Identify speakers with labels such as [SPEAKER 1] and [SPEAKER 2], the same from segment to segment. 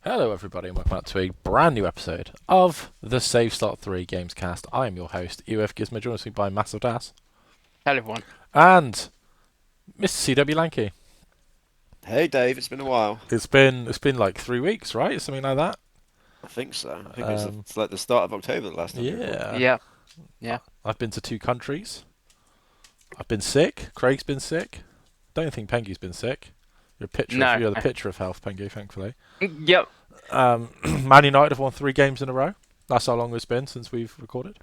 [SPEAKER 1] Hello, everybody, and welcome back to a brand new episode of the Save Slot 3 Gamescast. I am your host, EOF Gizmo, joined me by Massive Das
[SPEAKER 2] Hello, everyone.
[SPEAKER 1] and Mr. CW Lanky.
[SPEAKER 3] Hey Dave, it's been a while.
[SPEAKER 1] It's been like 3 weeks, right? Something like that.
[SPEAKER 3] I think so. I think
[SPEAKER 1] Um,
[SPEAKER 3] it's like the start of October the last time we recorded.
[SPEAKER 1] yeah,
[SPEAKER 2] Yeah, yeah.
[SPEAKER 1] I've been to 2 countries. I've been sick. Craig's been sick. Don't think Pengi's been sick.
[SPEAKER 2] No.
[SPEAKER 1] You're the picture of health, Pengi, thankfully.
[SPEAKER 2] Yep.
[SPEAKER 1] Man United have won 3 games in a row. That's how long it's been since we've recorded.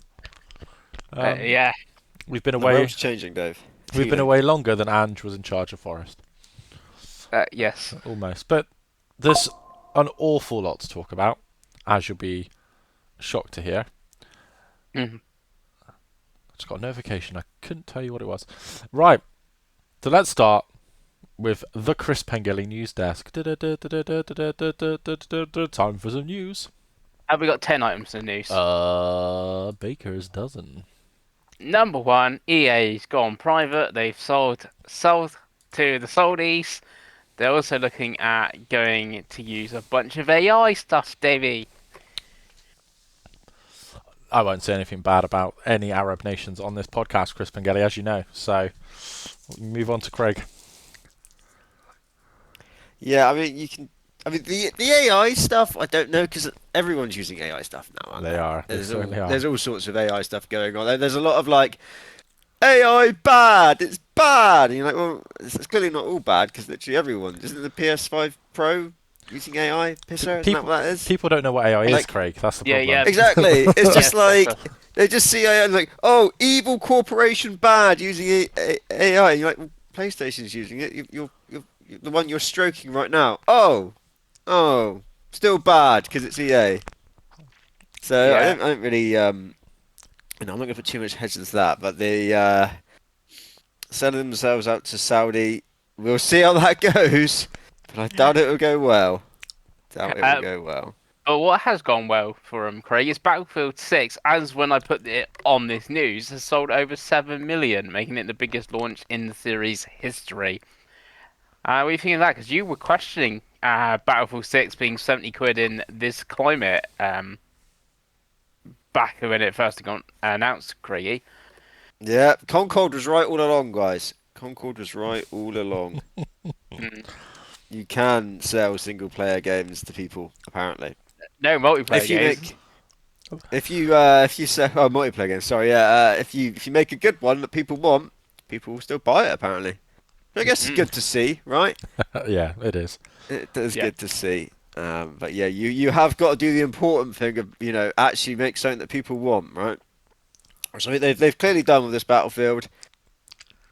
[SPEAKER 1] Um,
[SPEAKER 2] Yeah.
[SPEAKER 1] we've been
[SPEAKER 3] The
[SPEAKER 1] away.
[SPEAKER 3] world's changing, Dave.
[SPEAKER 1] We've been away longer than Ange was in charge of Forest.
[SPEAKER 2] Yes.
[SPEAKER 1] Almost. But there's an awful lot to talk about, as you'll be shocked to hear.
[SPEAKER 2] Mhm.
[SPEAKER 1] I just got a notification. I couldn't tell you what it was. Right. So let's start with the Chris Pengilly news desk. Time for some news.
[SPEAKER 2] Have we got 10 items in the news?
[SPEAKER 1] Baker's dozen.
[SPEAKER 2] Number one, EA's gone private. They've sold to the Saudis. They're also looking at going to use a bunch of AI stuff, Davey.
[SPEAKER 1] I won't say anything bad about any Arab nations on this podcast, Chris Pengilly, as you know. So, move on to Craig.
[SPEAKER 3] Yeah, I mean you can. I mean the AI stuff. I don't know because everyone's using AI stuff now, aren't
[SPEAKER 1] They
[SPEAKER 3] they?
[SPEAKER 1] are. They certainly are.
[SPEAKER 3] There's all sorts of AI stuff going on. There's a lot of like AI bad. It's bad. And you're like, well, it's clearly not all bad because literally everyone isn't the PS5 Pro using AI pisser. Isn't that
[SPEAKER 1] People,
[SPEAKER 3] what that is?
[SPEAKER 1] people don't know what AI is,
[SPEAKER 3] Like
[SPEAKER 1] Craig. That's the
[SPEAKER 2] Yeah,
[SPEAKER 1] problem.
[SPEAKER 2] yeah.
[SPEAKER 3] exactly. It's
[SPEAKER 2] Yes,
[SPEAKER 3] just like. They just see AI and like, oh, evil corporation bad using AI. And you're like, well, PlayStation's using it. You're the one you're stroking right now. Oh, still bad because it's EA. So
[SPEAKER 2] Yeah.
[SPEAKER 3] I don't really, I'm not gonna put too much heads into that. But they selling themselves out to Saudi. We'll see how that goes. But I doubt it will go well. Doubt it will
[SPEAKER 2] Uh,
[SPEAKER 3] go well.
[SPEAKER 2] but what has gone well for Craig, is Battlefield 6, as when I put it on this news, has sold over 7 million, making it the biggest launch in the series history. What do you think of that? Because you were questioning Battlefield 6 being 70 quid in this climate back when it first got announced, Craigie.
[SPEAKER 3] Yeah, Concord was right all along, guys. Concord was right all along.
[SPEAKER 2] Mm.
[SPEAKER 3] You can sell single player games to people, apparently.
[SPEAKER 2] No multiplayer
[SPEAKER 3] If you
[SPEAKER 2] games.
[SPEAKER 3] make if you sell multiplayer games, sorry, yeah, if you make a good one that people want, people will still buy it apparently. I guess it's
[SPEAKER 2] Mm.
[SPEAKER 3] good to see, right?
[SPEAKER 1] Yeah, it is.
[SPEAKER 3] It is
[SPEAKER 2] Yeah.
[SPEAKER 3] good to see. But yeah, you have got to do the important thing of actually make something that people want, right? So they've clearly done with this Battlefield.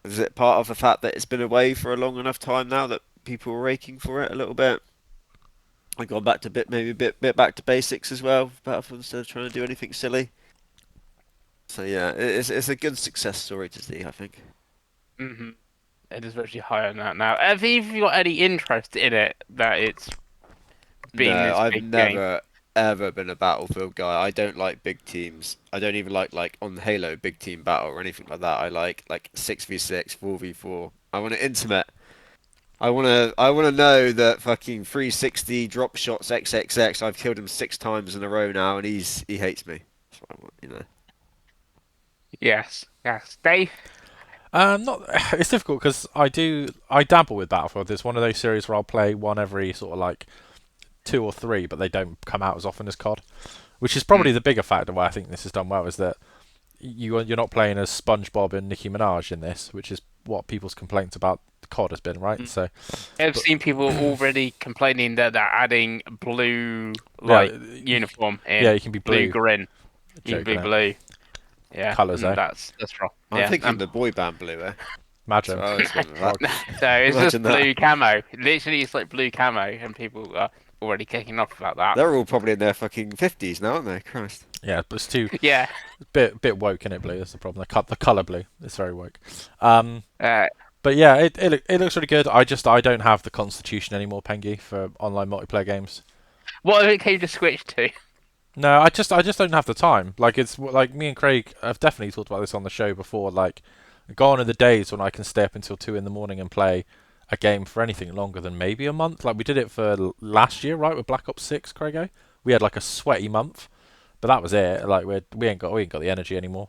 [SPEAKER 3] Is it part of the fact that it's been away for a long enough time now that people are raking for it a little bit? I gone back to maybe a bit back to basics as well, Battlefield instead of trying to do anything silly. So yeah, it's a good success story to see, I think.
[SPEAKER 2] hmm It is virtually higher than that now. Have you got any interest in it that it's been
[SPEAKER 3] No,
[SPEAKER 2] this
[SPEAKER 3] I've
[SPEAKER 2] big game?
[SPEAKER 3] never ever been a Battlefield guy. I don't like big teams. I don't even like on Halo big team battle or anything like that. I like 6v6, 4v4. I want it intimate. I wanna know that fucking 360 drop shots XXX. I've killed him 6 times in a row now, and he hates me. That's what I want.
[SPEAKER 2] Yes, yes. Dave?
[SPEAKER 1] Not. It's difficult because I dabble with Battlefield. It's one of those series where I'll play one every sort of like 2 or 3, but they don't come out as often as COD, which is probably
[SPEAKER 2] Mm.
[SPEAKER 1] the bigger factor why I think this is done well is that you're not playing as SpongeBob and Nicki Minaj in this, which is what people's complaints about COD has been, right?
[SPEAKER 2] Mm.
[SPEAKER 1] So,
[SPEAKER 2] I've
[SPEAKER 1] but
[SPEAKER 2] seen people already complaining that they're adding blue
[SPEAKER 1] yeah,
[SPEAKER 2] like uniform
[SPEAKER 1] yeah,
[SPEAKER 2] in
[SPEAKER 1] you can be
[SPEAKER 2] blue
[SPEAKER 1] blue,
[SPEAKER 2] grin. You can be
[SPEAKER 1] joking it,
[SPEAKER 2] blue. Yeah,
[SPEAKER 1] colours, eh?
[SPEAKER 2] that's wrong.
[SPEAKER 3] I'm
[SPEAKER 2] Yeah.
[SPEAKER 3] thinking the boy band blue, eh? That's
[SPEAKER 1] Imagine.
[SPEAKER 3] what I was going with that.
[SPEAKER 2] So it's just
[SPEAKER 3] Imagine that.
[SPEAKER 2] blue camo. Literally, it's like blue camo, and people are already kicking off about that.
[SPEAKER 3] They're all probably in their fucking 50s now, aren't they? Christ.
[SPEAKER 1] Yeah, but it's too
[SPEAKER 2] Yeah.
[SPEAKER 1] bit woke in it blue. That's the problem. The color blue is very woke. Um,
[SPEAKER 2] Uh,
[SPEAKER 1] but yeah, it looks really good. I don't have the constitution anymore, Pengi, for online multiplayer games.
[SPEAKER 2] what came to switch to?
[SPEAKER 1] No, I just don't have the time. Like it's like me and Craig have definitely talked about this on the show before. Like, gone are the days when I can stay up until 2 in the morning and play a game for anything longer than maybe a month. Like we did it for last year, right, with Black Ops 6, Craigo. We had like a sweaty month, but that was it. Like we ain't got the energy anymore.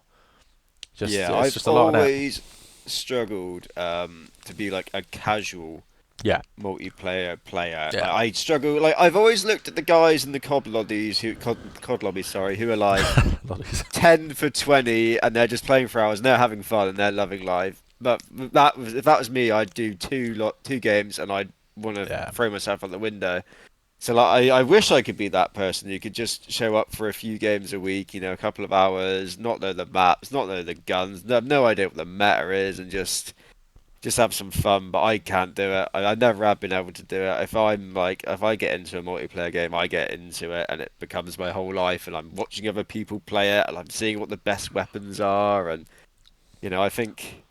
[SPEAKER 1] Just
[SPEAKER 3] Yeah,
[SPEAKER 1] it's
[SPEAKER 3] I've
[SPEAKER 1] just a lot on it.
[SPEAKER 3] always struggled to be like a casual
[SPEAKER 1] Yeah,
[SPEAKER 3] multiplayer player.
[SPEAKER 1] yeah.
[SPEAKER 3] I struggle. Like I've always looked at the guys in the COD lobbies, sorry, who are like 10 for 20 and they're just playing for hours and they're having fun and they're loving life. But if that was me, I'd do two games and I'd want to
[SPEAKER 1] Yeah.
[SPEAKER 3] throw myself out the window. So like I wish I could be that person who could just show up for a few games a week, you know, a couple of hours, not know the maps, not know the guns, have no idea what the meta is, and just have some fun. But I can't do it. I never have been able to do it. If I get into a multiplayer game, I get into it, and it becomes my whole life. And I'm watching other people play it, and I'm seeing what the best weapons are, and you know, I think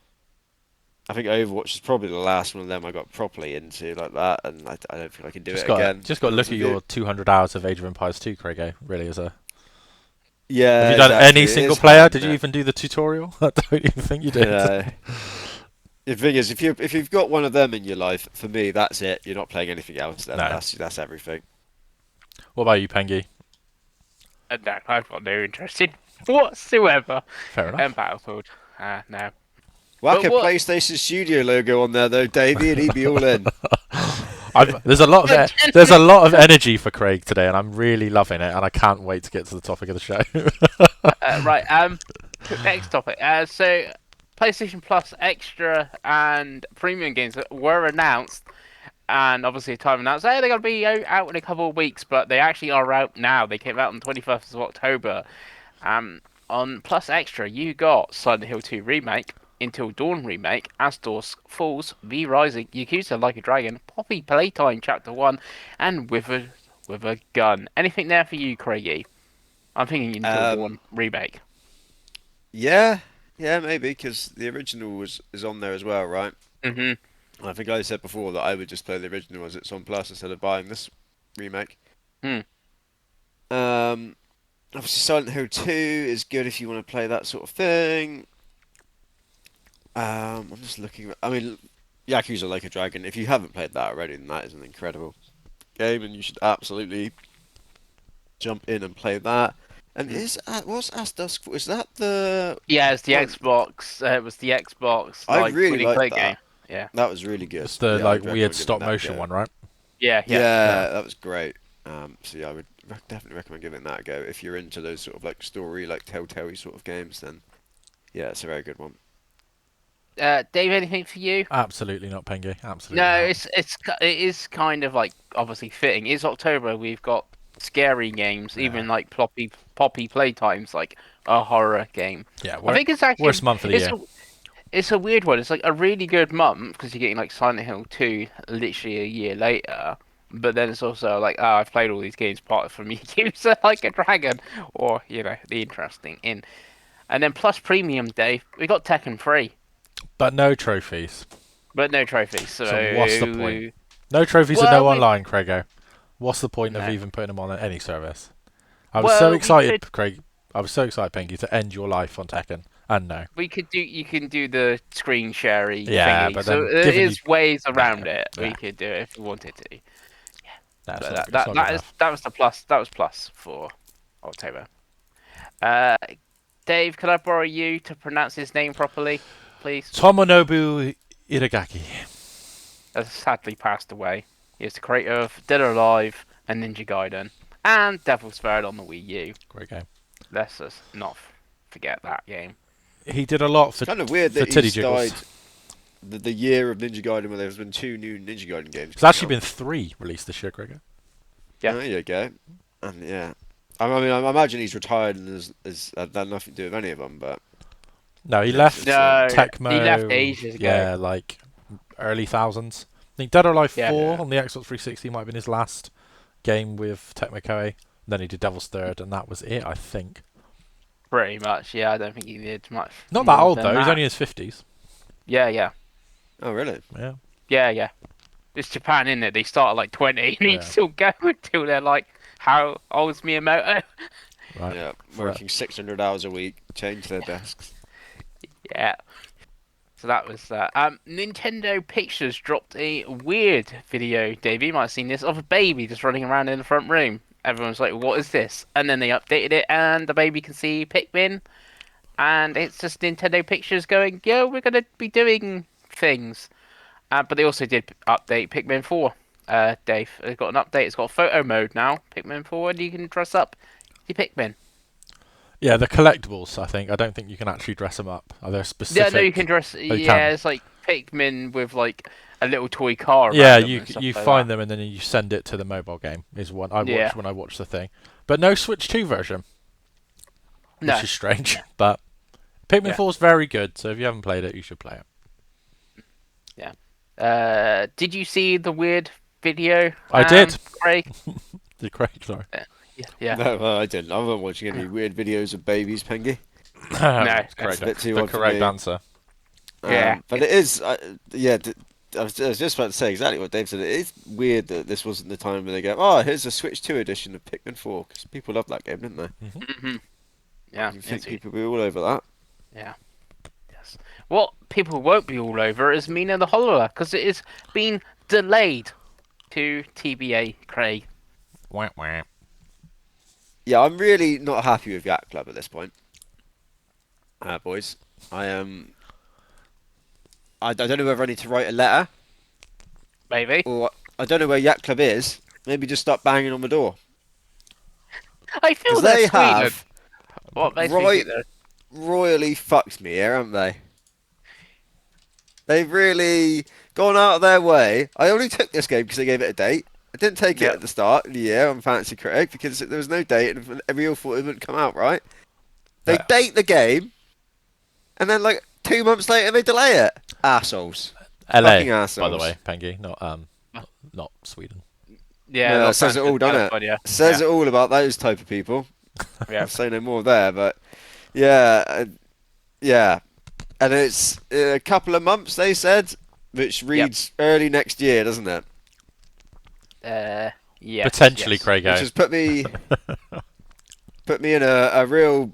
[SPEAKER 3] Overwatch is probably the last one of them I got properly into like that, and I don't think I can do
[SPEAKER 1] Just
[SPEAKER 3] it
[SPEAKER 1] got
[SPEAKER 3] again.
[SPEAKER 1] just
[SPEAKER 3] To
[SPEAKER 1] got
[SPEAKER 3] be
[SPEAKER 1] to look
[SPEAKER 3] honest
[SPEAKER 1] at
[SPEAKER 3] with you.
[SPEAKER 1] your 200 hours of Age of Empires 2, Craigo. Really, as a have
[SPEAKER 3] Yeah,
[SPEAKER 1] you done
[SPEAKER 3] exactly.
[SPEAKER 1] any
[SPEAKER 3] It
[SPEAKER 1] single
[SPEAKER 3] is
[SPEAKER 1] player?
[SPEAKER 3] hard,
[SPEAKER 1] Did
[SPEAKER 3] isn't
[SPEAKER 1] you
[SPEAKER 3] it?
[SPEAKER 1] even do the tutorial? I don't even think you did.
[SPEAKER 3] The thing is, if you've got one of them in your life, for me, that's it. You're not playing anything else. Then
[SPEAKER 1] No.
[SPEAKER 3] that's everything.
[SPEAKER 1] What about you, Pengi?
[SPEAKER 2] And no, I've got no interest in whatsoever
[SPEAKER 1] Fair enough.
[SPEAKER 2] Battlefield. No.
[SPEAKER 3] Whack
[SPEAKER 2] But
[SPEAKER 3] a
[SPEAKER 2] what?
[SPEAKER 3] PlayStation Studio logo on there though, Davey, and he'd be all in.
[SPEAKER 1] There's a lot of there's a lot of energy for Craig today, and I'm really loving it, and I can't wait to get to the topic of the show.
[SPEAKER 2] Right. Next topic. So PlayStation Plus Extra and Premium games were announced, and obviously time announced. Hey, they're gonna be out in a couple of weeks, but they actually are out now. They came out on 21st of October. On Plus Extra, you got Silent Hill 2 Remake, Until Dawn Remake, As Dusk Falls, V Rising, Yakuza Like a Dragon, Poppy Playtime Chapter 1, and with a Gun. Anything there for you, Craigie? I'm thinking Until
[SPEAKER 3] Um,
[SPEAKER 2] Dawn Remake.
[SPEAKER 3] yeah, yeah, maybe because the original is on there as well, right?
[SPEAKER 2] Hmm.
[SPEAKER 3] I think I said before that I would just play the original as it's on Plus instead of buying this remake.
[SPEAKER 2] Hmm.
[SPEAKER 3] Um, Obviously Silent Hill 2 is good if you want to play that sort of thing. I'm just looking. I mean, Yakuza Like a Dragon. If you haven't played that already, then that is an incredible game, and you should absolutely jump in and play that. And what's As Dusk? Is that the
[SPEAKER 2] Yeah, it's the
[SPEAKER 3] one?
[SPEAKER 2] Xbox. It was the Xbox
[SPEAKER 3] I
[SPEAKER 2] like
[SPEAKER 3] really
[SPEAKER 2] twin and
[SPEAKER 3] liked
[SPEAKER 2] click game.
[SPEAKER 3] that.
[SPEAKER 2] Yeah.
[SPEAKER 3] That was really good.
[SPEAKER 1] It's the
[SPEAKER 3] Yeah,
[SPEAKER 1] like
[SPEAKER 3] I'd
[SPEAKER 1] weird
[SPEAKER 3] recommend giving
[SPEAKER 1] stop
[SPEAKER 3] that a
[SPEAKER 1] motion
[SPEAKER 3] go.
[SPEAKER 1] one, right?
[SPEAKER 2] Yeah. Yeah.
[SPEAKER 1] Yeah.
[SPEAKER 3] Yeah, that was great. So yeah, I would definitely recommend giving that a go if you're into those sort of like story, like Telltale sort of games. Then yeah, it's a very good one.
[SPEAKER 2] Dave, anything for you?
[SPEAKER 1] Absolutely not, Pengi. Absolutely
[SPEAKER 2] No,
[SPEAKER 1] not.
[SPEAKER 2] it is kind of like obviously fitting. It's October. We've got scary games,
[SPEAKER 1] Yeah.
[SPEAKER 2] even like Poppy Playtime's like a horror game.
[SPEAKER 1] Yeah.
[SPEAKER 2] I think it's actually
[SPEAKER 1] Worst month of the year.
[SPEAKER 2] it's a weird one. It's like a really good month because you're getting like Silent Hill 2 literally a year later. But then it's also like, oh, I've played all these games apart from Yakuza Like a Dragon, or the interesting in. And then plus premium, Dave, we got Tekken 3,
[SPEAKER 1] But no trophies.
[SPEAKER 2] but no trophies.
[SPEAKER 1] So what's the point?
[SPEAKER 2] So
[SPEAKER 1] No trophies and
[SPEAKER 2] well,
[SPEAKER 1] no
[SPEAKER 2] we
[SPEAKER 1] online, Craigo. What's the point of
[SPEAKER 2] no.
[SPEAKER 1] even putting them on any service? I was so
[SPEAKER 2] Well, we
[SPEAKER 1] excited,
[SPEAKER 2] could
[SPEAKER 1] Craig. I was so excited, Pengi, to end your life on Tekken. And no.
[SPEAKER 2] we could do you can do the screen sharey
[SPEAKER 1] Yeah,
[SPEAKER 2] thingy.
[SPEAKER 1] but
[SPEAKER 2] So
[SPEAKER 1] then
[SPEAKER 2] there
[SPEAKER 1] given you.
[SPEAKER 2] is ways
[SPEAKER 1] Yeah,
[SPEAKER 2] around it. We
[SPEAKER 1] yeah.
[SPEAKER 2] could do it if we wanted to.
[SPEAKER 1] No, it's
[SPEAKER 2] But
[SPEAKER 1] not, it's not good enough.
[SPEAKER 2] that was the plus. That was plus for October. Uh, Dave, could I borrow you to pronounce his name properly, please?
[SPEAKER 1] Tomonobu Iragaki.
[SPEAKER 2] Has sadly passed away. He is the creator of Dead or Alive and Ninja Gaiden and Devil's Third on the Wii U.
[SPEAKER 1] Great game.
[SPEAKER 2] Let's just not forget that game.
[SPEAKER 1] He did a lot
[SPEAKER 3] It's
[SPEAKER 1] for
[SPEAKER 3] kind of weird
[SPEAKER 1] for
[SPEAKER 3] that
[SPEAKER 1] Titty
[SPEAKER 3] he's died
[SPEAKER 1] Jiggles.
[SPEAKER 3] the year of Ninja Gaiden where there's been two new Ninja Gaiden games.
[SPEAKER 1] There's actually been 3 released this year, Gregor.
[SPEAKER 2] Yeah.
[SPEAKER 3] There you go. And yeah, I mean, I imagine he's retired and has had nothing to do with any of them. But
[SPEAKER 1] No, he
[SPEAKER 3] yeah,
[SPEAKER 1] left
[SPEAKER 2] No,
[SPEAKER 1] Tecmo.
[SPEAKER 2] he left ages ago.
[SPEAKER 1] Yeah, like early thousands. I think Dead or Alive
[SPEAKER 2] Yeah.
[SPEAKER 1] 4
[SPEAKER 3] Yeah.
[SPEAKER 1] on the Xbox 360 might have been his last game with Tecmo Koei. Then he did Devil's Third, and that was it, I think.
[SPEAKER 2] Pretty much, yeah. I don't think he did much.
[SPEAKER 1] Not that
[SPEAKER 2] more
[SPEAKER 1] old
[SPEAKER 2] than
[SPEAKER 1] though. He's
[SPEAKER 2] that.
[SPEAKER 1] only in his 50s.
[SPEAKER 2] Yeah.
[SPEAKER 3] Oh really?
[SPEAKER 1] Yeah.
[SPEAKER 2] It's Japan, isn't it? They start at like 20 and
[SPEAKER 1] Yeah.
[SPEAKER 2] they still go until they're like, how old's Miyamoto?
[SPEAKER 1] Right.
[SPEAKER 3] Yeah,
[SPEAKER 1] For
[SPEAKER 3] working 600 hours a week, change their desks.
[SPEAKER 2] Yeah. So that was that. Nintendo Pictures dropped a weird video, Dave. You might have seen this, of a baby just running around in the front room. Everyone's like, "What is this?" And then they updated it, and the baby can see Pikmin, and it's just Nintendo Pictures going, "Yo, we're gonna be doing things." But they also did update Pikmin 4. Dave, it's got an update. It's got photo mode now. Pikmin 4, and you can dress up your Pikmin.
[SPEAKER 1] Yeah, the collectibles. I think. I don't think you can actually dress them up. Are there
[SPEAKER 2] Yeah,
[SPEAKER 1] specific?
[SPEAKER 2] no, you can dress.
[SPEAKER 1] Oh, you
[SPEAKER 2] Yeah,
[SPEAKER 1] can.
[SPEAKER 2] it's like Pikmin with like a little toy car
[SPEAKER 1] Yeah,
[SPEAKER 2] around them
[SPEAKER 1] you
[SPEAKER 2] and stuff
[SPEAKER 1] you
[SPEAKER 2] like
[SPEAKER 1] find
[SPEAKER 2] that.
[SPEAKER 1] them and then you send it to the mobile game. Is what I
[SPEAKER 2] Yeah.
[SPEAKER 1] watched when I watched the thing. But no Switch 2 version,
[SPEAKER 2] No.
[SPEAKER 1] which is strange. But Pikmin
[SPEAKER 2] Yeah.
[SPEAKER 1] 4 is very good. So if you haven't played it, you should play it.
[SPEAKER 2] Did you see the weird video?
[SPEAKER 1] I did.
[SPEAKER 2] Craig.
[SPEAKER 1] The Craig, sorry.
[SPEAKER 2] Yeah.
[SPEAKER 3] No, well, I didn't. I'm not watching any weird videos of babies, Pengi.
[SPEAKER 1] It's
[SPEAKER 3] That's
[SPEAKER 1] correct.
[SPEAKER 3] a bit too
[SPEAKER 1] The
[SPEAKER 3] odd for
[SPEAKER 1] correct
[SPEAKER 3] me.
[SPEAKER 1] answer.
[SPEAKER 2] Yeah.
[SPEAKER 3] But it is, yeah. I was just about to say exactly what Dave said. It is weird that this wasn't the time when they go, "Oh, here's a Switch 2 edition of Pikmin 4," because people love that game, didn't they?
[SPEAKER 2] Hmm. Yeah.
[SPEAKER 3] You think
[SPEAKER 2] It's-
[SPEAKER 3] people would be all over that?
[SPEAKER 2] Yeah. Yes. What people won't be all over is Mina the Hollower, because it has been delayed to TBA, Craig.
[SPEAKER 1] Wah, wah.
[SPEAKER 3] Yeah, I'm really not happy with Yacht Club at this point, boys. I am. I don't know whether I need to write a letter
[SPEAKER 2] Maybe.
[SPEAKER 3] or I don't know where Yacht Club is. Maybe just start banging on the door
[SPEAKER 2] I feel
[SPEAKER 3] because
[SPEAKER 2] they're
[SPEAKER 3] they
[SPEAKER 2] Sweden.
[SPEAKER 3] have
[SPEAKER 2] What makes me
[SPEAKER 3] right
[SPEAKER 2] think that?
[SPEAKER 3] royally fucked me here, haven't they? They've really gone out of their way. I only took this game because they gave it a date. I didn't take it
[SPEAKER 2] Yep.
[SPEAKER 3] at the start of the year on Fancy Critic because there was no date and we all thought it wouldn't come out, right? They
[SPEAKER 1] Yeah.
[SPEAKER 3] date the game and then like 2 months later they delay it. Assholes. Fucking
[SPEAKER 1] LA, by
[SPEAKER 3] assholes.
[SPEAKER 1] the way, Pengi, not Sweden.
[SPEAKER 2] Yeah,
[SPEAKER 3] No, it
[SPEAKER 2] Los
[SPEAKER 3] says it all,
[SPEAKER 2] Angeles,
[SPEAKER 3] doesn't it?
[SPEAKER 2] California.
[SPEAKER 3] Says it all about those type of people.
[SPEAKER 2] Yeah.
[SPEAKER 3] I'll say no more there, but yeah, yeah. And it's a couple of months, they said, which reads early next year, doesn't it?
[SPEAKER 2] Yes.
[SPEAKER 1] Potentially,
[SPEAKER 2] yes.
[SPEAKER 1] Craig.
[SPEAKER 3] Which has put me in a real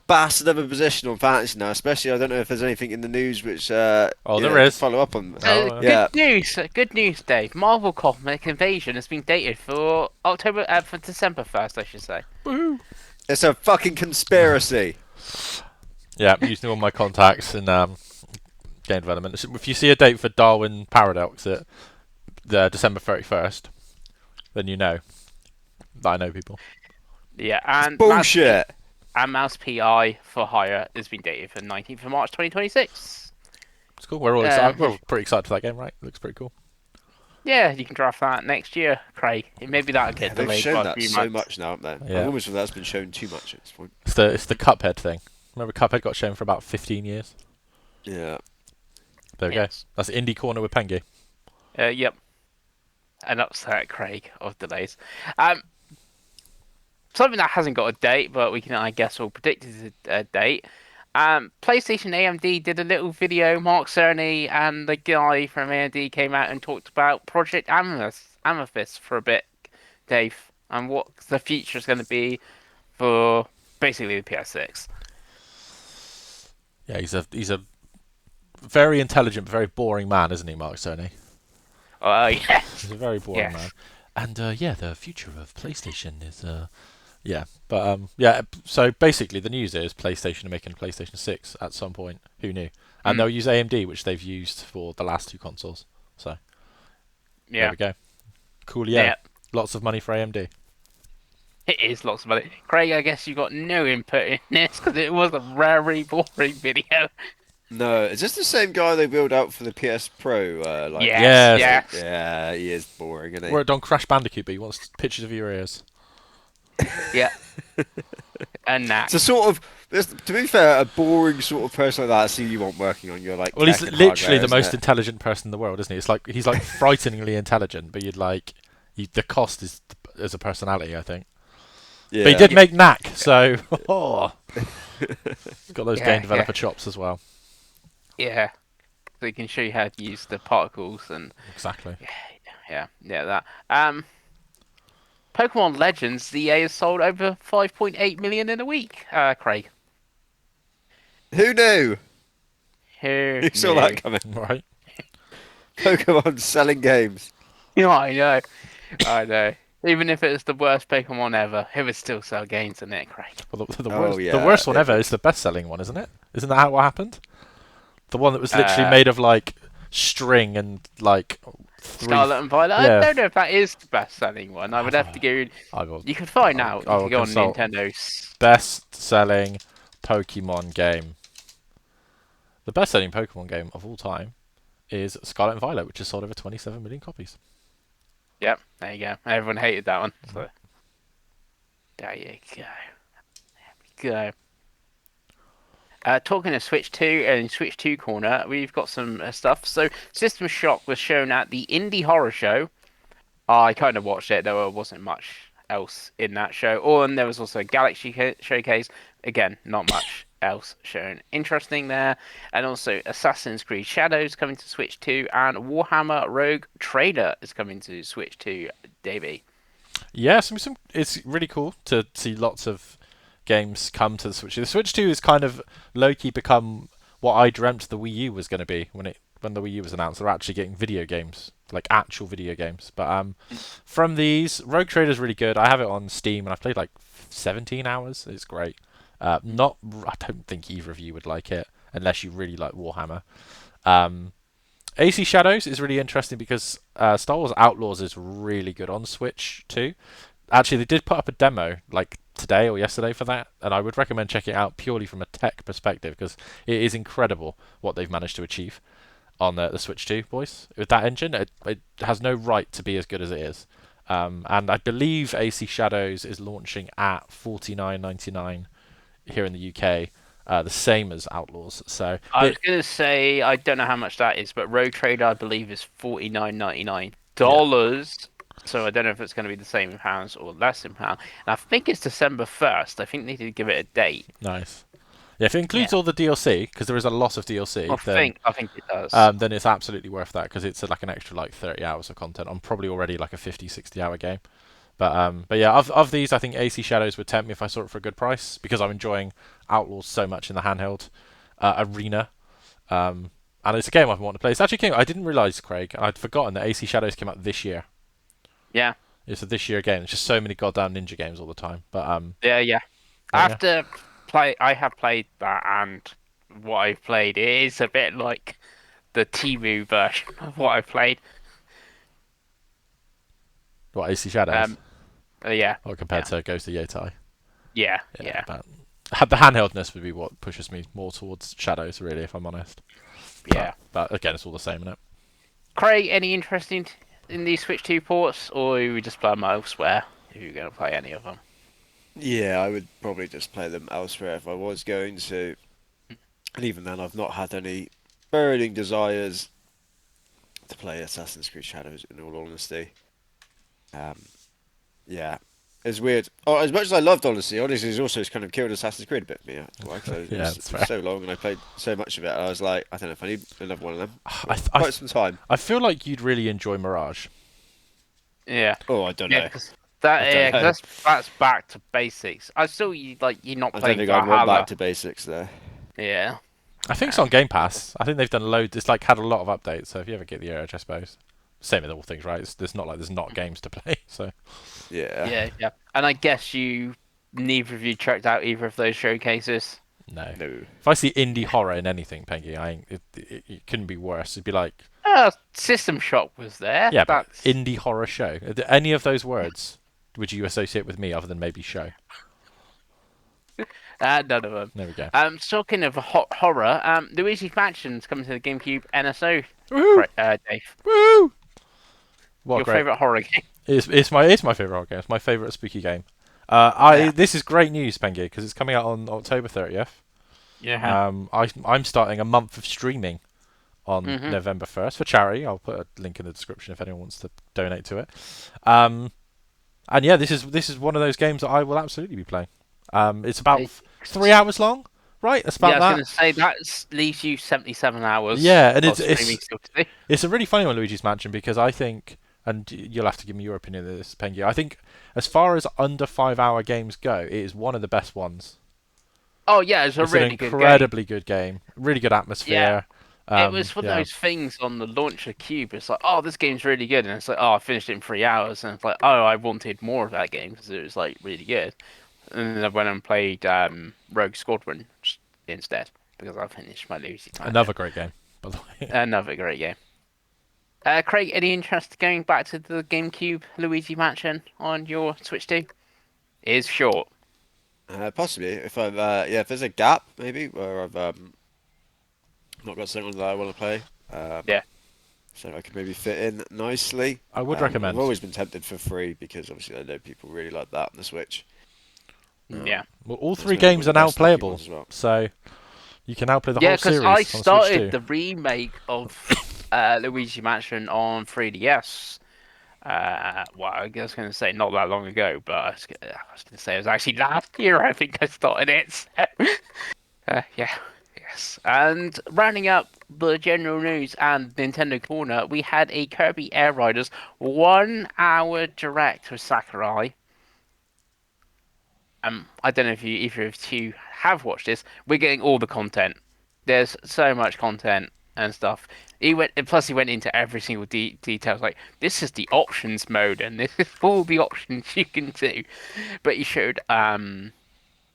[SPEAKER 3] bastard of a position on fantasy now. Especially, I don't know if there's anything in the news which
[SPEAKER 1] Oh,
[SPEAKER 3] you
[SPEAKER 1] there
[SPEAKER 3] know, to
[SPEAKER 1] is.
[SPEAKER 3] follow up on.
[SPEAKER 1] Oh,
[SPEAKER 3] yeah.
[SPEAKER 2] Good news, Dave. Marvel Cosmic Invasion has been dated for for December 1st, I should say.
[SPEAKER 1] Woohoo.
[SPEAKER 3] It's a fucking conspiracy.
[SPEAKER 1] Yeah, using all my contacts in game development. If you see a date for Darwin Paradox at the December 31st, then you know that I know people.
[SPEAKER 2] Yeah, and
[SPEAKER 3] Bullshit.
[SPEAKER 2] Mouse PI for Hire has been dated for 19th of March 2026.
[SPEAKER 1] It's cool. We're all excited. We're all pretty excited for that game, right? It looks pretty cool.
[SPEAKER 2] Yeah, you can draft that next year, Craig. Maybe that'll get
[SPEAKER 3] They've
[SPEAKER 2] delayed
[SPEAKER 3] shown
[SPEAKER 2] by a
[SPEAKER 3] that
[SPEAKER 2] few
[SPEAKER 3] so
[SPEAKER 2] months.
[SPEAKER 3] much now, haven't they?
[SPEAKER 1] Yeah.
[SPEAKER 3] I almost feel that's been shown too much at this point.
[SPEAKER 1] It's the Cuphead thing. Remember Cuphead got shown for about 15 years?
[SPEAKER 3] Yeah.
[SPEAKER 1] There we
[SPEAKER 2] Yes.
[SPEAKER 1] go. That's Indie Corner with Pengi.
[SPEAKER 2] Yep. An upset, Craig, of delays. Something that hasn't got a date, but we can, I guess, all predict is a date. PlayStation AMD did a little video. Mark Cerny and the guy from AMD came out and talked about Project Amethyst for a bit, Dave, and what the future is going to be for basically the PS6.
[SPEAKER 1] Yeah, he's a very intelligent, but very boring man, isn't he, Mark Cerny?
[SPEAKER 2] Oh, yeah.
[SPEAKER 1] He's a very boring
[SPEAKER 2] Yes.
[SPEAKER 1] man. And yeah, the future of PlayStation is yeah, but yeah. So basically, the news is PlayStation are making a PlayStation 6 at some point. Who knew? And they'll use AMD, which they've used for the last two consoles. So there
[SPEAKER 2] Yeah.
[SPEAKER 1] we go. Cool, yeah. Lots of money for AMD.
[SPEAKER 2] It is lots of money. Craig, I guess you got no input in this because it was a very boring video.
[SPEAKER 3] No, is this the same guy they build out for the PS Pro?
[SPEAKER 2] Yes,
[SPEAKER 1] Yes.
[SPEAKER 2] yes.
[SPEAKER 3] Yeah, he is boring, isn't he?
[SPEAKER 1] Worked on Crash Bandicoot, but he wants pictures of your ears.
[SPEAKER 2] Yeah. And that.
[SPEAKER 3] It's a sort of, to be fair, a boring sort of person like that. I see you want working on your like.
[SPEAKER 1] Well, he's
[SPEAKER 3] tech and
[SPEAKER 1] literally
[SPEAKER 3] hardware,
[SPEAKER 1] the
[SPEAKER 3] isn't
[SPEAKER 1] most
[SPEAKER 3] it?
[SPEAKER 1] intelligent person in the world, isn't he? It's like he's like frighteningly intelligent, but the cost is as a personality, I think.
[SPEAKER 3] Yeah.
[SPEAKER 1] But he did make Knack, so he's got those
[SPEAKER 2] Yeah,
[SPEAKER 1] game developer chops as well.
[SPEAKER 2] Yeah. So he can show you how to use the particles and
[SPEAKER 1] Exactly.
[SPEAKER 2] yeah, that. Pokemon Legends, the EA has sold over 5.8 million in a week, Craig.
[SPEAKER 3] Who knew?
[SPEAKER 2] Who
[SPEAKER 3] Who saw
[SPEAKER 2] knew?
[SPEAKER 3] that coming?
[SPEAKER 1] Right.
[SPEAKER 3] Pokemon selling games.
[SPEAKER 2] Yeah, I know. I know. Even if it's the worst Pokemon ever, it would still sell games, in it, Craig?
[SPEAKER 1] Well, the
[SPEAKER 3] Oh
[SPEAKER 1] worst, the
[SPEAKER 3] yeah,
[SPEAKER 1] worst one
[SPEAKER 3] it
[SPEAKER 1] ever
[SPEAKER 3] would.
[SPEAKER 1] is the best-selling one, isn't it? Isn't that how what happened? The one that was literally
[SPEAKER 2] Uh,
[SPEAKER 1] made of like string and like three.
[SPEAKER 2] Scarlet and Violet. I
[SPEAKER 1] Yeah.
[SPEAKER 2] don't know if that is the best-selling one. I would have to go.
[SPEAKER 1] I will.
[SPEAKER 2] You can find
[SPEAKER 1] I will,
[SPEAKER 2] out.
[SPEAKER 1] I
[SPEAKER 2] You
[SPEAKER 1] will
[SPEAKER 2] could go on
[SPEAKER 1] consult.
[SPEAKER 2] Nintendo's.
[SPEAKER 1] Best-selling Pokemon game. The best-selling Pokemon game of all time is Scarlet and Violet, which has sold over 27 million copies.
[SPEAKER 2] Yep, there you go. Everyone hated that one. So there you go. There we go. Talking of Switch 2 and Switch 2 corner, we've got some stuff. So System Shock was shown at the Indie Horror Show. I kind of watched it. There wasn't much else in that show. Oh, and there was also a Galaxy Showcase. Again, not much else shown. Interesting there. And also Assassin's Creed Shadows coming to Switch 2, and Warhammer Rogue Trader is coming to Switch 2, Davey.
[SPEAKER 1] Yeah, it's really cool to see lots of games come to the Switch 2. The Switch 2 has kind of low-key become what I dreamt the Wii U was going to be when the Wii U was announced. They're actually getting video games, like actual video games. But from these, Rogue Trader's really good. I have it on Steam and I've played like 17 hours. It's great. I don't think either of you would like it unless you really like Warhammer. AC Shadows is really interesting because Star Wars Outlaws is really good on Switch too. Actually, they did put up a demo like today or yesterday for that, and I would recommend checking it out purely from a tech perspective because it is incredible what they've managed to achieve on the Switch 2, boys. With that engine, it has no right to be as good as it is. And I believe AC Shadows is launching at $49.99 here in the UK, the same as Outlaws. So
[SPEAKER 2] I was going to say, I don't know how much that is, but Rogue Trader, I believe, is $49.99. So I don't know if it's going to be the same in pounds or less in pounds. And I think it's December 1st. I think they did give it a date.
[SPEAKER 1] nice. Yeah, if it includes all the DLC, because there is a lot of DLC,
[SPEAKER 2] I think it does.
[SPEAKER 1] then it's absolutely worth that because it's like an extra like 30 hours of content on probably already like a 50, 60-hour game. But yeah, of these, I think AC Shadows would tempt me if I saw it for a good price because I'm enjoying Outlaws so much in the handheld arena. And it's a game I've wanted to play. It's actually I didn't realise, Craig, and I'd forgotten that AC Shadows came out this year.
[SPEAKER 2] Yeah.
[SPEAKER 1] It's a this year game. It's just so many goddamn ninja games all the time. But
[SPEAKER 2] Yeah. I have played that, and what I've played it is a bit like the Temu version of what I've played.
[SPEAKER 1] what AC Shadows?
[SPEAKER 2] Yeah.
[SPEAKER 1] Or compared to Ghost of Yotai?
[SPEAKER 2] Yeah.
[SPEAKER 1] But the handheldness would be what pushes me more towards Shadows, really, if I'm honest.
[SPEAKER 2] Yeah.
[SPEAKER 1] But again, it's all the same, isn't it?
[SPEAKER 2] Craig, any interesting in these Switch 2 ports, or you would just play them elsewhere if you're going to play any of them?
[SPEAKER 3] Yeah, I would probably just play them elsewhere if I was going to. And even then, I've not had any burning desires to play Assassin's Creed Shadows, in all honesty. Yeah, it's weird. Oh, as much as I loved Odyssey has also kind of killed Assassin's Creed a bit for me.
[SPEAKER 1] Yeah,
[SPEAKER 3] it
[SPEAKER 1] that's
[SPEAKER 3] was
[SPEAKER 1] fair.
[SPEAKER 3] so long, and I played so much of it. I was like, I don't know if I need another one of them.
[SPEAKER 1] I
[SPEAKER 3] Quite some time.
[SPEAKER 1] feel like you'd really enjoy Mirage.
[SPEAKER 2] Yeah.
[SPEAKER 3] Oh, I don't know.
[SPEAKER 2] Yeah, cause that's back to basics. I still you're not
[SPEAKER 3] I don't
[SPEAKER 2] playing
[SPEAKER 3] think I'd want
[SPEAKER 2] Valhalla.
[SPEAKER 3] back to basics there.
[SPEAKER 2] Yeah.
[SPEAKER 1] I think it's on Game Pass. I think they've done loads. It's like had a lot of updates. So if you ever get the urge, I suppose. Same with all things, right? It's not like there's not games to play. So
[SPEAKER 3] Yeah.
[SPEAKER 2] Yeah. And I guess neither of you checked out either of those showcases.
[SPEAKER 1] no.
[SPEAKER 3] No.
[SPEAKER 1] If I see indie horror in anything, Pengi, it couldn't be worse. It'd be like
[SPEAKER 2] System Shock was there.
[SPEAKER 1] yeah, but
[SPEAKER 2] That's
[SPEAKER 1] indie horror show. Are there any of those words would you associate with me other than maybe show?
[SPEAKER 2] none of them.
[SPEAKER 1] There we go.
[SPEAKER 2] Talking of horror, Luigi's Mansion's coming to the GameCube NSO.
[SPEAKER 1] Woo!
[SPEAKER 2] Dave,
[SPEAKER 1] Woo! What
[SPEAKER 2] your
[SPEAKER 1] great.
[SPEAKER 2] favorite horror game?
[SPEAKER 1] It's my favorite horror game. It's my favorite spooky game. This is great news, Pengi, because it's coming out on October 30th.
[SPEAKER 2] Yeah.
[SPEAKER 1] I'm starting a month of streaming on November 1st for charity. I'll put a link in the description if anyone wants to donate to it. And yeah, this is one of those games that I will absolutely be playing. It's about 3 hours long, right? That's about
[SPEAKER 2] I was
[SPEAKER 1] that.
[SPEAKER 2] going to say that leaves you 77 hours.
[SPEAKER 1] Yeah, and
[SPEAKER 2] of streaming still to do.
[SPEAKER 1] it's a really funny one, Luigi's Mansion, because I think, and you'll have to give me your opinion of this, Pengi. I think as far as under 5 hour games go, it is one of the best ones.
[SPEAKER 2] Oh yeah, it's a
[SPEAKER 1] It's an
[SPEAKER 2] really good game.
[SPEAKER 1] incredibly good game. Really good
[SPEAKER 2] Yeah,
[SPEAKER 1] atmosphere.
[SPEAKER 2] it was one of
[SPEAKER 1] Yeah.
[SPEAKER 2] those things on the launcher cube. It's like, oh, this game's really good, and it's like, oh, I finished it in 3 hours, and it's like, oh, I wanted more of that game because it was like really good. And then I went and played Rogue Squadron instead because I finished my Lucy Mansion.
[SPEAKER 1] Another great game, by the way.
[SPEAKER 2] Another great game. Craig, any interest going back to the GameCube Luigi Mansion on your Switch 2? It is short.
[SPEAKER 3] Possibly, if I've if there's a gap maybe where I've not got something that I want to play,
[SPEAKER 2] Yeah.
[SPEAKER 3] so I could maybe fit in nicely.
[SPEAKER 1] I would
[SPEAKER 3] I've
[SPEAKER 1] recommend.
[SPEAKER 3] always been tempted for free because obviously I know people really like that on the Switch.
[SPEAKER 2] Yeah.
[SPEAKER 1] Well, all
[SPEAKER 3] It's
[SPEAKER 1] three
[SPEAKER 3] maybe one
[SPEAKER 1] games
[SPEAKER 3] of
[SPEAKER 1] are
[SPEAKER 3] the
[SPEAKER 1] now
[SPEAKER 3] best looking
[SPEAKER 1] playable,
[SPEAKER 3] ones as well.
[SPEAKER 1] so you can now play the
[SPEAKER 2] Yeah,
[SPEAKER 1] whole
[SPEAKER 2] because
[SPEAKER 1] series
[SPEAKER 2] I
[SPEAKER 1] on Switch
[SPEAKER 2] started
[SPEAKER 1] too.
[SPEAKER 2] the remake of Luigi Mansion on 3DS. Well, I was going to say not that long ago, but I was going to say it was actually last year. I think I started it. So, yeah, yes. And rounding up the general news and Nintendo Corner, we had a Kirby Air Riders 1 hour direct with Sakurai. I don't know if either of you have watched this. We're getting all the content. There's so much content and stuff. Plus he went into every single details. Like this is the options mode, and this is all the options you can do. But he showed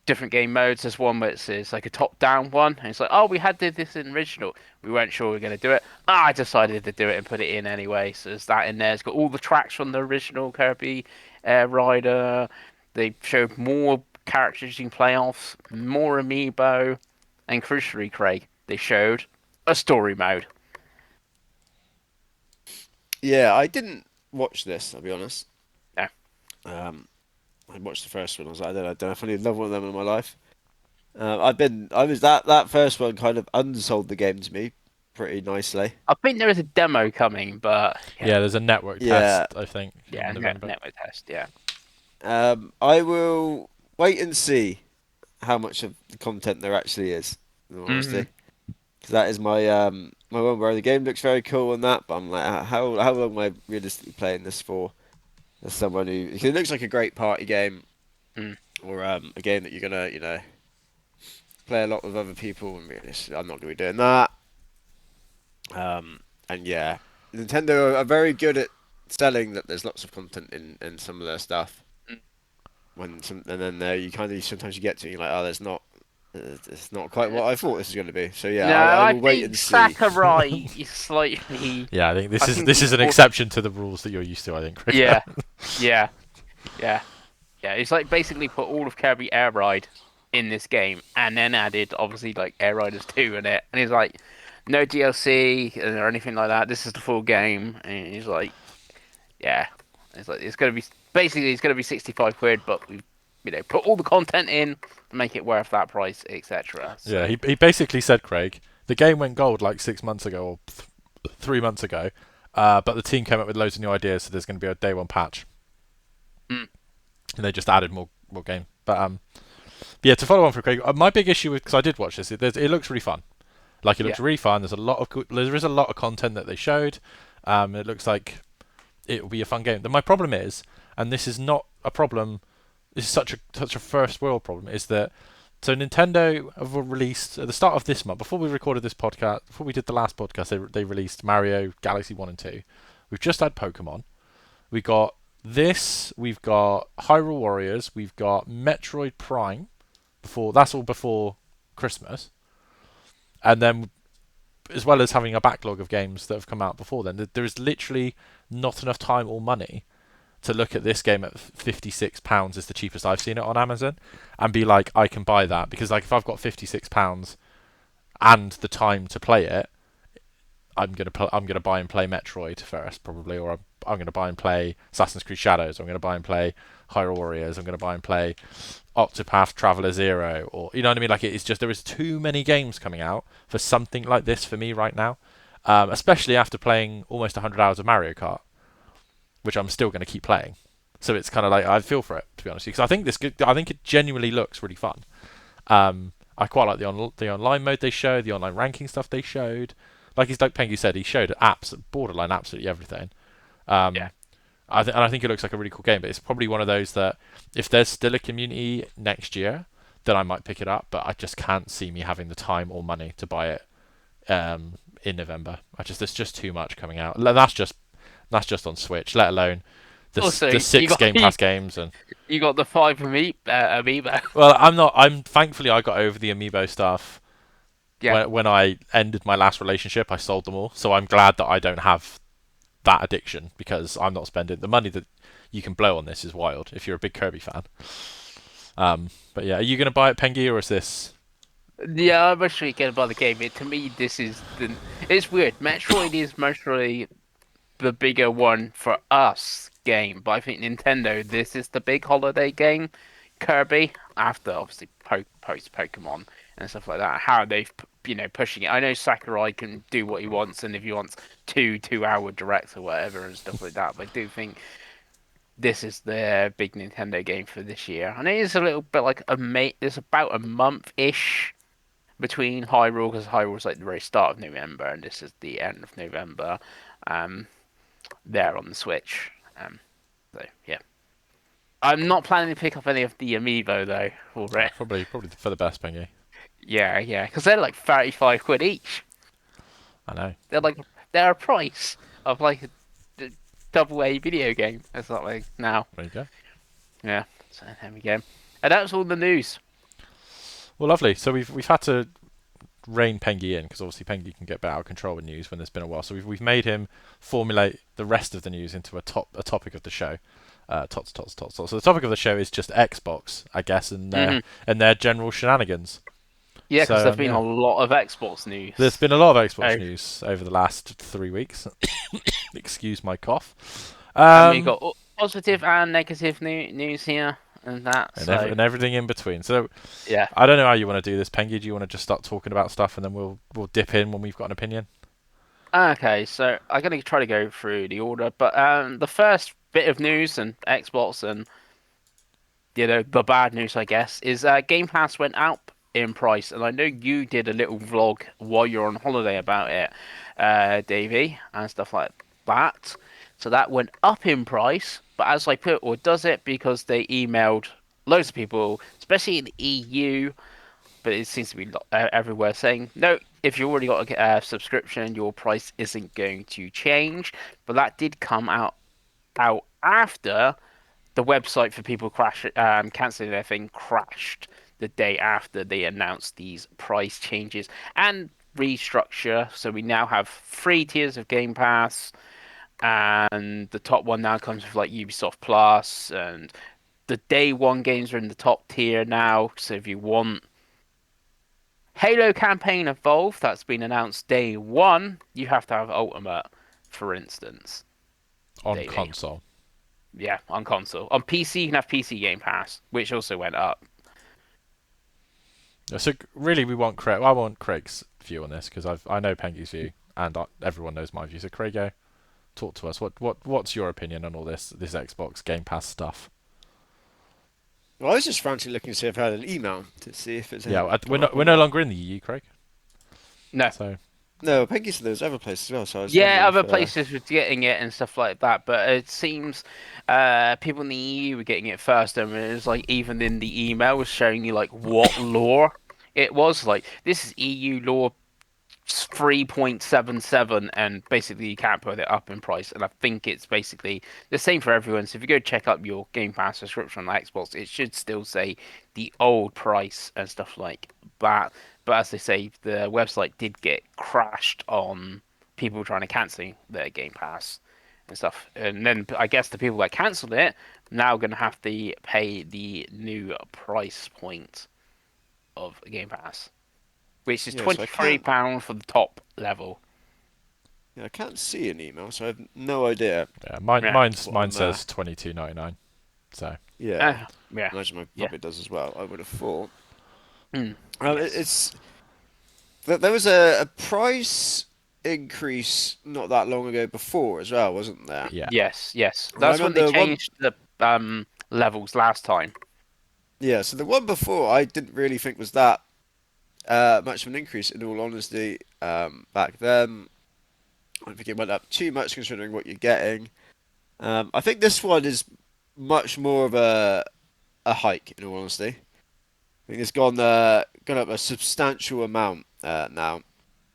[SPEAKER 2] different game modes. There's one where it's like a top-down one, and it's like, oh, we had this in original. We weren't sure we were going to do it. I decided to do it and put it in anyway. So there's that in there. It's got all the tracks from the original Kirby Air Rider. They showed more characters you can play off, more amiibo, and crucially, Craig, they showed a story mode.
[SPEAKER 3] Yeah, I didn't watch this. I'll be honest.
[SPEAKER 2] Yeah.
[SPEAKER 3] I watched the first one. I was like, I don't know if I need another one of them in my life. I was that first one kind of unsold the game to me pretty nicely.
[SPEAKER 2] I think there is a demo coming, but
[SPEAKER 1] Yeah, there's a network
[SPEAKER 3] Yeah,
[SPEAKER 1] test, I think,
[SPEAKER 2] yeah,
[SPEAKER 1] in November.
[SPEAKER 2] network test, yeah.
[SPEAKER 3] I will wait and see how much of the content there actually is. In all honesty, because that is my one where the game looks very cool and that, but I'm like, how long am I realistically playing this for? As someone who, because it looks like a great party game,
[SPEAKER 2] Mm.
[SPEAKER 3] or a game that you're gonna play a lot with other people, and I'm not gonna be doing that. And yeah, Nintendo are very good at selling that there's lots of content in some of their stuff.
[SPEAKER 2] Mm.
[SPEAKER 3] And then you kind of sometimes you get to it, you're like, oh, there's not. It's not quite what I thought this was going to be. So yeah,
[SPEAKER 2] No,
[SPEAKER 3] I
[SPEAKER 2] I
[SPEAKER 3] will wait
[SPEAKER 2] think
[SPEAKER 3] and see.
[SPEAKER 2] Sakurai is slightly.
[SPEAKER 1] Yeah, I think
[SPEAKER 2] I
[SPEAKER 1] this
[SPEAKER 2] think
[SPEAKER 1] is
[SPEAKER 2] he's
[SPEAKER 1] an
[SPEAKER 2] more-
[SPEAKER 1] exception to the rules that you're used to. I think. Chris.
[SPEAKER 2] Yeah, yeah, yeah, yeah. It's like basically put all of Kirby Air Ride in this game, and then added obviously like Air Riders 2 in it, and he's like, no DLC or anything like that. This is the full game, and he's like, yeah, it's like it's gonna be basically it's gonna be 65 quid, but we, put all the content in to make it worth that price, etc. So,
[SPEAKER 1] Yeah, he basically said, Craig, the game went gold like 6 months ago or 3 months ago, but the team came up with loads of new ideas, so there's going to be a day one patch,
[SPEAKER 2] Mm.
[SPEAKER 1] and they just added more game. But yeah, to follow on from Craig, my big issue with, because I did watch this, it looks really fun. Like it looks
[SPEAKER 2] Yeah.
[SPEAKER 1] really fun. There is a lot of content that they showed. It looks like it will be a fun game. My problem is, and this is not a problem. This is such a first world problem. Is that so Nintendo have released at the start of this month, before we recorded this podcast, before we did the last podcast, they released Mario Galaxy 1 and 2. We've just had Pokemon. We got this. We've got Hyrule Warriors. We've got Metroid Prime. That's all before Christmas. And then, as well as having a backlog of games that have come out before then, there is literally not enough time or money to look at this game at £56 is the cheapest I've seen it on Amazon, and be like, I can buy that, because like if I've got £56 and the time to play it, I'm gonna buy and play Metroid first probably, or I'm gonna buy and play Assassin's Creed Shadows. I'm gonna buy and play Hyrule Warriors. I'm gonna buy and play Octopath Traveler 0, or you know what I mean. Like it's just there is too many games coming out for something like this for me right now, especially after playing almost 100 hours of Mario Kart, which I'm still gonna keep playing. So it's kind of like I feel for it, to be honest, because I think I think it genuinely looks really fun. I quite like the online mode they showed, the online ranking stuff they showed. Like Pengi said, he showed borderline absolutely everything.
[SPEAKER 2] Yeah.
[SPEAKER 1] I think it looks like a really cool game, but it's probably one of those that if there's still a community next year, then I might pick it up. But I just can't see me having the time or money to buy it in November. It's just too much coming out. That's just on Switch, let alone
[SPEAKER 2] Also,
[SPEAKER 1] the
[SPEAKER 2] you
[SPEAKER 1] six
[SPEAKER 2] got
[SPEAKER 1] Game Pass games. And
[SPEAKER 2] you got the five amiibo.
[SPEAKER 1] well, I'm not. I'm thankfully I got over the amiibo stuff
[SPEAKER 2] Yeah.
[SPEAKER 1] when I ended my last relationship. I sold them all, so I'm glad that I don't have that addiction because I'm not spending the money that you can blow on this is wild if you're a big Kirby fan. But yeah, are you going to buy it, Pengi, or is this?
[SPEAKER 2] Yeah, I'm actually getting by the game. To me, this is the. It's weird. Metroid is mostly the bigger one for us game, but I think Nintendo, this is the big holiday game. Kirby, after obviously post Pokemon and stuff like that, how they've pushing it. I know Sakurai can do what he wants, and if he wants 2 hour directs or whatever and stuff like that, but I do think this is the big Nintendo game for this year, and it is a little bit like There's about a month ish between Hyrule because Hyrule's like the very start of November, and this is the end of November. Um, there on the Switch. So yeah, I'm not planning to pick up any of the amiibo though. Already.
[SPEAKER 1] Probably for the best, Pengi.
[SPEAKER 2] Yeah, because they're like 35 quid each.
[SPEAKER 1] I know.
[SPEAKER 2] They're like they're a price of like a double A video game. It's not like now.
[SPEAKER 1] There you go.
[SPEAKER 2] Yeah, so there we go. And that's all the news.
[SPEAKER 1] Well, lovely. So we've had to rein Pengi in because obviously Pengi can get a bit out of control with news when there's been a while. So we've made him formulate the rest of the news into a topic of the show. Tots. So the topic of the show is just Xbox, I guess, and their general shenanigans.
[SPEAKER 2] Yeah, because
[SPEAKER 1] So,
[SPEAKER 2] there's been
[SPEAKER 1] yeah.
[SPEAKER 2] a lot of Xbox news.
[SPEAKER 1] There's been a lot of Xbox
[SPEAKER 2] Oh.
[SPEAKER 1] news over the last 3 weeks. Excuse my cough.
[SPEAKER 2] And we got positive and negative news here and that.
[SPEAKER 1] And everything in between. So
[SPEAKER 2] Yeah.
[SPEAKER 1] I don't know how you want to do this, Pengi. Do you want to just start talking about stuff and then we'll dip in when we've got an opinion?
[SPEAKER 2] Okay, so I'm gonna try to go through the order, but the first bit of news and Xbox and the bad news, I guess, is Game Pass went up in price, and I know you did a little vlog while you're on holiday about it, Davey, and stuff like that. So that went up in price, but as I put, or does it because they emailed loads of people, especially in the EU, but it seems to be everywhere saying no. If you already got a subscription, your price isn't going to change. But that did come out after the website for people canceling their thing crashed the day after they announced these price changes and restructure. So we now have 3 tiers of Game Pass, and the top one now comes with like Ubisoft Plus, and the day one games are in the top tier now. So if you want Halo campaign Evolve, that's been announced day one, you have to have Ultimate, for instance.
[SPEAKER 1] On
[SPEAKER 2] Davey.
[SPEAKER 1] console.
[SPEAKER 2] Yeah, on console. On PC, you can have PC Game Pass, which also went up.
[SPEAKER 1] So really, I want Craig's view on this because I know Pengi's view and everyone knows my view. So Craigo, talk to us. What's your opinion on all this Xbox Game Pass stuff?
[SPEAKER 3] Well, I was just frantically looking to see if I had an email to see if it's.
[SPEAKER 1] Yeah, we're no longer in the EU, Craig.
[SPEAKER 2] No.
[SPEAKER 1] So
[SPEAKER 3] No, Peggy said there was other places as well. So I was
[SPEAKER 2] Yeah,
[SPEAKER 3] wondering
[SPEAKER 2] other
[SPEAKER 3] if,
[SPEAKER 2] places were getting it and stuff like that, but it seems people in the EU were getting it first, and it was like even in the email was showing you like what law it was. Like this is EU law 3.77, and basically you can't put it up in price. And I think it's basically the same for everyone. So if you go check up your Game Pass subscription on Xbox, it should still say the old price and stuff like that. But as they say, the website did get crashed on people trying to cancel their Game Pass and stuff. And then I guess the people that cancelled it now going to have to pay the new price point of Game Pass, which is
[SPEAKER 3] Yeah, so I
[SPEAKER 2] £23 for the top level.
[SPEAKER 3] I can't see an email, so I have no idea.
[SPEAKER 1] yeah,
[SPEAKER 2] Yeah.
[SPEAKER 1] mine says $22.99. So
[SPEAKER 3] Yeah,
[SPEAKER 2] Yeah.
[SPEAKER 3] I imagine mine
[SPEAKER 2] Yeah.
[SPEAKER 3] probably does as well. I would have thought.
[SPEAKER 2] Mm.
[SPEAKER 3] Yes.
[SPEAKER 2] Yes.
[SPEAKER 3] There was a price increase not that long ago before as well, wasn't there?
[SPEAKER 1] yeah,
[SPEAKER 2] Yes.
[SPEAKER 3] And I
[SPEAKER 2] That's when they
[SPEAKER 3] remember one.
[SPEAKER 2] changed the levels last time.
[SPEAKER 3] Yeah, so the one before I didn't really think was that much of an increase. In all honesty, back then I don't think it went up too much considering what you're getting. I think this one is much more of a hike. In all honesty, think it's gone up a substantial amount now.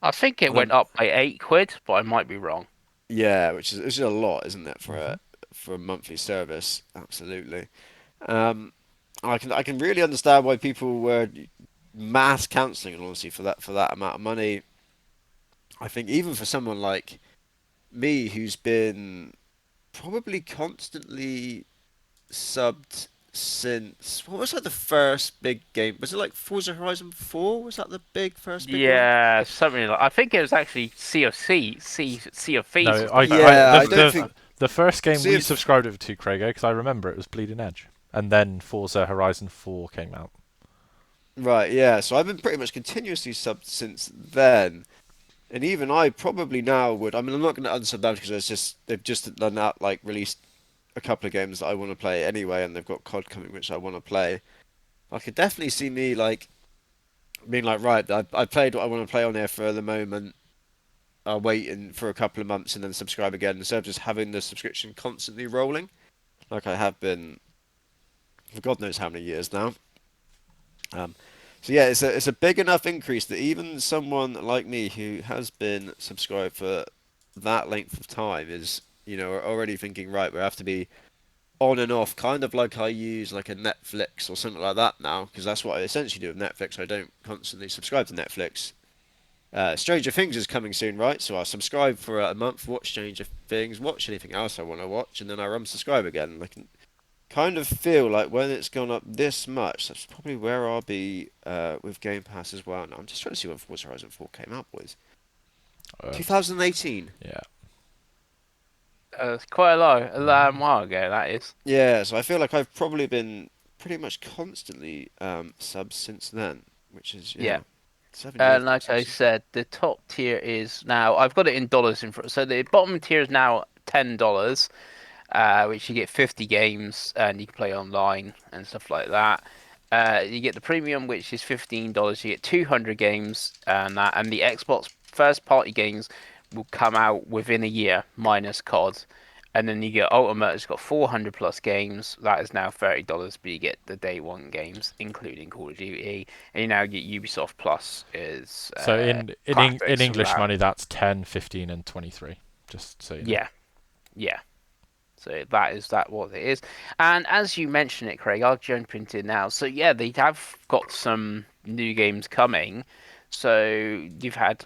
[SPEAKER 2] I think it
[SPEAKER 3] And
[SPEAKER 2] went up by £8, but I might be wrong.
[SPEAKER 3] yeah, which is a lot, isn't it,
[SPEAKER 1] Hmm.
[SPEAKER 3] for a monthly service? Absolutely. Um, I can really understand why people were mass cancelling, and honestly, for that amount of money. I think even for someone like me, who's been probably constantly subbed since what was like the first big game? Was it like Forza Horizon 4? Was that the first big one?
[SPEAKER 2] Yeah, something like I think it was actually Sea of Thieves
[SPEAKER 1] No,
[SPEAKER 2] was the first
[SPEAKER 3] Yeah,
[SPEAKER 2] one,
[SPEAKER 3] I
[SPEAKER 1] the
[SPEAKER 3] don't
[SPEAKER 2] wasn't it?
[SPEAKER 3] think.
[SPEAKER 1] the first game
[SPEAKER 3] See
[SPEAKER 1] we
[SPEAKER 3] if
[SPEAKER 1] subscribed it to, Craigo, because I remember it was Bleeding Edge, and then Forza Horizon 4 came out.
[SPEAKER 3] right, yeah. So I've been pretty much continuously subbed since then, and even I probably now would. I mean, I'm not going to unsub them because they've just done that, like released a couple of games that I want to play anyway, and they've got COD coming, which I want to play. I could definitely see me like being like, right, I played what I want to play on here for the moment. I'll wait for a couple of months and then subscribe again instead of just having the subscription constantly rolling, like I have been for God knows how many years now. Um, so yeah, it's a big enough increase that even someone like me who has been subscribed for that length of time is, already thinking, right, we have to be on and off, kind of like I use like a Netflix or something like that now, because that's what I essentially do with Netflix. I don't constantly subscribe to Netflix. Stranger Things is coming soon, right? So I subscribe for a month, watch Stranger Things, watch anything else I want to watch, and then I unsubscribe again. I can kind of feel like when it's gone up this much, that's probably where I'll be with Game Pass as well. Now I'm just trying to see when Forza Horizon 4 came out, boys.
[SPEAKER 1] Uh,
[SPEAKER 3] 2018.
[SPEAKER 1] yeah.
[SPEAKER 2] It's quite a long
[SPEAKER 1] Mhm.
[SPEAKER 2] while ago. That is.
[SPEAKER 3] Yeah, so I feel like I've probably been pretty much constantly subs since then, which is
[SPEAKER 2] Yeah.
[SPEAKER 3] 7 years now.
[SPEAKER 2] Like I said, the top tier is now. I've got it in dollars in front. So the bottom tier is now $10, which you get 50 games and you can play online and stuff like that. You get the premium, which is $15. You get 200 games and the Xbox first party games will come out within a year minus COD. And then you get Ultimate, it's got 400 plus games. That is now $30, but you get the day one games, including Call of Duty. And you now get Ubisoft Plus is
[SPEAKER 1] So in
[SPEAKER 2] classics from
[SPEAKER 1] English
[SPEAKER 2] that.
[SPEAKER 1] money, that's 10, 15, and 23. Just so you know.
[SPEAKER 2] Yeah, yeah. So that is that what it is. And as you mentioned it, Craig, I'll jump into it now. So yeah, they have got some new games coming. So you've had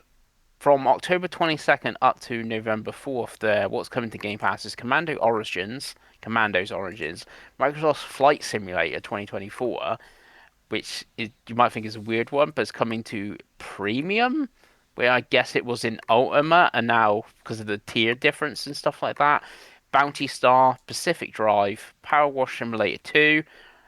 [SPEAKER 2] from October 22nd up to November 4th there, what's coming to Game Pass is Commando's Origins, Microsoft's Flight Simulator 2024, which is, you might think is a weird one, but it's coming to premium, where I guess it was in Ultimate, and now because of the tier difference and stuff like that, Bounty Star, Pacific Drive, Power Wash Simulator 2,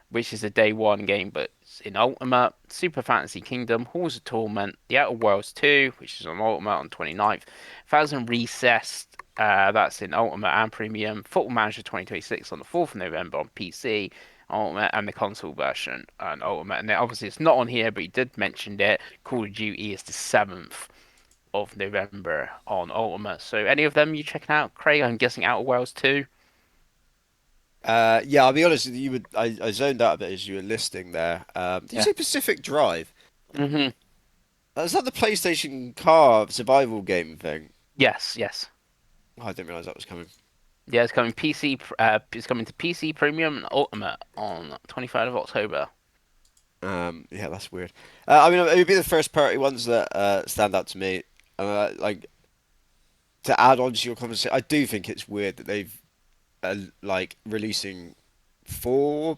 [SPEAKER 2] which is a day one game, but it's in Ultimate, Super Fantasy Kingdom, Halls of Torment, The Outer Worlds 2, which is on Ultimate on 29th, Thousand Recessed, that's in Ultimate and Premium, Football Manager 2026 on the 4th of November on PC, Ultimate, and the console version on Ultimate. And then obviously it's not on here, but you did mention it. Call of Duty is the 7th of November on Ultimate. So any of them you checking out, Craig? I'm guessing Outer Worlds 2.
[SPEAKER 3] Yeah, I'll be honest with you. I zoned out a bit as you were listing there. Did you
[SPEAKER 2] Yeah.
[SPEAKER 3] say Pacific Drive?
[SPEAKER 2] Mhm.
[SPEAKER 3] Is that the PlayStation car survival game thing?
[SPEAKER 2] Yes. Yes.
[SPEAKER 3] Oh, I didn't realize that was coming.
[SPEAKER 2] Yeah, it's coming PC. It's coming to PC Premium and Ultimate on 23rd of October.
[SPEAKER 3] Yeah, that's weird. I mean, it would be the first party ones that stand out to me. Like to add on to your conversation, I do think it's weird that they've like releasing four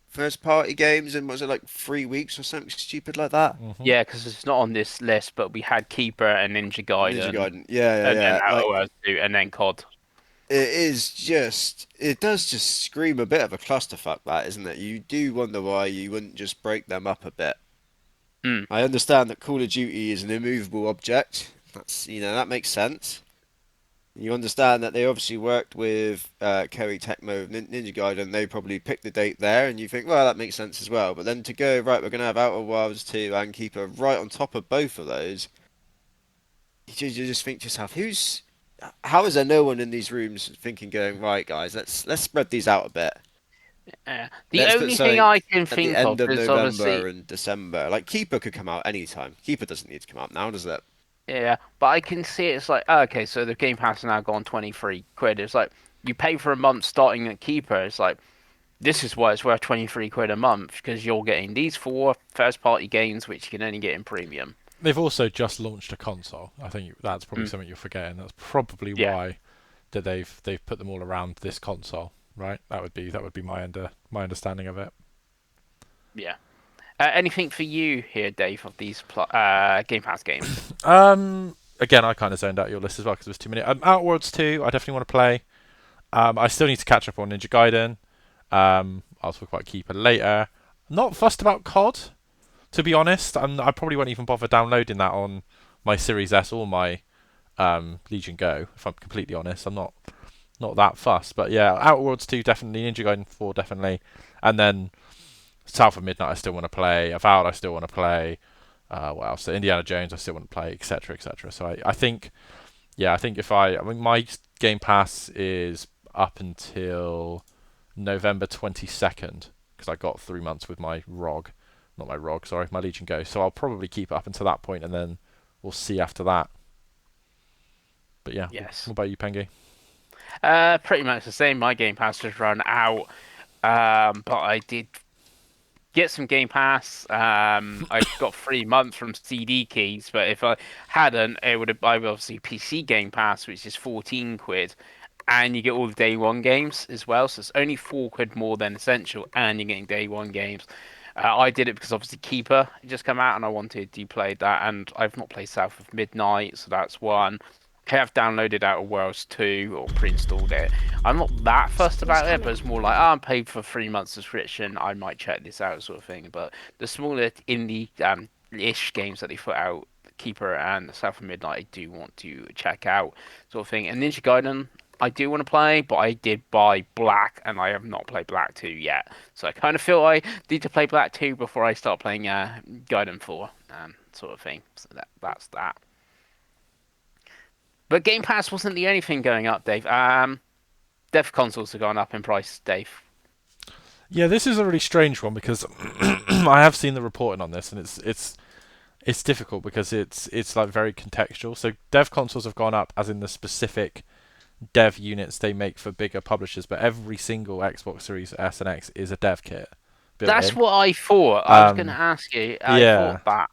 [SPEAKER 3] first party games in was it like 3 weeks or something stupid like that?
[SPEAKER 1] Hmm.
[SPEAKER 2] Yeah, because it's not on this list, but we had Keeper and Ninja
[SPEAKER 3] Ninja
[SPEAKER 2] Gaiden,
[SPEAKER 3] Gaiden. Yeah, yeah,
[SPEAKER 2] and then
[SPEAKER 3] yeah.
[SPEAKER 2] Outer
[SPEAKER 3] Like
[SPEAKER 2] Worlds 2, and then COD.
[SPEAKER 3] it does just scream a bit of a clusterfuck, that, isn't it? You do wonder why you wouldn't just break them up a bit.
[SPEAKER 2] Mm.
[SPEAKER 3] I understand that Call of Duty is an immovable object. That makes sense. You understand that they obviously worked with Kerry Tecmo of Ninja Gaiden. They probably picked the date there, and you think, well, that makes sense as well. But then to go, right, we're going to have Outer Wilds 2 and Keeper right on top of both of those, you just think to yourself, how is there no one in these rooms thinking, going, right, guys, let's spread these out a bit.
[SPEAKER 2] The
[SPEAKER 3] Let's put
[SPEAKER 2] only thing
[SPEAKER 3] something
[SPEAKER 2] I can
[SPEAKER 3] at the
[SPEAKER 2] think of
[SPEAKER 3] end of
[SPEAKER 2] is
[SPEAKER 3] November
[SPEAKER 2] obviously,
[SPEAKER 3] and December. Like Keeper could come out anytime. Keeper doesn't need to come out now, does it?
[SPEAKER 2] yeah, but I can see it's like, okay, so the Game Pass has now gone 23 quid. It's like, you pay for a month starting at Keeper. It's like, this is why it's worth 23 quid a month, because you're getting these 4 first-party games, which you can only get in premium.
[SPEAKER 1] They've also just launched a console. I think that's probably
[SPEAKER 2] Mm,
[SPEAKER 1] something you're forgetting. That's probably
[SPEAKER 2] yeah,
[SPEAKER 1] why that they've put them all around this console, right? That would be my understanding of it.
[SPEAKER 2] yeah. Anything for you here, Dave, of these Game Pass games?
[SPEAKER 1] Again, I kind of zoned out your list as well because there's too many. Outworlds 2, I definitely want to play. I still need to catch up on Ninja Gaiden. I'll talk about Keeper later. Not fussed about COD, to be honest. I probably won't even bother downloading that on my Series S or my Legion Go. If I'm completely honest, I'm not that fussed. But yeah, Outworlds 2 definitely, Ninja Gaiden 4 definitely, and then South of Midnight I still want to play. Avowed I still want to play. What else? So Indiana Jones I still want to play, etc., etc. So I think, yeah, I think I mean my Game Pass is up until November 22nd because I got 3 months with my ROG, not my ROG, sorry, my Legion Go. So I'll probably keep it up until that point, and then we'll see after that. But yeah,
[SPEAKER 2] Yes.
[SPEAKER 1] what about you, Pengi?
[SPEAKER 2] Pretty much the same. My Game Pass just run out. But I did get some Game Pass. I got 3 months from CD Keys, but if I hadn't, it would have. I would obviously PC Game Pass, which is 14 quid, and you get all the day one games as well. So it's only 4 quid more than Essential, and you're getting day one games. I did it because obviously Keeper had just come out, and I wanted to play that, and I've not played South of Midnight, so that's one. I have downloaded Outer Worlds 2 or pre-installed it. I'm not that fussed about it, but it's more like, oh, I'm paid for 3 months subscription. I might check this out, sort of thing. But the smaller indie ish games that they put out, Keeper and South of Midnight, I do want to check out, sort of thing. And Ninja Gaiden, I do want to play, but I did buy Black, and I have not played Black 2 yet. So I kind of feel I need to play Black 2 before I start playing Gaiden 4, sort of thing. So that's that. But Game Pass wasn't the only thing going up, Dave. Dev consoles have gone up in price, Dave.
[SPEAKER 1] Yeah, this is a really strange one because I have seen the reporting on this, and it's difficult because it's like very contextual. So dev consoles have gone up as in the specific dev units they make for bigger publishers, but every single Xbox Series S and X is a dev kit built
[SPEAKER 2] That's
[SPEAKER 1] in.
[SPEAKER 2] what I thought. I was going to
[SPEAKER 1] Um,
[SPEAKER 2] ask you. I
[SPEAKER 1] yeah,
[SPEAKER 2] thought that.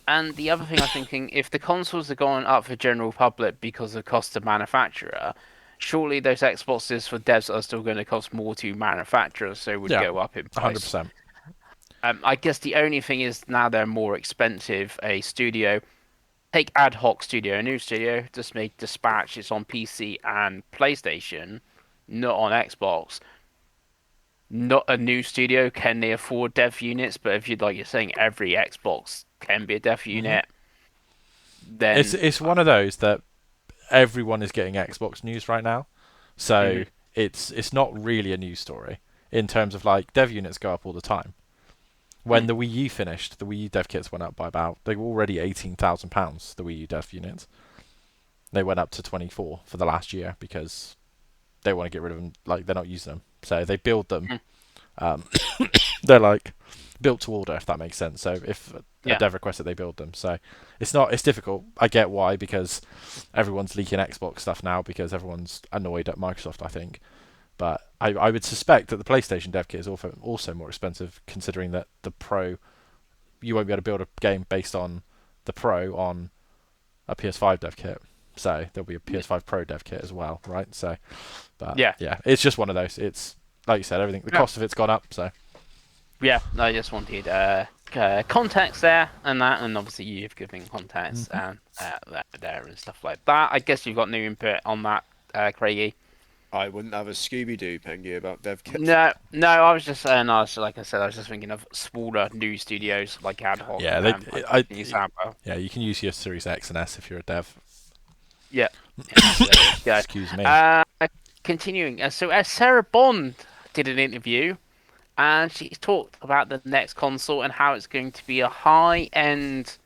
[SPEAKER 2] And the other thing I'm thinking, if the consoles are going up for general public because of cost to manufacturer, surely those Xboxes for devs are still going to cost more to manufacturers, so would
[SPEAKER 1] yeah,
[SPEAKER 2] go up in price.
[SPEAKER 1] 100%.
[SPEAKER 2] I guess the only thing is now they're more expensive. A studio, take Ad Hoc Studio, a new studio, just make Dispatch. It's on PC and PlayStation, not on Xbox. Not a new studio, can they afford dev units? But if you're saying every Xbox can be a dev
[SPEAKER 1] hmm
[SPEAKER 2] unit,
[SPEAKER 1] It's
[SPEAKER 2] then
[SPEAKER 1] it's one of those that everyone is getting Xbox news right now, so
[SPEAKER 2] mhm.
[SPEAKER 1] it's not really a news story in terms of like dev units go up all the time. When
[SPEAKER 2] Mm.
[SPEAKER 1] the Wii U finished, the Wii U dev kits went up by about they were already £18,000. The Wii U dev units they went up to 24 for the last year because they want to get rid of them. Like they're not using them, so they build them.
[SPEAKER 2] Mm.
[SPEAKER 1] Um, they're like built to order, if that makes sense. So if a
[SPEAKER 2] Yeah,
[SPEAKER 1] dev requests it, they build them. So it's difficult. I get why because everyone's leaking Xbox stuff now because everyone's annoyed at Microsoft. I think, but I would suspect that the PlayStation dev kit is also more expensive considering that the Pro you won't be able to build a game based on the Pro on a PS5 dev kit. So there'll be a PS5 Pro dev kit as well, right? So, but
[SPEAKER 2] yeah,
[SPEAKER 1] yeah, it's just one of those. It's like you said, everything. The
[SPEAKER 2] yeah,
[SPEAKER 1] cost of it's gone up. So
[SPEAKER 2] yeah. I just wanted context there and that, and obviously you've given context and there and stuff like that. I guess you've got new input on that, Craigie.
[SPEAKER 3] I wouldn't have a Scooby Doo Pengi about dev kits.
[SPEAKER 2] No, no, I was just saying. Like I said, I was just thinking of smaller new studios like Ad Hoc,
[SPEAKER 1] yeah,
[SPEAKER 2] like example.
[SPEAKER 1] yeah, you can use your Series X and S if you're a dev.
[SPEAKER 2] Yeah, yeah. So there you go.
[SPEAKER 1] Excuse me.
[SPEAKER 2] Uh, continuing. So Sarah Bond did an interview, and she talked about the next console and how it's going to be a high-end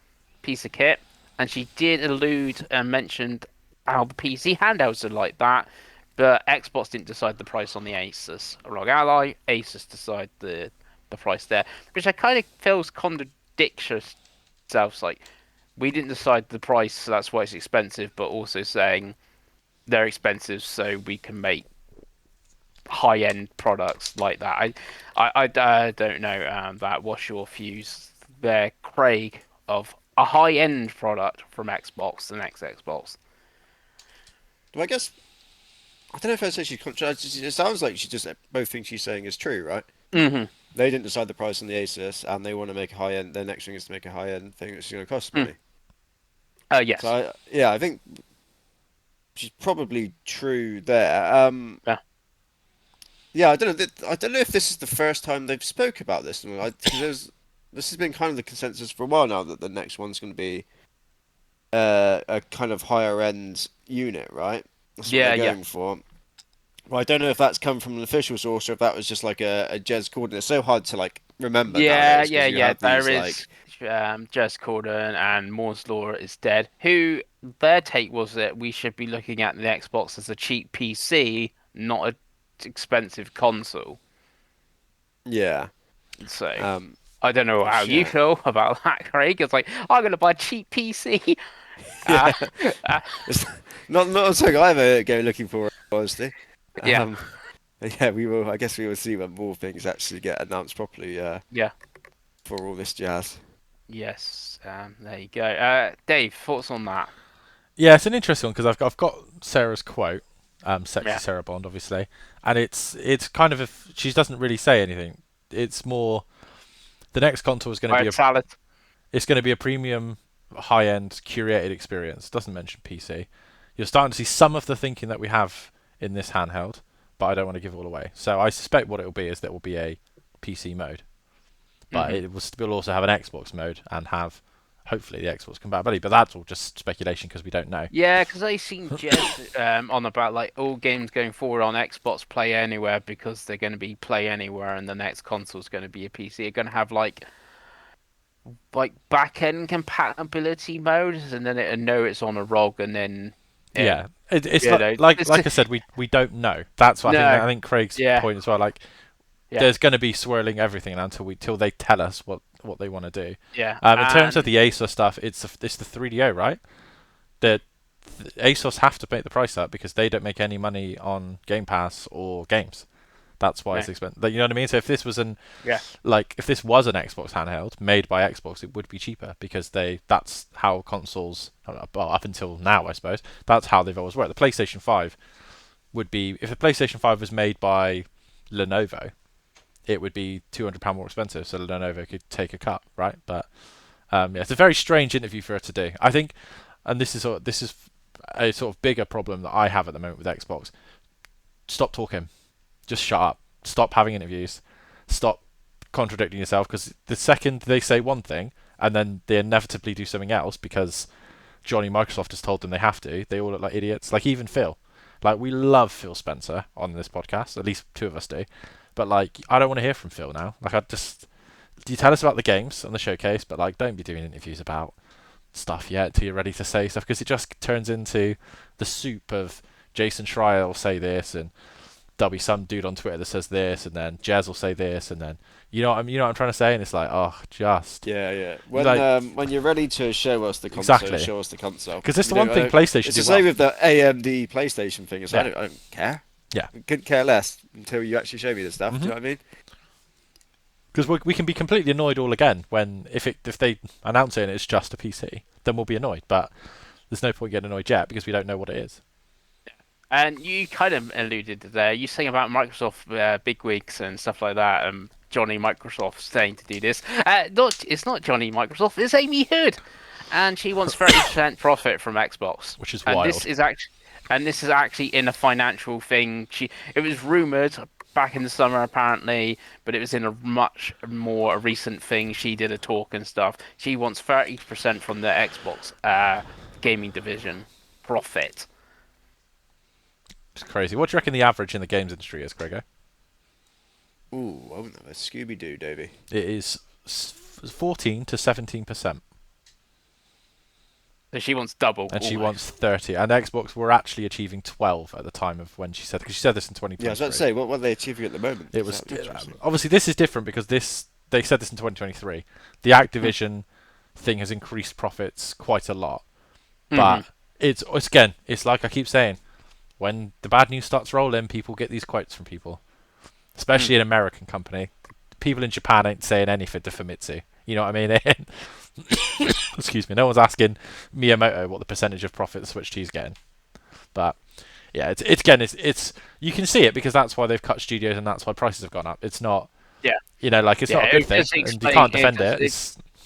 [SPEAKER 2] piece of kit. And she did allude and mentioned how the PC handhelds are like that, But Xbox didn't decide the price on the Asus ROG Ally. Asus decide the price there, which I kind of feels contradictory. Itself, like we didn't decide the price, so that's why it's expensive. But also saying they're expensive, so we can make high-end products like that. I don't know that. What's your views there, Craig, of a high-end product from Xbox, the next Xbox?
[SPEAKER 3] Well, I guess I don't know if I'd say she's it sounds like she just both things she's saying is true, right?
[SPEAKER 2] Mm-hmm.
[SPEAKER 3] They didn't decide the price on the Asus, and they want to make a high end. Their next thing is to make a high end thing that's going to cost money. So
[SPEAKER 2] Yes.
[SPEAKER 3] I think she's probably true there.
[SPEAKER 2] Yeah.
[SPEAKER 3] Yeah, I don't know. I don't know if this is the first time they've spoke about this. Because this has been kind of the consensus for a while now that the next one's going to be a kind of higher end unit, right? That's what
[SPEAKER 2] Yeah,
[SPEAKER 3] they're
[SPEAKER 2] yeah.
[SPEAKER 3] going for. Well, I don't know if that's come from an official source or if that was just like a Jez called it. It's so hard to like remember
[SPEAKER 2] Yeah,
[SPEAKER 3] nowadays
[SPEAKER 2] yeah,
[SPEAKER 3] because you
[SPEAKER 2] yeah.
[SPEAKER 3] have
[SPEAKER 2] There
[SPEAKER 3] these like
[SPEAKER 2] is Jess Corden and Moore's Law is dead. Who their take was that we should be looking at the Xbox as a cheap PC, not a expensive console.
[SPEAKER 3] yeah,
[SPEAKER 2] So
[SPEAKER 3] um,
[SPEAKER 2] I don't know how you
[SPEAKER 3] yeah,
[SPEAKER 2] feel about that, Craig. It's like I'm gonna buy a cheap PC. Uh,
[SPEAKER 3] yeah.
[SPEAKER 2] uh,
[SPEAKER 3] It's not something I ever go looking for, honestly.
[SPEAKER 2] yeah,
[SPEAKER 3] Um, yeah, we will. I guess we will see when more things actually get announced properly.
[SPEAKER 2] yeah,
[SPEAKER 3] For all this jazz.
[SPEAKER 2] yes. There you go. Dave, thoughts on that?
[SPEAKER 1] Yeah, it's an interesting one because I've got Sarah's quote, sexy
[SPEAKER 2] Yeah,
[SPEAKER 1] Sarah Bond, obviously, and it's kind of if she doesn't really say anything. It's more the next console is going to be
[SPEAKER 2] right, salad.
[SPEAKER 1] it's going to be a premium, high end, curated experience. Doesn't mention PC. You're starting to see some of the thinking that we have in this handheld, but I don't want to give it all away. So I suspect what it will be is there will be a PC mode, but
[SPEAKER 2] Hmm.
[SPEAKER 1] it will also have an Xbox mode and have hopefully the Xbox compatibility. But that's all just speculation because we don't know.
[SPEAKER 2] Yeah, because I seen Jez on about like all games going forward on Xbox Play Anywhere because they're going to be Play Anywhere and the next console's going to be a PC. They're going to have like back end compatibility modes, and then it'll know it's on a ROG, and then it
[SPEAKER 1] Yeah, it's
[SPEAKER 2] you know it's
[SPEAKER 1] like I said, we don't know. That's what
[SPEAKER 2] no,
[SPEAKER 1] I think Craig's
[SPEAKER 2] yeah,
[SPEAKER 1] point as well. Like,
[SPEAKER 2] yeah,
[SPEAKER 1] there's going to be swirling everything till they tell us what they want to do.
[SPEAKER 2] yeah,
[SPEAKER 1] In terms of
[SPEAKER 2] and
[SPEAKER 1] the ASUS stuff, it's the 3DO, right? The ASUS have to make the price up because they don't make any money on Game Pass or games. That's why
[SPEAKER 2] no,
[SPEAKER 1] it's expensive. You know what I mean? So if this was
[SPEAKER 2] yeah,
[SPEAKER 1] if this was an Xbox handheld made by Xbox, it would be cheaper because that's how consoles, well, up until now, I suppose, that's how they've always worked. The PlayStation 5 would be, if the PlayStation 5 was made by Lenovo, it would be £200 more expensive, so Lenovo could take a cut, right? But yeah, it's a very strange interview for her to do. I think, and this is a sort of bigger problem that I have at the moment with Xbox. Stop talking. Just shut up. Stop having interviews. Stop contradicting yourself because the second they say one thing and then they inevitably do something else because Johnny Microsoft has told them they have to, they all look like idiots. Like even Phil. Like we love Phil Spencer on this podcast, at least two of us do. But like I don't want to hear from Phil now. Like I just you tell us about the games on the showcase, but like don't be doing interviews about stuff yet till you're ready to say stuff because it just turns into the soup of Jason Schreier will say this and there'll be some dude on Twitter that says this, and then Jazz will say this, and then you know what I'm trying to say, and it's like, oh, just
[SPEAKER 3] Yeah, yeah.
[SPEAKER 1] like
[SPEAKER 3] When you're ready to show us the console,
[SPEAKER 1] exactly
[SPEAKER 3] show us the console.
[SPEAKER 1] because it's the
[SPEAKER 3] You
[SPEAKER 1] one
[SPEAKER 3] know,
[SPEAKER 1] thing PlayStation
[SPEAKER 3] it's
[SPEAKER 1] do
[SPEAKER 3] the same
[SPEAKER 1] well.
[SPEAKER 3] with the AMD PlayStation thing. Is
[SPEAKER 1] Yeah,
[SPEAKER 3] I don't care.
[SPEAKER 1] yeah.
[SPEAKER 3] I couldn't care less until you actually show me the stuff. Do you know what I mean?
[SPEAKER 1] Because we can be completely annoyed all again when if they announce it and it's just a PC, then we'll be annoyed. But there's no point getting annoyed yet because we don't know what it is.
[SPEAKER 2] and you kind of alluded to there. You saying about Microsoft bigwigs and stuff like that. Johnny Microsoft saying to do this. It's not Johnny Microsoft. It's Amy Hood, and she wants 30% profit from Xbox.
[SPEAKER 1] Which is
[SPEAKER 2] And
[SPEAKER 1] wild.
[SPEAKER 2] this is actually in a financial thing. It was rumored back in the summer apparently, but it was in a much more recent thing. She did a talk and stuff. She wants 30% from the Xbox gaming division profit.
[SPEAKER 1] It's crazy. What do you reckon the average in the games industry is, Gregor?
[SPEAKER 3] Ooh, I wouldn't know. Scooby Doo, Davey.
[SPEAKER 1] It is 14 to 17%.
[SPEAKER 2] So she wants double.
[SPEAKER 1] and she
[SPEAKER 2] almost.
[SPEAKER 1] wants 30. And Xbox were actually achieving 12 at the time of when she said, because she said this in
[SPEAKER 3] Yeah, I was about to
[SPEAKER 1] 2023.
[SPEAKER 3] say, what are they achieving at the moment?
[SPEAKER 1] It
[SPEAKER 3] Is
[SPEAKER 1] was
[SPEAKER 3] that interesting?
[SPEAKER 1] obviously this is different because they said this in 2023. The Activision thing has increased profits quite a lot,
[SPEAKER 2] Mm-hmm.
[SPEAKER 1] but it's again, it's like I keep saying, when the bad news starts rolling, people get these quotes from people, especially an American company. People in Japan ain't saying anything to Famitsu. You know what I mean? Excuse me. No one's asking Miyamoto what the percentage of profit the Switch 2 is getting. But yeah, it's again, it's you can see it because that's why they've cut studios and that's why prices have gone up. It's not,
[SPEAKER 2] Yeah.
[SPEAKER 1] like it's
[SPEAKER 2] Yeah.
[SPEAKER 1] not a good
[SPEAKER 2] It
[SPEAKER 1] thing,
[SPEAKER 2] just
[SPEAKER 1] and you
[SPEAKER 2] explain.
[SPEAKER 1] can't defend it.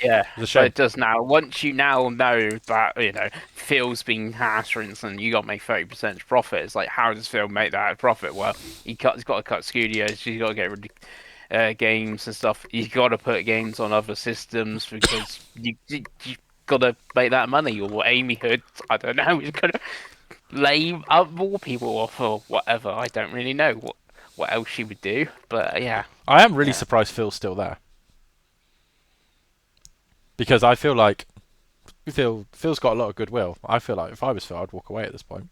[SPEAKER 2] Yeah,
[SPEAKER 1] It's a
[SPEAKER 2] but
[SPEAKER 1] shame.
[SPEAKER 2] it does now. Once you now know that, Phil's being hashed, for instance, you got to make 30% profit. It's like, how does Phil make that profit? Well, he's got to cut studios. He's got to get rid of games and stuff. He's got to put games on other systems because you got to make that money. Or Amy Hood, I don't know, he's got to lay up more people off or whatever. I don't really know what else she would do, but yeah.
[SPEAKER 1] I am really
[SPEAKER 2] Yeah.
[SPEAKER 1] surprised Phil's still there because I feel like Phil's got a lot of goodwill. I feel like if I was Phil, I'd walk away at this point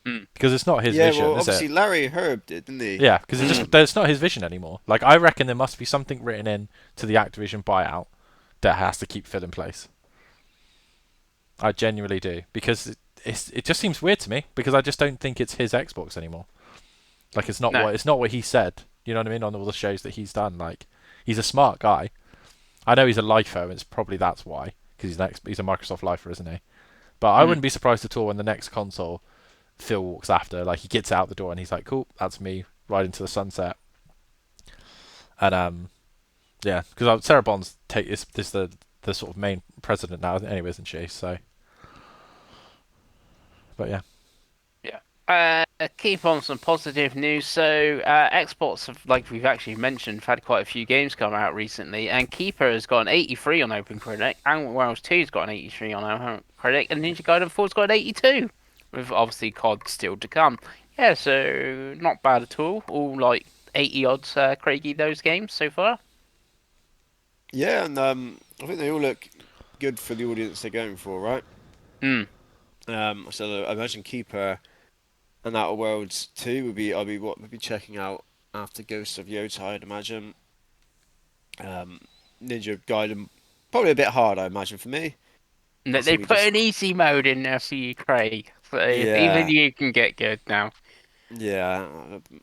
[SPEAKER 2] Mm.
[SPEAKER 1] because it's not his
[SPEAKER 3] Yeah, well,
[SPEAKER 1] vision, is
[SPEAKER 3] obviously
[SPEAKER 1] it?
[SPEAKER 3] Larry Herb did, didn't he?
[SPEAKER 1] Yeah, because it's not his vision anymore. Like I reckon there must be something written in to the Activision buyout that has to keep Phil in place. I genuinely do because it just seems weird to me because I just don't think it's his Xbox anymore. Like
[SPEAKER 2] No.
[SPEAKER 1] it's not what he said. You know what I mean on all the shows that he's done. Like he's a smart guy. I know he's a lifer, and it's probably that's why because he's a Microsoft lifer, isn't he? But I
[SPEAKER 2] Mm.
[SPEAKER 1] wouldn't be surprised at all when the next console Phil walks after. Like he gets out the door and he's like, "Cool, that's me, right into the sunset." And yeah, because Sarah Bond's is the sort of main president now, anyway, isn't she? So, but yeah.
[SPEAKER 2] Yeah. Keep on some positive news. So, Xbox, like we've actually mentioned, have had quite a few games come out recently, and Keeper has got an 83 on OpenCritic, and Wells 2's got an 83 on OpenCritic, and Ninja Gaiden 4's got an 82, with obviously COD still to come. Yeah, so not bad at all. All like 80 odds, Craigie, those games so far.
[SPEAKER 3] Yeah, and I think they all look good for the audience they're going for, right?
[SPEAKER 2] Hmm.
[SPEAKER 3] So I imagine Keeper and Outer Worlds 2 would be would be checking out after Ghosts of Yota, I'd imagine. Ninja Gaiden probably a bit hard, I imagine for me. It's
[SPEAKER 2] They
[SPEAKER 3] gonna be
[SPEAKER 2] put
[SPEAKER 3] just
[SPEAKER 2] an easy mode in there for you, Craig. So even
[SPEAKER 3] yeah,
[SPEAKER 2] you can get good now.
[SPEAKER 3] yeah.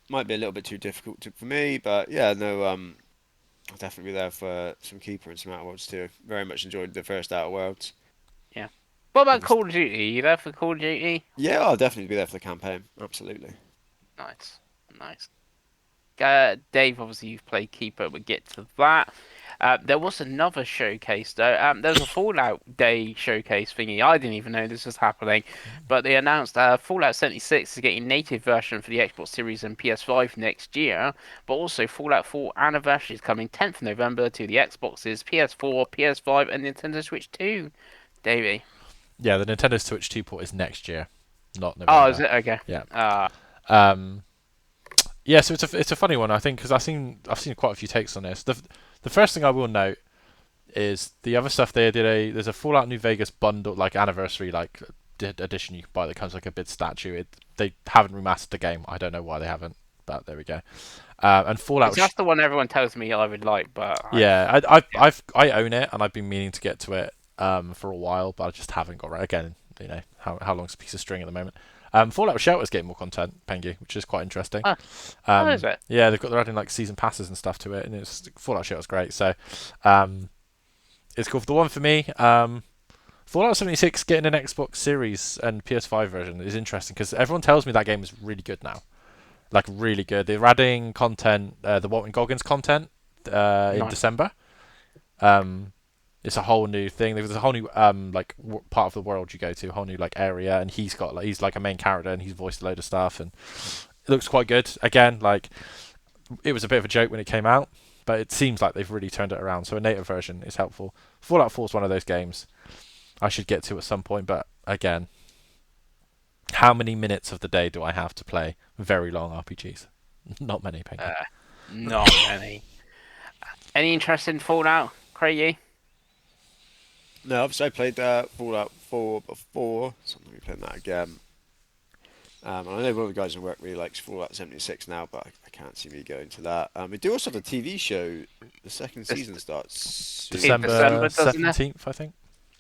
[SPEAKER 3] Might be a little bit too difficult for me, but yeah, no. I'll definitely be there for some Keeper and some Outer Worlds too. Very much enjoyed the first Outer Worlds.
[SPEAKER 2] Yeah. What about
[SPEAKER 3] And
[SPEAKER 2] Call of Duty? You there for Call of Duty?
[SPEAKER 3] yeah, I'll definitely be there for the campaign. Absolutely.
[SPEAKER 2] Nice, nice. Dave, obviously you've played Keeper. We'll get to that. There was another showcase though. There was a Fallout Day showcase thingy. I didn't even know this was happening, but they announced Fallout 76 is getting native version for the Xbox Series and PS5 next year. But also Fallout 4 Anniversary is coming 10th of November to the Xboxes, PS4, PS5, and Nintendo Switch 2. Davey.
[SPEAKER 1] Yeah, the Nintendo Switch 2 port is next year, not
[SPEAKER 2] Oh, is
[SPEAKER 1] November.
[SPEAKER 2] it okay?
[SPEAKER 1] Yeah.
[SPEAKER 2] Uh,
[SPEAKER 1] Um, yeah, so it's a funny one I think because I've seen quite a few takes on this. The first thing I will note is the other stuff they did there's a Fallout New Vegas bundle like anniversary like edition you can buy that comes like a big statue. They haven't remastered the game. I don't know why they haven't, but there we go. And Fallout.
[SPEAKER 2] it's that's the one everyone tells me I would like, but
[SPEAKER 1] Yeah,
[SPEAKER 2] yeah.
[SPEAKER 1] I own it and I've been meaning to get to it for a while, but I just haven't got right. Again, how long's a piece of string at the moment. Fallout Shelter's getting more content, Pengi, which is quite interesting.
[SPEAKER 2] Oh, is it?
[SPEAKER 1] Yeah, they're adding like season passes and stuff to it, and it's Fallout Shelter's great. So, um, it's cool. The one for me, Fallout 76 getting an Xbox Series and PS5 version is interesting because everyone tells me that game is really good now, like really good. They're adding content, the Walton Goggins content, in
[SPEAKER 2] Nice.
[SPEAKER 1] December. It's a whole new thing. There's a whole new part of the world you go to, a whole new like area, and he's like a main character and he's voiced a load of stuff and it looks quite good. Again, like it was a bit of a joke when it came out, but it seems like they've really turned it around. So a native version is helpful. Fallout 4 is one of those games I should get to at some point, but again, how many minutes of the day do I have to play very long RPGs? Not many, Penguin.
[SPEAKER 2] Uh, Not many. Any interest in Fallout, Craigie?
[SPEAKER 3] No, obviously I played Fallout 4 before, so I'm going to be playing that again. And I know one of the guys in work really likes Fallout 76 now, but I can't see me going to that. We do also have a TV show. The second
[SPEAKER 2] This
[SPEAKER 3] season starts soon.
[SPEAKER 2] in
[SPEAKER 1] December
[SPEAKER 2] December, doesn't it?
[SPEAKER 1] 17th, I think.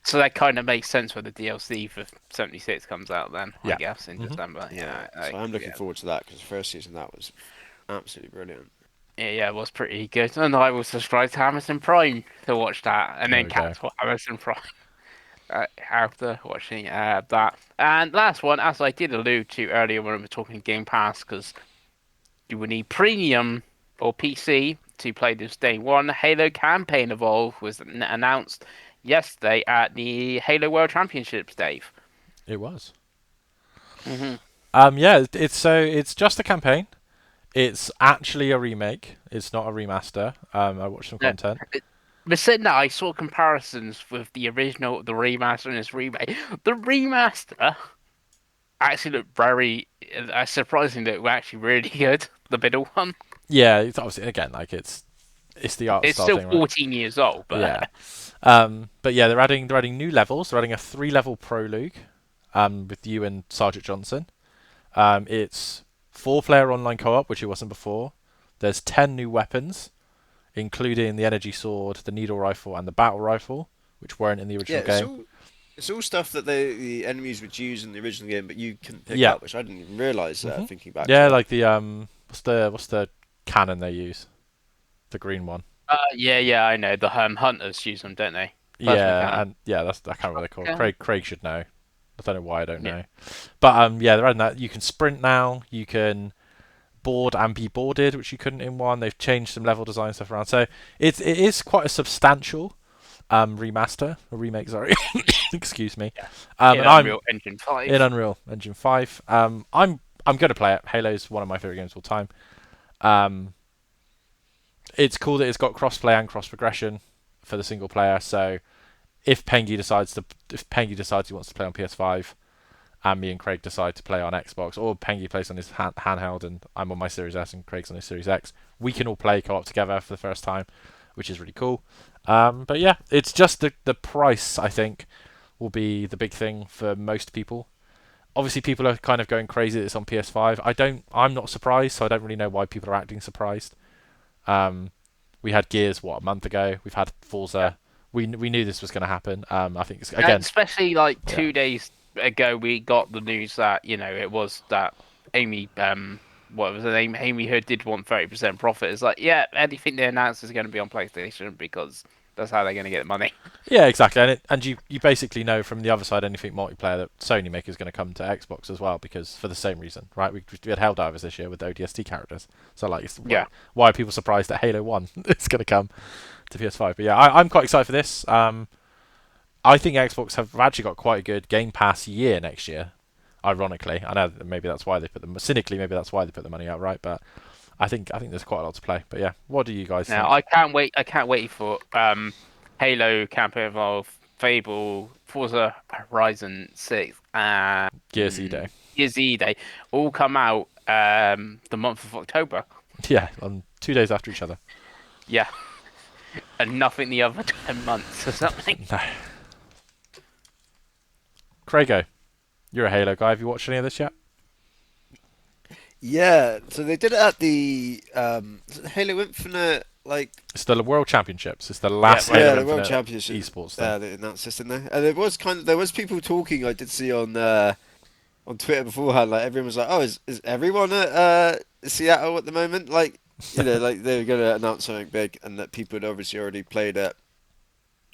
[SPEAKER 2] So that kind of makes sense when the DLC for 76 comes out then, I
[SPEAKER 1] Yeah.
[SPEAKER 2] guess, in December.
[SPEAKER 3] Yeah,
[SPEAKER 2] Yeah,
[SPEAKER 3] so I'm looking
[SPEAKER 2] yeah.
[SPEAKER 3] forward to that because the first season that was absolutely brilliant.
[SPEAKER 2] Yeah, it was pretty good. And I was subscribed to Amazon Prime to watch that, and
[SPEAKER 1] There
[SPEAKER 2] then
[SPEAKER 1] we go.
[SPEAKER 2] cancel Amazon Prime after watching that. And last one, as I did allude to earlier when we were talking Game Pass, because you would need Premium or PC to play this day one. Halo Campaign Evolve was announced yesterday at the Halo World Championships, Dave.
[SPEAKER 1] It was.
[SPEAKER 2] hmm
[SPEAKER 1] Yeah, it's just a campaign. It's actually a remake. It's not a remaster. I watched some content.
[SPEAKER 2] But saying that, I saw comparisons with the original, the remaster, and this remake. The remaster actually looked very, surprisingly, looked actually really good. The middle one.
[SPEAKER 1] Yeah, it's obviously again like it's the art
[SPEAKER 2] It's
[SPEAKER 1] style
[SPEAKER 2] still
[SPEAKER 1] thing, right?
[SPEAKER 2] 14 years old, but
[SPEAKER 1] Yeah. But yeah, they're adding new levels. They're adding a 3-level prologue, with you and Sergeant Johnson. It's 4-player online co-op, which it wasn't before. There's 10 new weapons, including the energy sword, the needle rifle, and the battle rifle, which weren't in the
[SPEAKER 3] Yeah,
[SPEAKER 1] original game.
[SPEAKER 3] it's all stuff that the enemies would use in the original game, but you can pick
[SPEAKER 1] Yeah.
[SPEAKER 3] up, which I didn't even realize.
[SPEAKER 1] hmm
[SPEAKER 3] Thinking back
[SPEAKER 1] Yeah,
[SPEAKER 3] to it.
[SPEAKER 1] like the what's the cannon they use? The green one.
[SPEAKER 2] yeah, I know. The hunters use them, don't they? Plasma
[SPEAKER 1] Yeah,
[SPEAKER 2] cannon.
[SPEAKER 1] and yeah, I can't remember what they're called.
[SPEAKER 2] Okay.
[SPEAKER 1] Craig should know. I don't know why I don't
[SPEAKER 2] Yeah.
[SPEAKER 1] know. But yeah, they're adding that. You can sprint now. You can board and be boarded, which you couldn't in one. They've changed some level design stuff around. So it is quite a substantial remaster, or remake, sorry. Excuse me.
[SPEAKER 2] Yeah. In
[SPEAKER 1] And I'm
[SPEAKER 2] Unreal Engine 5.
[SPEAKER 1] in Unreal Engine 5. I'm going to play it. Halo's one of my favorite games of all time. It's cool that it's got cross-play and cross-progression for the single player. So if Pengi decides he wants to play on PS5, and me and Craig decide to play on Xbox, or Pengi plays on his handheld and I'm on my Series S and Craig's on his Series X, we can all play co-op together for the first time, which is really cool. But yeah, it's just the price, I think, will be the big thing for most people. Obviously, people are kind of going crazy that it's on PS5. I'm not surprised, so I don't really know why people are acting surprised. We had Gears a month ago. We've had Forza. We knew this was going to happen. I think it's, again,
[SPEAKER 2] Especially like
[SPEAKER 1] yeah.
[SPEAKER 2] 2 days ago, we got the news that it was that Amy, what was her name? Amy Hood did want 30% profit. It's like, yeah, anything they announce is going to be on PlayStation because that's how they're going to get the money.
[SPEAKER 1] Yeah, exactly, and you basically know from the other side anything multiplayer that Sony make is going to come to Xbox as well, because for the same reason, right? We had Helldivers this year with the ODST characters, so like,
[SPEAKER 2] Yeah.
[SPEAKER 1] why are people surprised that Halo 1 is going to come to PS5? But yeah, I'm quite excited for this. I think Xbox have actually got quite a good Game Pass year next year. Ironically, I know maybe that's why they put them cynically. Maybe that's why they put the money out, right? But I think there's quite a lot to play. But yeah, what do you guys think?
[SPEAKER 2] Now I can't wait. I can't wait for Halo, Campaign Evolve, Fable, Forza Horizon 6, and
[SPEAKER 1] Gears E Day.
[SPEAKER 2] Gears E Day all come out the month of October.
[SPEAKER 1] Yeah, on 2 days after each other.
[SPEAKER 2] Yeah, and nothing the other 10 months or something.
[SPEAKER 1] No. Craigo, you're a Halo guy. Have you watched any of this yet?
[SPEAKER 3] Yeah, so they did it at the is it Halo Infinite, like
[SPEAKER 1] It's the World Championships. It's the last
[SPEAKER 2] Yeah,
[SPEAKER 1] Halo
[SPEAKER 3] the World
[SPEAKER 1] Infinite
[SPEAKER 3] Championship.
[SPEAKER 1] esports thing.
[SPEAKER 3] They announced this, didn't they? And there was people talking. I did see on Twitter beforehand. Like everyone was like, "Oh, is everyone at Seattle at the moment?" Like like they were going to announce something big, and that people had obviously already played it.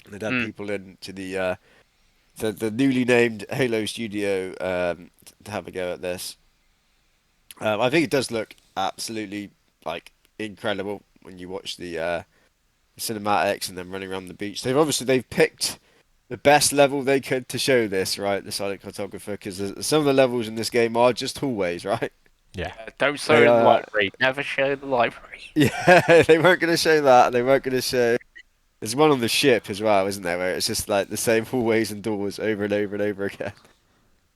[SPEAKER 3] And they'd had people into the newly named Halo studio to have a go at this. I think it does look absolutely like incredible when you watch the cinematics and them running around the beach. They've picked the best level they could to show this, right? The silent cartographer, because some of the levels in this game are just hallways, right?
[SPEAKER 1] Yeah.
[SPEAKER 2] Don't show
[SPEAKER 3] They
[SPEAKER 2] the
[SPEAKER 3] are-
[SPEAKER 2] library. Never show the library.
[SPEAKER 3] Yeah, they weren't going to show that. They weren't going to show. There's one on the ship as well, isn't there? Where it's just like the same hallways and doors over and over and over again.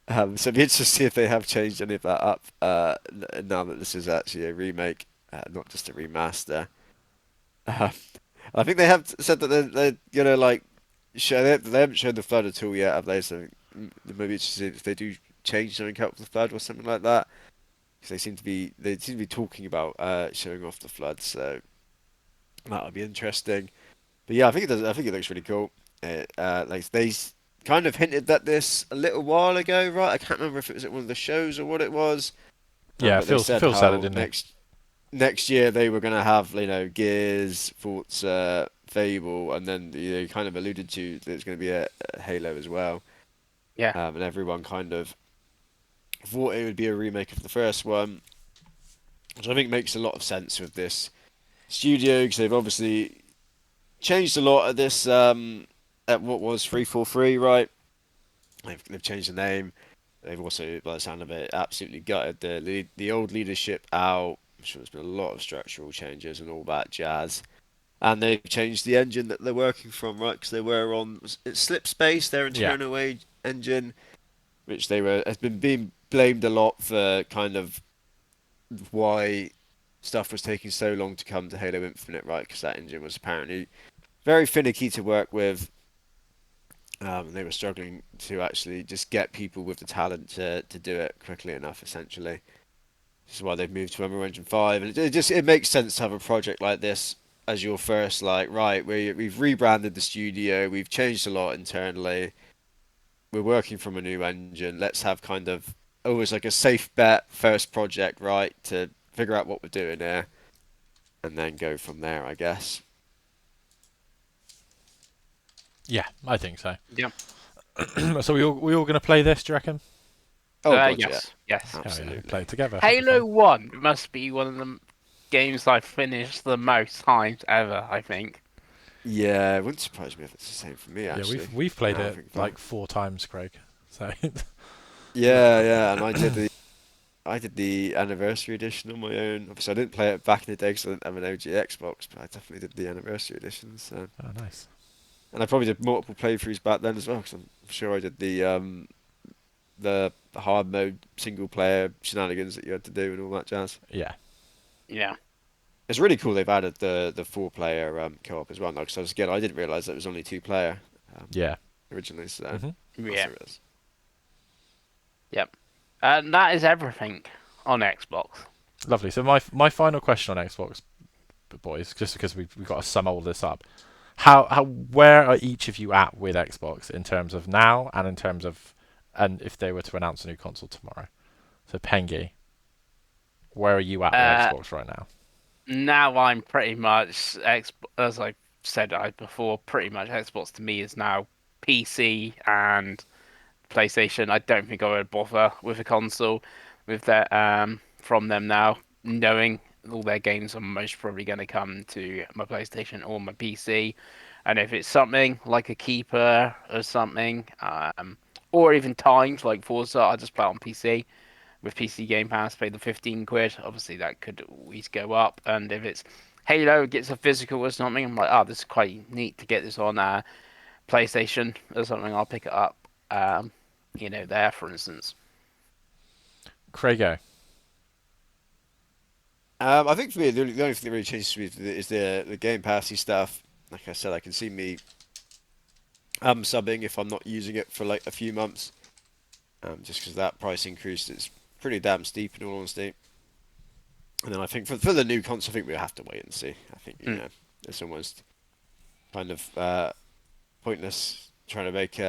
[SPEAKER 3] So it'd be interesting to see if they have changed any of that up now that this is actually a remake, not just a remaster. Uh, I think they have said that they're gonna like show it. They haven't shown the flood at all yet, have they? So maybe it's just if they do change something up with the flood or something like that. Because they seem to be talking about showing off the flood, so that'll be interesting. But yeah, I think it does. I think it looks really cool. Like kind of hinted at this a little while ago, right? I can't remember if it was at one of the shows or what it was.
[SPEAKER 1] Yeah,
[SPEAKER 3] But they said
[SPEAKER 1] Phil said it,
[SPEAKER 3] how
[SPEAKER 1] didn't he?
[SPEAKER 3] next year they were going to have Gears, Forza, Fable, and then they kind of alluded to there's going to be a Halo as well.
[SPEAKER 2] Yeah.
[SPEAKER 3] And everyone kind of thought it would be a remake of the first one, which I think makes a lot of sense with this studio because they've obviously changed a lot at this at what was 343, right? They've changed the name. They've also, by the sound of it, absolutely gutted the old leadership out. I'm sure there's been a lot of structural changes and all that jazz. And they've changed the engine that they're working from, right? Because they were on it's Slipspace, their
[SPEAKER 1] Yeah.
[SPEAKER 3] internal engine, which has been being blamed a lot for kind of why stuff was taking so long to come to Halo Infinite, right? Because that engine was apparently very finicky to work with. They were struggling to actually just get people with the talent to do it quickly enough, essentially. This is why they've moved to Unreal Engine 5, and it makes sense to have a project like this as your first, like, right, we've rebranded the studio, we've changed a lot internally, we're working from a new engine, let's have kind of always like a safe bet first project, right, to figure out what we're doing here, and then go from there, I guess.
[SPEAKER 1] Yeah, I think so.
[SPEAKER 2] Yeah.
[SPEAKER 1] So we all going to play this, do you reckon?
[SPEAKER 3] Oh god, yeah,
[SPEAKER 2] Yes. Yes.
[SPEAKER 1] Oh, yeah,
[SPEAKER 3] absolutely.
[SPEAKER 1] play it together. That'd be
[SPEAKER 2] Halo
[SPEAKER 1] fun.
[SPEAKER 2] 1 must be one of the games I've finished the most times ever, I think.
[SPEAKER 3] Yeah, it wouldn't surprise me if it's the same for me,
[SPEAKER 1] Yeah,
[SPEAKER 3] actually.
[SPEAKER 1] we've played
[SPEAKER 3] Now I
[SPEAKER 1] it
[SPEAKER 3] think about
[SPEAKER 1] like
[SPEAKER 3] it.
[SPEAKER 1] 4 times, Craig. So
[SPEAKER 3] Yeah, yeah, and I did the anniversary edition on my own. Obviously, I didn't play it back in the day because I didn't have an OG Xbox, but I definitely did the anniversary edition. So,
[SPEAKER 1] oh, nice.
[SPEAKER 3] and I probably did multiple playthroughs back then as well because I'm sure I did the hard mode single player shenanigans that you had to do and all that jazz.
[SPEAKER 1] Yeah,
[SPEAKER 2] Yeah.
[SPEAKER 3] It's really cool they've added the 4 player co-op as well now because again I didn't realize that it was only 2 player
[SPEAKER 1] yeah.
[SPEAKER 3] originally. So
[SPEAKER 1] hmm
[SPEAKER 3] that's
[SPEAKER 2] Yeah.
[SPEAKER 3] it is.
[SPEAKER 2] Yep. And that is everything on Xbox.
[SPEAKER 1] Lovely. So my final question on Xbox, boys, just because we've got to sum all this up. Where are each of you at with Xbox in terms of now and in terms of and if they were to announce a new console tomorrow? So Pengi, where are you at with
[SPEAKER 2] Uh,
[SPEAKER 1] Xbox right now?
[SPEAKER 2] Now I'm pretty much as I said before, pretty much Xbox to me is now PC and PlayStation. I don't think I would bother with a console with that from them now, knowing all their games are most probably going to come to my PlayStation or my PC. And if it's something like a Keeper or something, or even Times like Forza, I just play it on PC with PC Game Pass, pay the 15 quid. Obviously, that could always go up. And if it's Halo, it gets a physical or something, I'm like, oh, this is quite neat to get this on PlayStation or something. I'll pick it up, there, for instance.
[SPEAKER 1] Craigo.
[SPEAKER 3] I think for me the only thing that really changes for me is the Game Passy stuff. Like I said, I can see me subbing if I'm not using it for like a few months. Just because that price increase is pretty damn steep in all honesty. And then I think for the new console, I think we have to wait and see. I think
[SPEAKER 2] Mm.
[SPEAKER 3] it's almost kind of pointless trying to make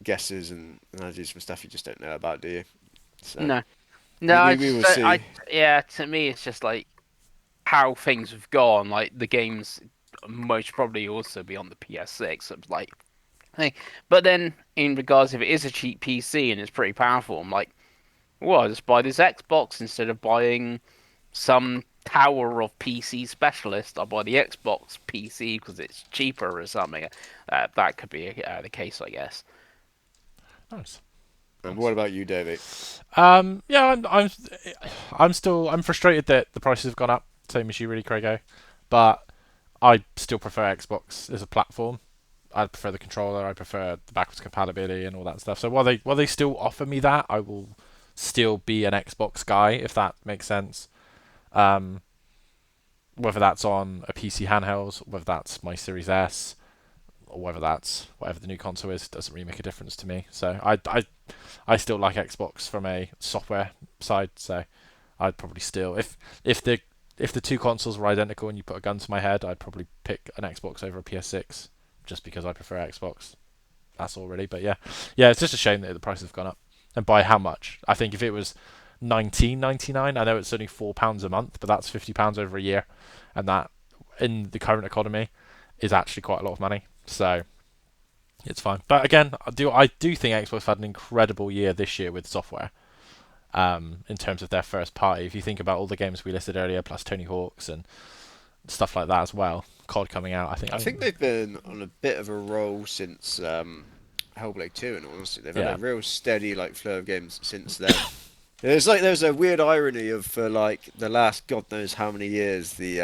[SPEAKER 3] guesses and do some stuff you just don't know about, do you? So
[SPEAKER 2] No, no,
[SPEAKER 3] we will see.
[SPEAKER 2] yeah. To me, it's just like how things have gone. Like the games most probably also be on the PS6. It's like, hey, but then in regards if it is a cheap PC and it's pretty powerful, I'm like, well, I'll just buy this Xbox instead of buying some tower of PC specialist. I'll buy the Xbox PC because it's cheaper or something. That could be the case, I guess.
[SPEAKER 1] Nice.
[SPEAKER 3] And
[SPEAKER 1] Nice.
[SPEAKER 3] what about you, Davey?
[SPEAKER 1] Yeah, I'm frustrated that the prices have gone up, same as you, really, Craigo. But I still prefer Xbox as a platform. I prefer the controller. I prefer the backwards compatibility and all that stuff. So while they still offer me that, I will still be an Xbox guy if that makes sense. Um, whether that's on a PC handheld, whether that's my Series S, or whether that's whatever the new console is, doesn't really make a difference to me. So I still like Xbox from a software side. So I'd probably still, if the if the two consoles were identical and you put a gun to my head, I'd probably pick an Xbox over a PS6 just because I prefer Xbox. That's all really. But yeah, it's just a shame that the prices have gone up. And by how much? I think if it was 19.99, I know it's only £4 a month, but that's £50 over a year, and that in the current economy is actually quite a lot of money. So it's fine. But again, I do think Xbox had an incredible year this year with software. In terms of their first party, if you think about all the games we listed earlier, plus Tony Hawk's and stuff like that as well, COD coming out, I think.
[SPEAKER 3] I think they've been on a bit of a roll since Hellblade 2, and honestly, they've had
[SPEAKER 1] Yeah.
[SPEAKER 3] a real steady like flow of games since then. There's a weird irony of for like the last God knows how many years the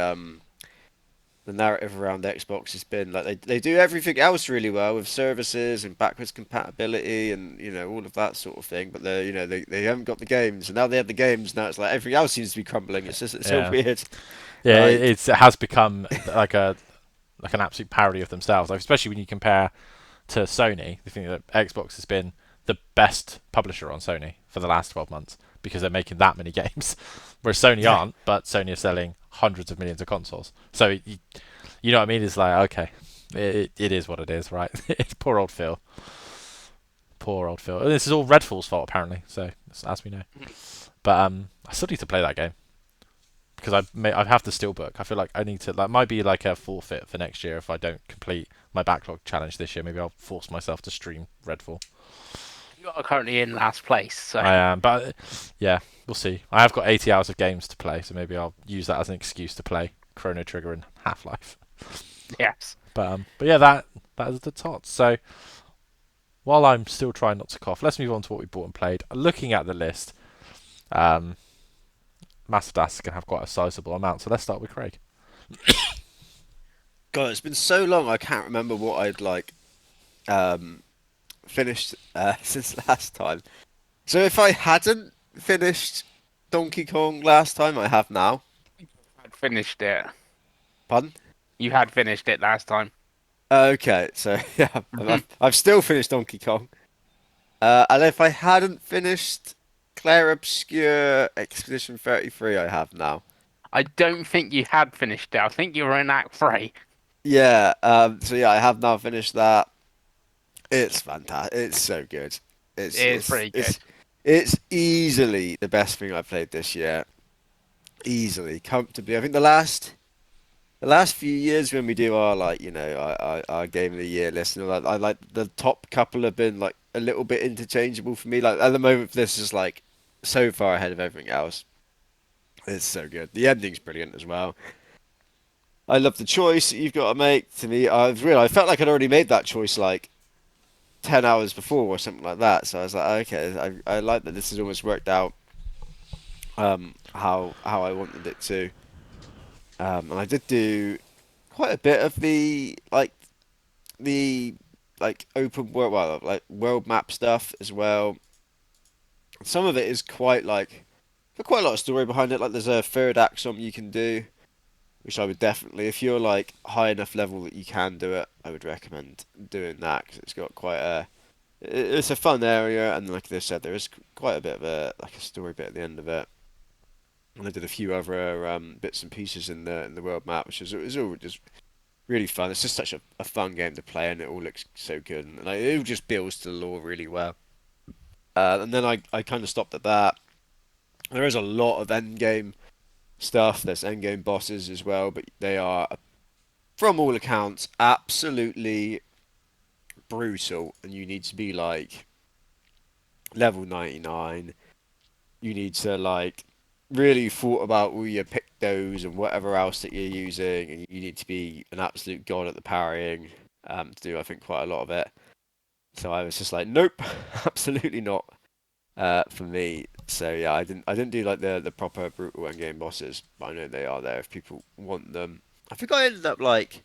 [SPEAKER 3] narrative around Xbox has been like they do everything else really well with services and backwards compatibility and all of that sort of thing, but they haven't got the games, and now they have the games. Now it's like everything else seems to be crumbling. It's so
[SPEAKER 1] Yeah,
[SPEAKER 3] weird.
[SPEAKER 1] yeah,
[SPEAKER 3] Like
[SPEAKER 1] it has become like an absolute parody of themselves, like, especially when you compare to Sony. I think that Xbox has been the best publisher on Sony for the last 12 months because they're making that many games, whereas Sony
[SPEAKER 3] yeah,
[SPEAKER 1] aren't, but Sony are selling hundreds of millions of consoles. So you know what I mean? It's like, okay, it is what it is, right? It's poor old Phil. Poor old Phil. And this is all Redfall's fault, apparently, so as we know. But I still need to play that game because I have the steelbook. I feel like I need to. That might be like a forfeit for next year if I don't complete my backlog challenge this year. Maybe I'll force myself to stream Redfall.
[SPEAKER 2] You are currently in last place, so
[SPEAKER 1] I am, but yeah, we'll see. I have got 80 hours of games to play, so maybe I'll use that as an excuse to play Chrono Trigger and Half-Life.
[SPEAKER 2] yes.
[SPEAKER 1] But yeah, that is the tot. So while I'm still trying not to cough, let's move on to what we bought and played. Looking at the list, Master Das can have quite a sizable amount. So let's start with Craig.
[SPEAKER 3] God, it's been so long. I can't remember what I'd like um, finished since last time. So if I hadn't finished Donkey Kong last time, I have now.
[SPEAKER 2] I'd finished it.
[SPEAKER 3] Pardon?
[SPEAKER 2] You had finished it last time.
[SPEAKER 3] Okay, so yeah, I've still finished Donkey Kong. And if I hadn't finished Clair Obscure Expedition 33, I have now.
[SPEAKER 2] I don't think you had finished it. I think you were in Act 3.
[SPEAKER 3] Yeah, so yeah, I have now finished that. It's fantastic. It's so good.
[SPEAKER 2] It
[SPEAKER 3] It's
[SPEAKER 2] is
[SPEAKER 3] it's
[SPEAKER 2] pretty good.
[SPEAKER 3] it's it's easily the best thing I've played this year. Easily, comfortably. I think the last few years when we do our our game of the year list and all that, I like the top couple have been like a little bit interchangeable for me. Like at the moment, this is like so far ahead of everything else. It's so good. The ending's brilliant as well. I love the choice that you've got to make. To me, I felt like I'd already made that choice like 10 hours before or something like that. So I was like, okay, I like that this has almost worked out how I wanted it to. And I did do quite a bit of the open world, well, like world map stuff as well. Some of it is quite like got quite a lot of story behind it. Like there's a third act something you can do, which I would definitely, if you're like high enough level that you can do it, I would recommend doing that because it's got quite it's a fun area, and like I said, there is quite a bit of a story bit at the end of it. And I did a few other bits and pieces in the world map, which is all just really fun. It's just such a fun game to play, and it all looks so good, and like, it all just builds to the lore really well. And then I kind of stopped at that. There is a lot of end game stuff. There's end game bosses as well, but they are, from all accounts, absolutely brutal, and you need to be like level 99. You need to like really thought about all your pictos and whatever else that you're using, and you need to be an absolute god at the parrying to do I think quite a lot of it. So I was just like, nope, absolutely not for me. So yeah, I didn't do like the proper brutal end game bosses, but I know they are there if people want them. I think I ended up like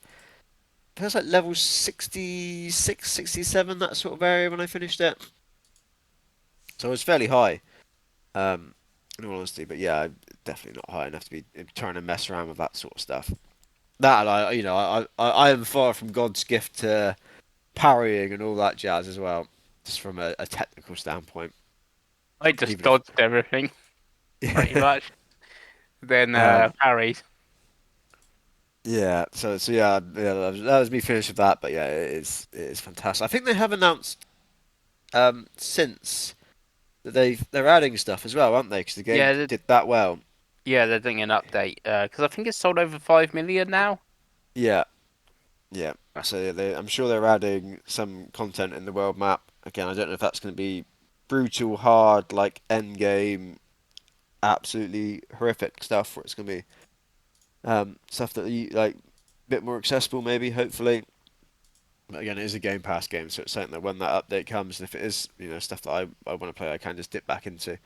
[SPEAKER 3] it was like level 66, 67, that sort of area when I finished it. So I was fairly high. Um, in all honesty, but yeah, I'm definitely not high enough to be trying to mess around with that sort of stuff. That I am far from God's gift to parrying and all that jazz as well, just from a technical standpoint.
[SPEAKER 2] I just
[SPEAKER 3] Even if,
[SPEAKER 2] dodged everything pretty
[SPEAKER 3] yeah,
[SPEAKER 2] much. Then
[SPEAKER 3] um,
[SPEAKER 2] parried.
[SPEAKER 3] yeah. So yeah, that was me finished with that. But yeah, it is fantastic. I think they have announced since that they're adding stuff as well, aren't they? Because the game
[SPEAKER 2] Yeah,
[SPEAKER 3] did that well.
[SPEAKER 2] they're doing an update because I think it's sold over 5 million now.
[SPEAKER 3] Yeah, yeah. So yeah, I'm sure they're adding some content in the world map. Again, I don't know if that's going to be brutal, hard, like end game, absolutely horrific stuff, or it's going to be stuff that you like, a bit more accessible, maybe. Hopefully, but again, it is a Game Pass game, so it's something that when that update comes, and if it is, stuff that I want to play, I can just dip back into.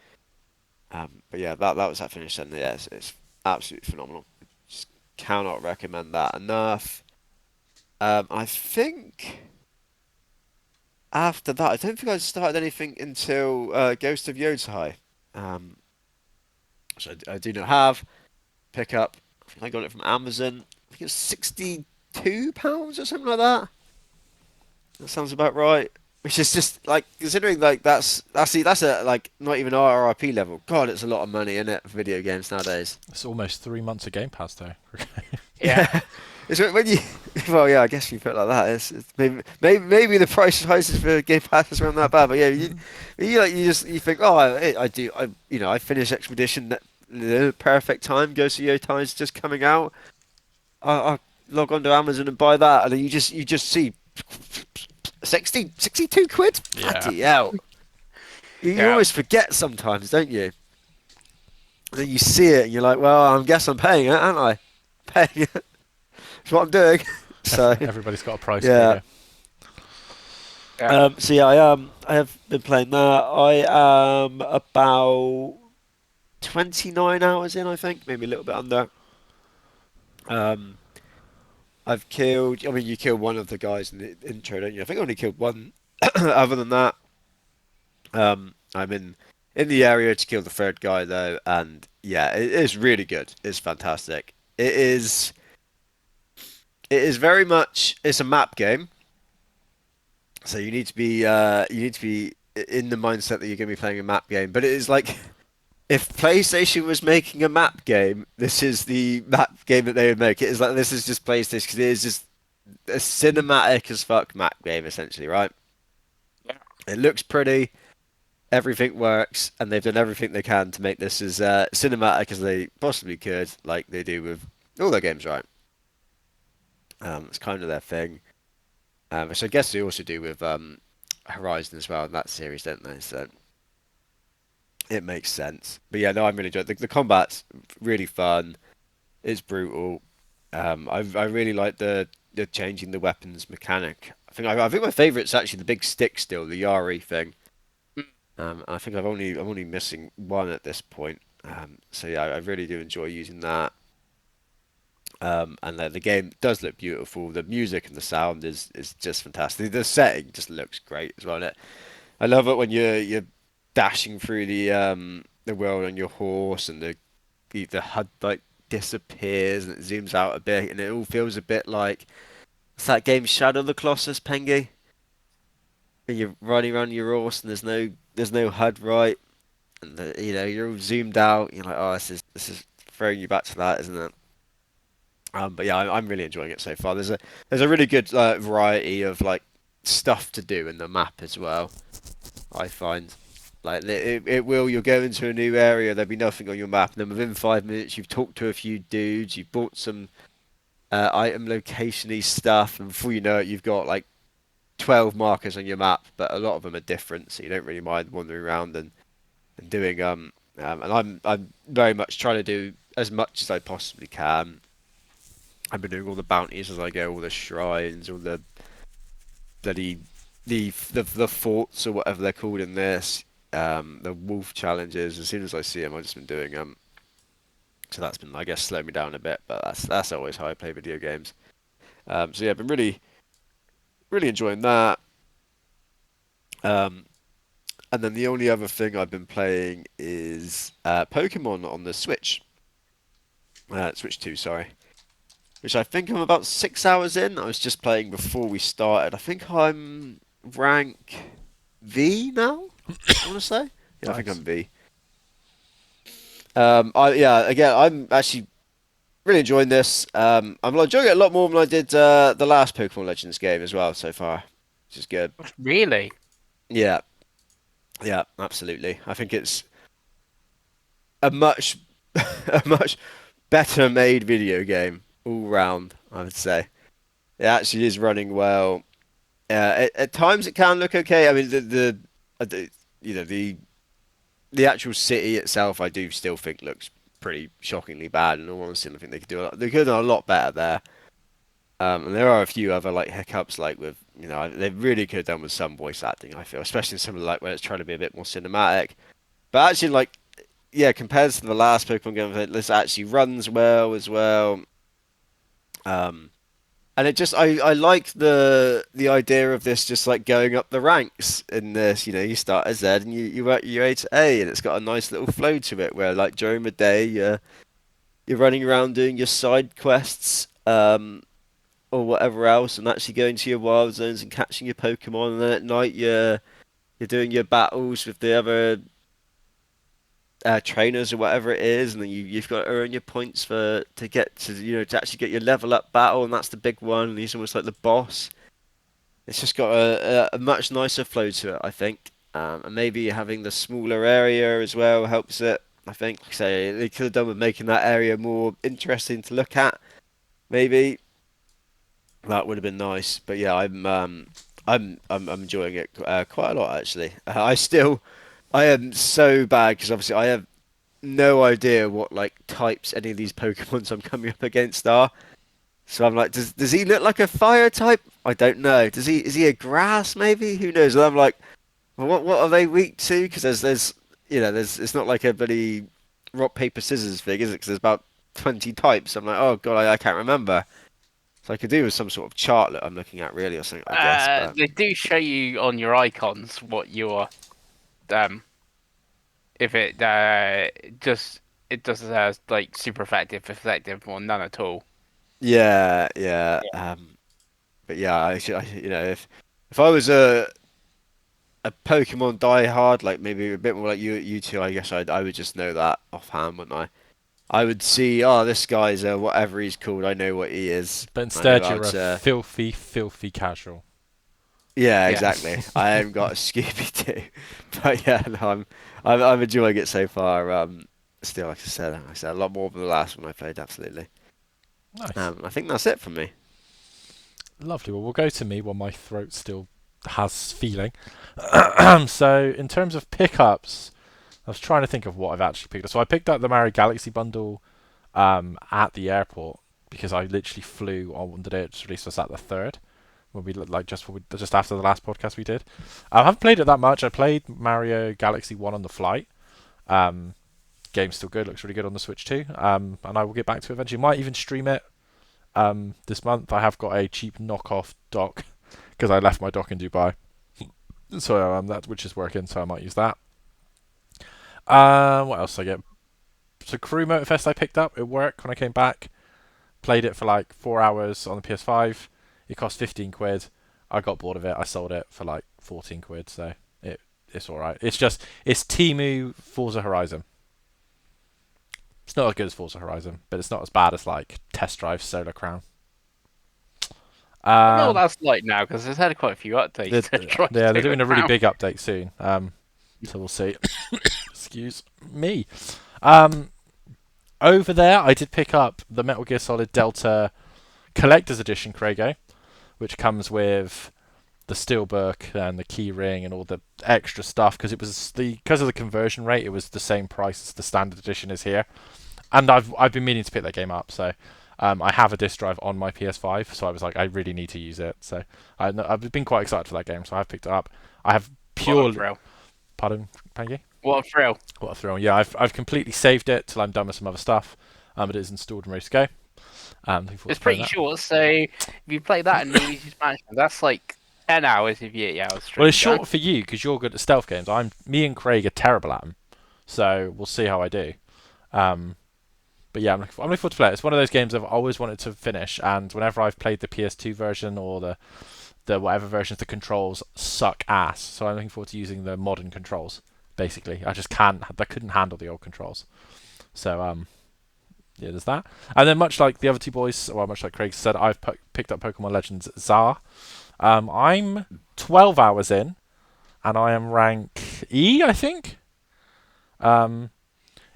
[SPEAKER 3] But yeah, that was that finish, and yeah, it's absolutely phenomenal. Just cannot recommend that enough. I think after that, I don't think I started anything until Ghost of Yotai. Um, I do not have pick up. I think I got it from Amazon. I think it's £62 or something like that. That sounds about right. Which is just like considering like that's a like not even RRP level. God, it's a lot of money in it for video games nowadays.
[SPEAKER 1] It's almost 3 months of Game Pass though.
[SPEAKER 2] Yeah,
[SPEAKER 3] Yeah, it's when you. Well, yeah, I guess you put it like that. It's maybe the price rises for Game Pass is around that bad, but yeah, you think, oh, I finish Expedition at the perfect time. Ghost of Yotai is just coming out. I log onto Amazon and buy that, and then you just see 62 quid.
[SPEAKER 1] Yeah.
[SPEAKER 3] Bloody hell! You
[SPEAKER 2] yeah,
[SPEAKER 3] almost forget sometimes, don't you? And then you see it, and you're like, well, I guess I'm paying it, aren't I? Paying it. That's what I'm doing. So
[SPEAKER 1] Everybody's got a price
[SPEAKER 3] yeah.
[SPEAKER 1] figure.
[SPEAKER 2] yeah.
[SPEAKER 3] So yeah, I have been playing that. I am about 29 hours in, I think, maybe a little bit under. Um, I've killed. I mean, you kill one of the guys in the intro, don't you? I think I only killed one. Other than that, I'm in the area to kill the third guy though, and yeah, it is really good. It's fantastic. It is very much. It's a map game, so you need to be in the mindset that you're going to be playing a map game. But it is like if PlayStation was making a map game, this is the map game that they would make. It is like this is just PlayStation because it is just a cinematic as fuck map game essentially, right?
[SPEAKER 2] Yeah.
[SPEAKER 3] It looks pretty, everything works, and they've done everything they can to make this as cinematic as they possibly could, like they do with all their games, right? It's kind of their thing. Which I guess they also do with Horizon as well in that series, don't they? So it makes sense. But yeah, no, I'm really enjoying it. The combat's really fun. It's brutal. I really like the changing the weapons mechanic. I think my favourite's actually the big stick still, the Yari thing. I think I'm only missing one at this point. So yeah, I really do enjoy using that. And the game does look beautiful. The music and the sound is just fantastic. The setting just looks great as well. And I love it when you're dashing through the world on your horse and the HUD like disappears and it zooms out a bit and it all feels a bit like it's that game Shadow of the Colossus, Pengi. And you're riding around your horse and there's no HUD right and you're all zoomed out. You're like, oh, this is throwing you back to that, isn't it? But yeah, I'm really enjoying it so far. There's a really good variety of like stuff to do in the map as well. I find like you'll go into a new area, there'll be nothing on your map, and then within 5 minutes you've talked to a few dudes, you've bought some item location-y stuff, and before you know it, you've got like 12 markers on your map, but a lot of them are different, so you don't really mind wandering around and doing and I'm very much trying to do as much as I possibly can. I've been doing all the bounties as I go, all the shrines, all the bloody the forts or whatever they're called in this, the wolf challenges. As soon as I see them, I've just been doing them. So that's been, I guess, slowed me down a bit, but that's always how I play video games. So yeah, I've been really enjoying that. Um, and then the only other thing I've been playing is Pokemon on the Switch. Switch 2, sorry. which I think I'm about 6 hours in. I was just playing before we started. I think I'm rank V now. I want to say. Yeah, I think
[SPEAKER 1] Nice.
[SPEAKER 3] I'm V. Again, I'm actually really enjoying this. I'm enjoying it a lot more than I did the last Pokemon Legends game as well so far, which is good.
[SPEAKER 2] Really?
[SPEAKER 3] Yeah, yeah, absolutely. I think it's a much a much better made video game all round, I would say. It actually is running well. At times it can look okay. I mean, the you know the actual city itself, I do still think looks pretty shockingly bad. In all honesty, I think they could have done a lot better there. And there are a few other like hiccups, like with they really could have done with some voice acting. I feel, especially in some of the, like when it's trying to be a bit more cinematic. But actually, like compared to the last Pokemon game, this actually runs well as well. Um, And it just I like the idea of this just like going up the ranks in this, you start as Z and you work your way to A and it's got a nice little flow to it where like during the day you're running around doing your side quests or whatever else and actually going to your wild zones and catching your Pokemon and then at night you're doing your battles with the other trainers or whatever it is, and then you've got to earn your points to get to actually get your level up battle, and that's the big one. And he's almost like the boss. It's just got a much nicer flow to it, I think. And maybe having the smaller area as well helps it. I think so. They could have done with making that area more interesting to look at. Maybe that would have been nice. But yeah, I'm enjoying it quite a lot actually. I am so bad because obviously I have no idea what like types any of these Pokemons I'm coming up against are. So I'm like, does he look like a fire type? I don't know. Is he a grass maybe? Who knows? And I'm like, well, what are they weak to? Because there's it's not like a bloody rock paper scissors thing, is it? Because there's about 20 types. I'm like, oh god, I can't remember. So I could do with some sort of chart that I'm looking at really or something, I guess. But
[SPEAKER 2] They do show you on your icons what your if it just says like super effective, or none at all.
[SPEAKER 3] yeah, yeah.
[SPEAKER 2] Yeah.
[SPEAKER 3] But yeah, if I was a Pokemon diehard, like maybe a bit more like you two, I guess I would just know that offhand, wouldn't I? I would see, oh, this guy's whatever he's called. I know what he is.
[SPEAKER 1] But
[SPEAKER 3] I know
[SPEAKER 1] instead,
[SPEAKER 3] how
[SPEAKER 1] you're a
[SPEAKER 3] to.
[SPEAKER 1] filthy, filthy casual.
[SPEAKER 3] Yeah,
[SPEAKER 2] Yeah.
[SPEAKER 3] exactly. I haven't got a Scooby Doo, but yeah, no, I'm enjoying it so far. Still, like I said, a lot more than the last one I played. Absolutely.
[SPEAKER 1] Nice.
[SPEAKER 3] I think that's it from me.
[SPEAKER 1] Lovely. Well, we'll go to me while my throat still has feeling. So, in terms of pickups, I was trying to think of what I've actually picked up. So, I picked up the Mario Galaxy bundle at the airport because I literally flew on the day it was released. Was at the third when we like just after the last podcast we did. I haven't played it that much. I played Mario Galaxy 1 on the flight. Um, Game's still good. Looks really good on the Switch too. And I will get back to it eventually. Might even stream it this month. I have got a cheap knockoff dock because I left my dock in Dubai, so that which is working. So I might use that. What else did I get? So Crew Motorfest I picked up. It worked when I came back. Played it for like 4 hours on the PS5. It cost 15 quid. I got bored of it. I sold it for like 14 quid. So it's all right. It's Temu Forza Horizon. It's not as good as Forza Horizon, but it's not as bad as like Test Drive Solar Crown.
[SPEAKER 2] I don't know what
[SPEAKER 1] Um,
[SPEAKER 2] that's like now because it's had quite a few updates. To try to
[SPEAKER 1] they're
[SPEAKER 2] do
[SPEAKER 1] doing
[SPEAKER 2] it
[SPEAKER 1] a really
[SPEAKER 2] now.
[SPEAKER 1] big update soon. So we'll see. Excuse me. Um, over there, I did pick up the Metal Gear Solid Delta Collector's Edition, Craigo, which comes with the steelbook and the key ring and all the extra stuff because of the conversion rate. It was the same price as the standard edition is here, and I've been meaning to pick that game up. So I have a disc drive on my PS5, so I was like, I really need to use it. So I've been quite excited for that game, so I've picked it up. I have
[SPEAKER 2] What a
[SPEAKER 1] purely
[SPEAKER 2] thrill!
[SPEAKER 1] pardon, Pengi.
[SPEAKER 2] What a thrill!
[SPEAKER 1] What a thrill! Yeah, I've completely saved it till I'm done with some other stuff. It is installed and ready to go. Looking forward
[SPEAKER 2] It's
[SPEAKER 1] to playing
[SPEAKER 2] pretty
[SPEAKER 1] that.
[SPEAKER 2] short. So if you play that in Luigi's Mansion, that's like 10 hours if you 8 hours
[SPEAKER 1] Well, it's
[SPEAKER 2] straight done.
[SPEAKER 1] short for you because you're good at stealth games. Me and Craig are terrible at them, so we'll see how I do. Um, But yeah, I'm looking forward to play it. It's one of those games I've always wanted to finish, and whenever I've played the PS2 version or the whatever versions, the controls suck ass. So I'm looking forward to using the modern controls. Basically, I couldn't handle the old controls. So yeah, there's that. And then much like the other two boys, well, much like Craig said, I've picked up Pokemon Legends Zar. I'm 12 hours in, and I am rank E, I think.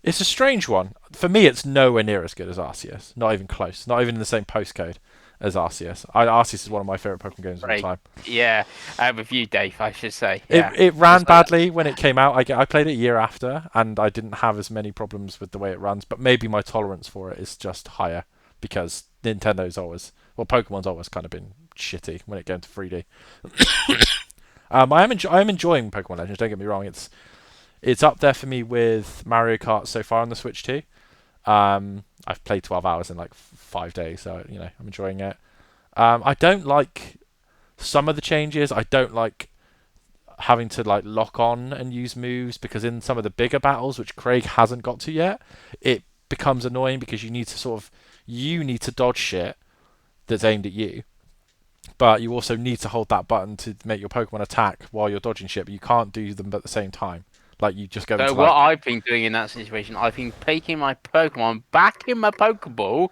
[SPEAKER 1] It's a strange one. For me, it's nowhere near as good as Arceus. Not even close. Not even in the same postcode as Arceus. Arceus is one of my favourite Pokemon games of all
[SPEAKER 2] Right.
[SPEAKER 1] time.
[SPEAKER 2] Yeah, with you, Dave, I should say.
[SPEAKER 1] It
[SPEAKER 2] Yeah.
[SPEAKER 1] it ran
[SPEAKER 2] Just like that.
[SPEAKER 1] badly when it came out. I played it a year after, and I didn't have as many problems with the way it runs. But maybe my tolerance for it is just higher because Nintendo's always, well, Pokemon's always kind of been shitty when it came to 3D. I am enjoying Pokemon Legends. Don't get me wrong. It's up there for me with Mario Kart so far on the Switch too. I've played 12 hours in like 5 days, so I'm enjoying it. I don't like some of the changes. I don't like having to like lock on and use moves because in some of the bigger battles, which Craig hasn't got to yet, it becomes annoying because you need to dodge shit that's aimed at you, but you also need to hold that button to make your Pokemon attack while you're dodging shit, but you can't do them at the same time. Like you just go
[SPEAKER 2] So
[SPEAKER 1] into
[SPEAKER 2] what
[SPEAKER 1] like
[SPEAKER 2] I've been doing in that situation, I've been taking my Pokemon back in my Pokeball,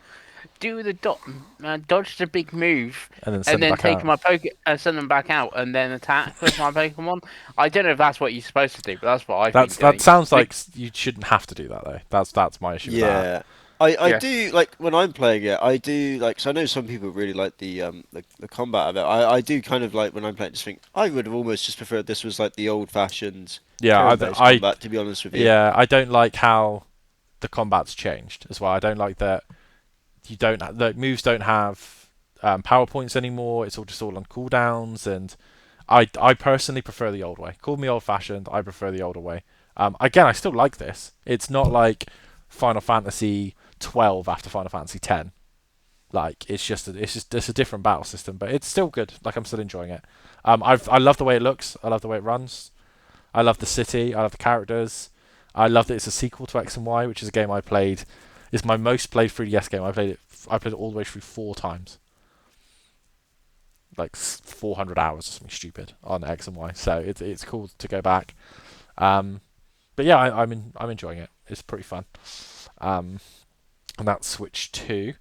[SPEAKER 2] do the dodge the big move,
[SPEAKER 1] and then
[SPEAKER 2] and
[SPEAKER 1] send it
[SPEAKER 2] then
[SPEAKER 1] back
[SPEAKER 2] take
[SPEAKER 1] out.
[SPEAKER 2] my send them back out, and then attack with my Pokemon. I don't know if that's what you're supposed to do, but that's what I've been
[SPEAKER 1] That
[SPEAKER 2] doing.
[SPEAKER 1] sounds like you shouldn't have to do that though. That's my issue with that.
[SPEAKER 3] Yeah. I
[SPEAKER 2] Yeah.
[SPEAKER 3] do like when I'm playing it. I do like. So I know some people really like the combat of it. I do kind of like when I'm playing. Just think I would have almost just preferred this was like the old-fashioned
[SPEAKER 1] Yeah,
[SPEAKER 3] turn-based combat. To be honest with you.
[SPEAKER 1] I don't like how the combat's changed as well. I don't like that the moves don't have power points anymore. It's all on cooldowns, and I personally prefer the old way. Call me old fashioned. I prefer the older way. Again, I still like this. It's not like Final Fantasy 12 after Final Fantasy 10. Like it's a different battle system, but it's still good. Like I'm still enjoying it. I love the way it looks. I love the way it runs. I love the city. I love the characters. I love that it's a sequel to X and Y, which is a game I played. It's my most played 3DS game. I played it all the way through 4 times, like 400 hours or something stupid on X and Y. So it's cool to go back. But yeah, I'm enjoying it. It's pretty fun. And that's Switch 2.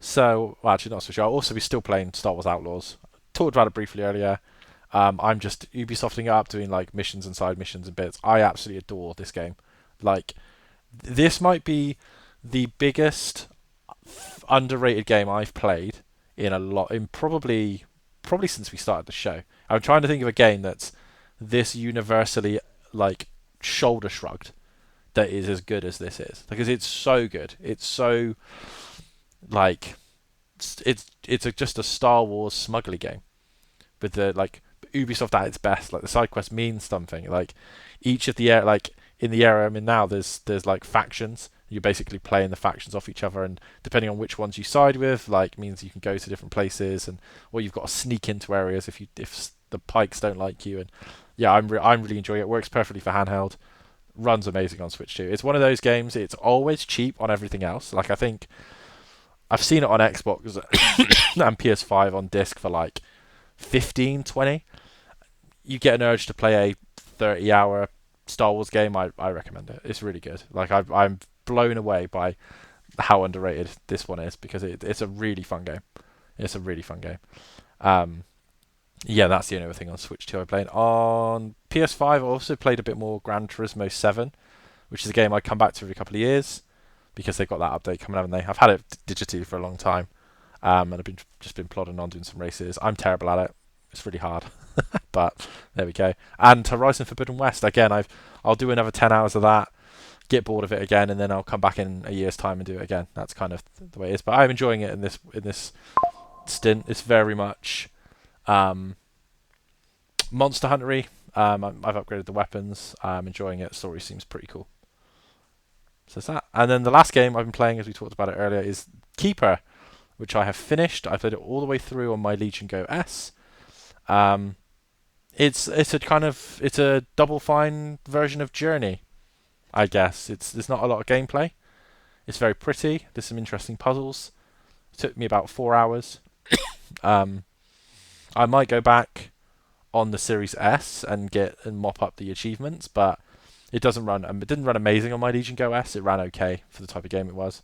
[SPEAKER 1] So, well, actually not Switch. I'll also be still playing Star Wars Outlaws. Talked about it briefly earlier. I'm just Ubisofting it up, doing like missions and side missions and bits. I absolutely adore this game. Like, this might be the biggest underrated game I've played in probably since we started the show. I'm trying to think of a game that's this universally like shoulder shrugged that is as good as this is, because it's so good. It's so like just a Star Wars smuggler game with the like Ubisoft at its best. Like the side quest means something. Like each of the like in the area I'm in now, there's like factions. You're basically playing the factions off each other, and depending on which ones you side with, like means you can go to different places, and or you've got to sneak into areas if the pikes don't like you. And yeah, I'm really enjoying it. Works perfectly for handheld. Runs amazing on Switch 2. It's one of those games. It's always cheap on everything else. Like I think I've seen it on Xbox and PS5 on disc for like 15, 20. You get an urge to play a 30-hour Star Wars game. I recommend it. It's really good. Like I'm blown away by how underrated this one is, because it's a really fun game. It's a really fun game. Yeah, that's the only other thing on Switch 2 I played. On PS5, I also played a bit more Gran Turismo 7, which is a game I come back to every couple of years because they've got that update coming out, and I've had it digitally for a long time, and I've just been plodding on doing some races. I'm terrible at it. It's really hard, but there we go. And Horizon Forbidden West again. I'll do another 10 hours of that, get bored of it again, and then I'll come back in a year's time and do it again. That's kind of the way it is. But I'm enjoying it in this stint. It's very much Monster Huntery. I've upgraded the weapons. I'm enjoying it. Story seems pretty cool. So that's that. And then the last game I've been playing, as we talked about it earlier, is Keeper, which I have finished. I played it all the way through on my Legion Go S. It's a Double Fine version of Journey, I guess. There's not a lot of gameplay. It's very pretty. There's some interesting puzzles. It took me about 4 hours. Um, I might go back on the Series S and mop up the achievements, but it doesn't run. It didn't run amazing on my Legion Go S. It ran okay for the type of game it was.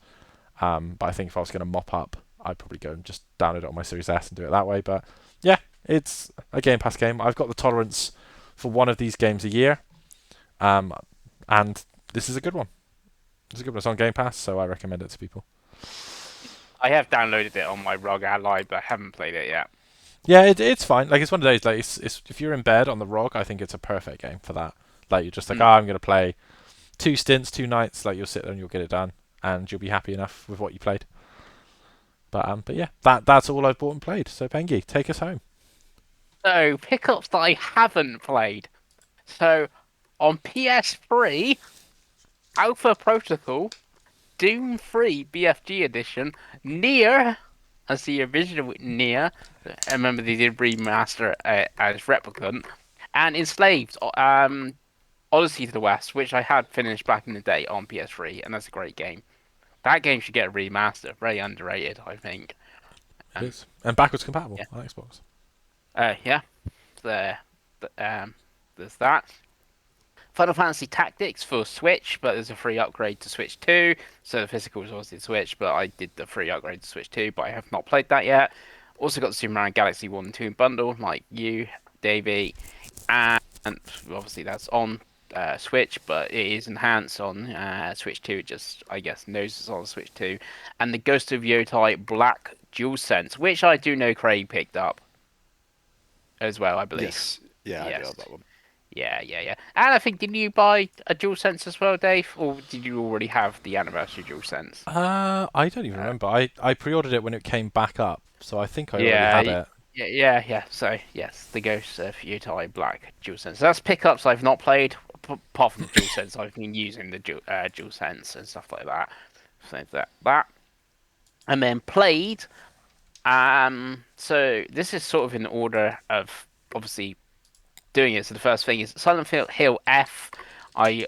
[SPEAKER 1] But I think if I was going to mop up, I'd probably go and just download it on my Series S and do it that way. But yeah, it's a Game Pass game. I've got the tolerance for one of these games a year, and this is a good one. It's a good one. It's on Game Pass, so I recommend it to people.
[SPEAKER 2] I have downloaded it on my ROG Ally, but I haven't played it yet.
[SPEAKER 1] Yeah, it's fine. Like it's one of those. Like it's if you're in bed on the ROG, I think it's a perfect game for that. Like you're just like, I'm gonna play 2 stints, 2 nights. Like you'll sit there and you'll get it done, and you'll be happy enough with what you played. But yeah, that's all I've bought and played. So Pengi, take us home.
[SPEAKER 2] So, pickups that I haven't played. So, on PS3, Alpha Protocol, Doom 3 BFG Edition, Nier, as the original Nier. I remember they did remaster as Replicant, and Enslaved, Odyssey to the West, which I had finished back in the day on PS3, and that's a great game. That game should get a remaster. Very underrated, I think.
[SPEAKER 1] It is, and backwards compatible
[SPEAKER 2] Yeah.
[SPEAKER 1] on Xbox.
[SPEAKER 2] Yeah. There's that. Final Fantasy Tactics for Switch, but there's a free upgrade to Switch 2. So the physical is obviously Switch, but I did the free upgrade to Switch 2, but I have not played that yet. Also got the Super Mario Galaxy 1 and 2 bundle, like you, Davey, and obviously that's on Switch, but it is enhanced on Switch 2. It just, I guess, knows it's on Switch 2. And the Ghost of Yotai Black DualSense, which I do know Craig picked up as well, I believe.
[SPEAKER 3] Yes. Yeah, I do
[SPEAKER 2] Yes.
[SPEAKER 3] have that one.
[SPEAKER 2] Yeah. And I think, did you buy a DualSense as well, Dave? Or did you already have the anniversary DualSense?
[SPEAKER 1] I don't even remember. I pre-ordered it when it came back up, so I think I already
[SPEAKER 2] Yeah,
[SPEAKER 1] had it.
[SPEAKER 2] yeah. So, yes, the Ghost of Yotai Black DualSense. That's pickups I've not played, apart from the DualSense. I've been using the DualSense and stuff like that. So that. And then played. So this is sort of in order of, obviously, doing it. So the first thing is Silent Hill F. I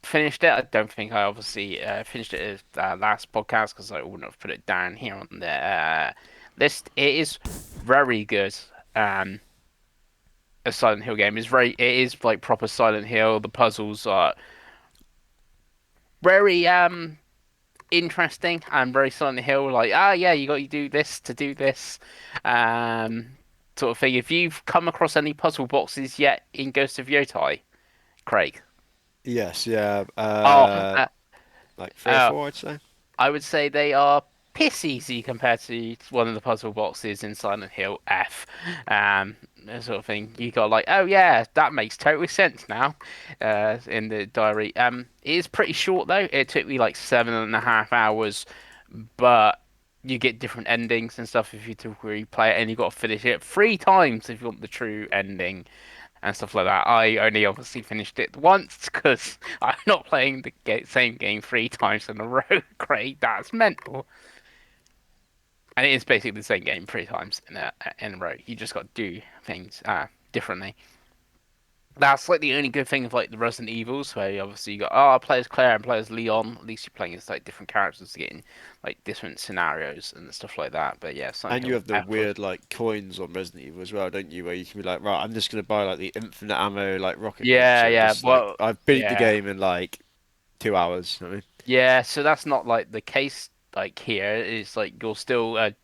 [SPEAKER 2] finished it. I don't think I obviously finished it as last podcast because I wouldn't have put it down here on the list. It is very good. A Silent Hill game it is like proper Silent Hill. The puzzles are very interesting and very Silent Hill. Like yeah, you got to do this to do this. Sort of thing. If you've come across any puzzle boxes yet in Ghost of Yotai, Craig.
[SPEAKER 3] Yes, yeah.
[SPEAKER 2] Oh,
[SPEAKER 3] Like three or
[SPEAKER 2] uh,
[SPEAKER 3] four, I'd say.
[SPEAKER 2] I would say they are piss easy compared to one of the puzzle boxes in Silent Hill F. That sort of thing. You got like, oh yeah, that makes total sense now. In the diary. It is pretty short though. It took me like 7.5 hours, but you get different endings and stuff if you to replay it, and you got to finish it 3 times if you want the true ending and stuff like that. I only obviously finished it once because I'm not playing the same game 3 times in a row. Great, that's mental. And it is basically the same game 3 times in a row. You just got to do things differently. That's like the only good thing of like the Resident Evils, where obviously you got I play as Claire and play as Leon. At least you're playing as like different characters, getting like different scenarios and stuff like that. But yeah,
[SPEAKER 3] And you have the weird like coins on Resident Evil as well, don't you? Where you can be like, right, I'm just gonna buy like the infinite ammo like rocket launcher.
[SPEAKER 2] Yeah.
[SPEAKER 3] Just like
[SPEAKER 2] Well,
[SPEAKER 3] I've beat the
[SPEAKER 2] yeah.
[SPEAKER 3] game in like 2 hours. You know what I mean?
[SPEAKER 2] Yeah, so that's not like the case like here. It's like you're still a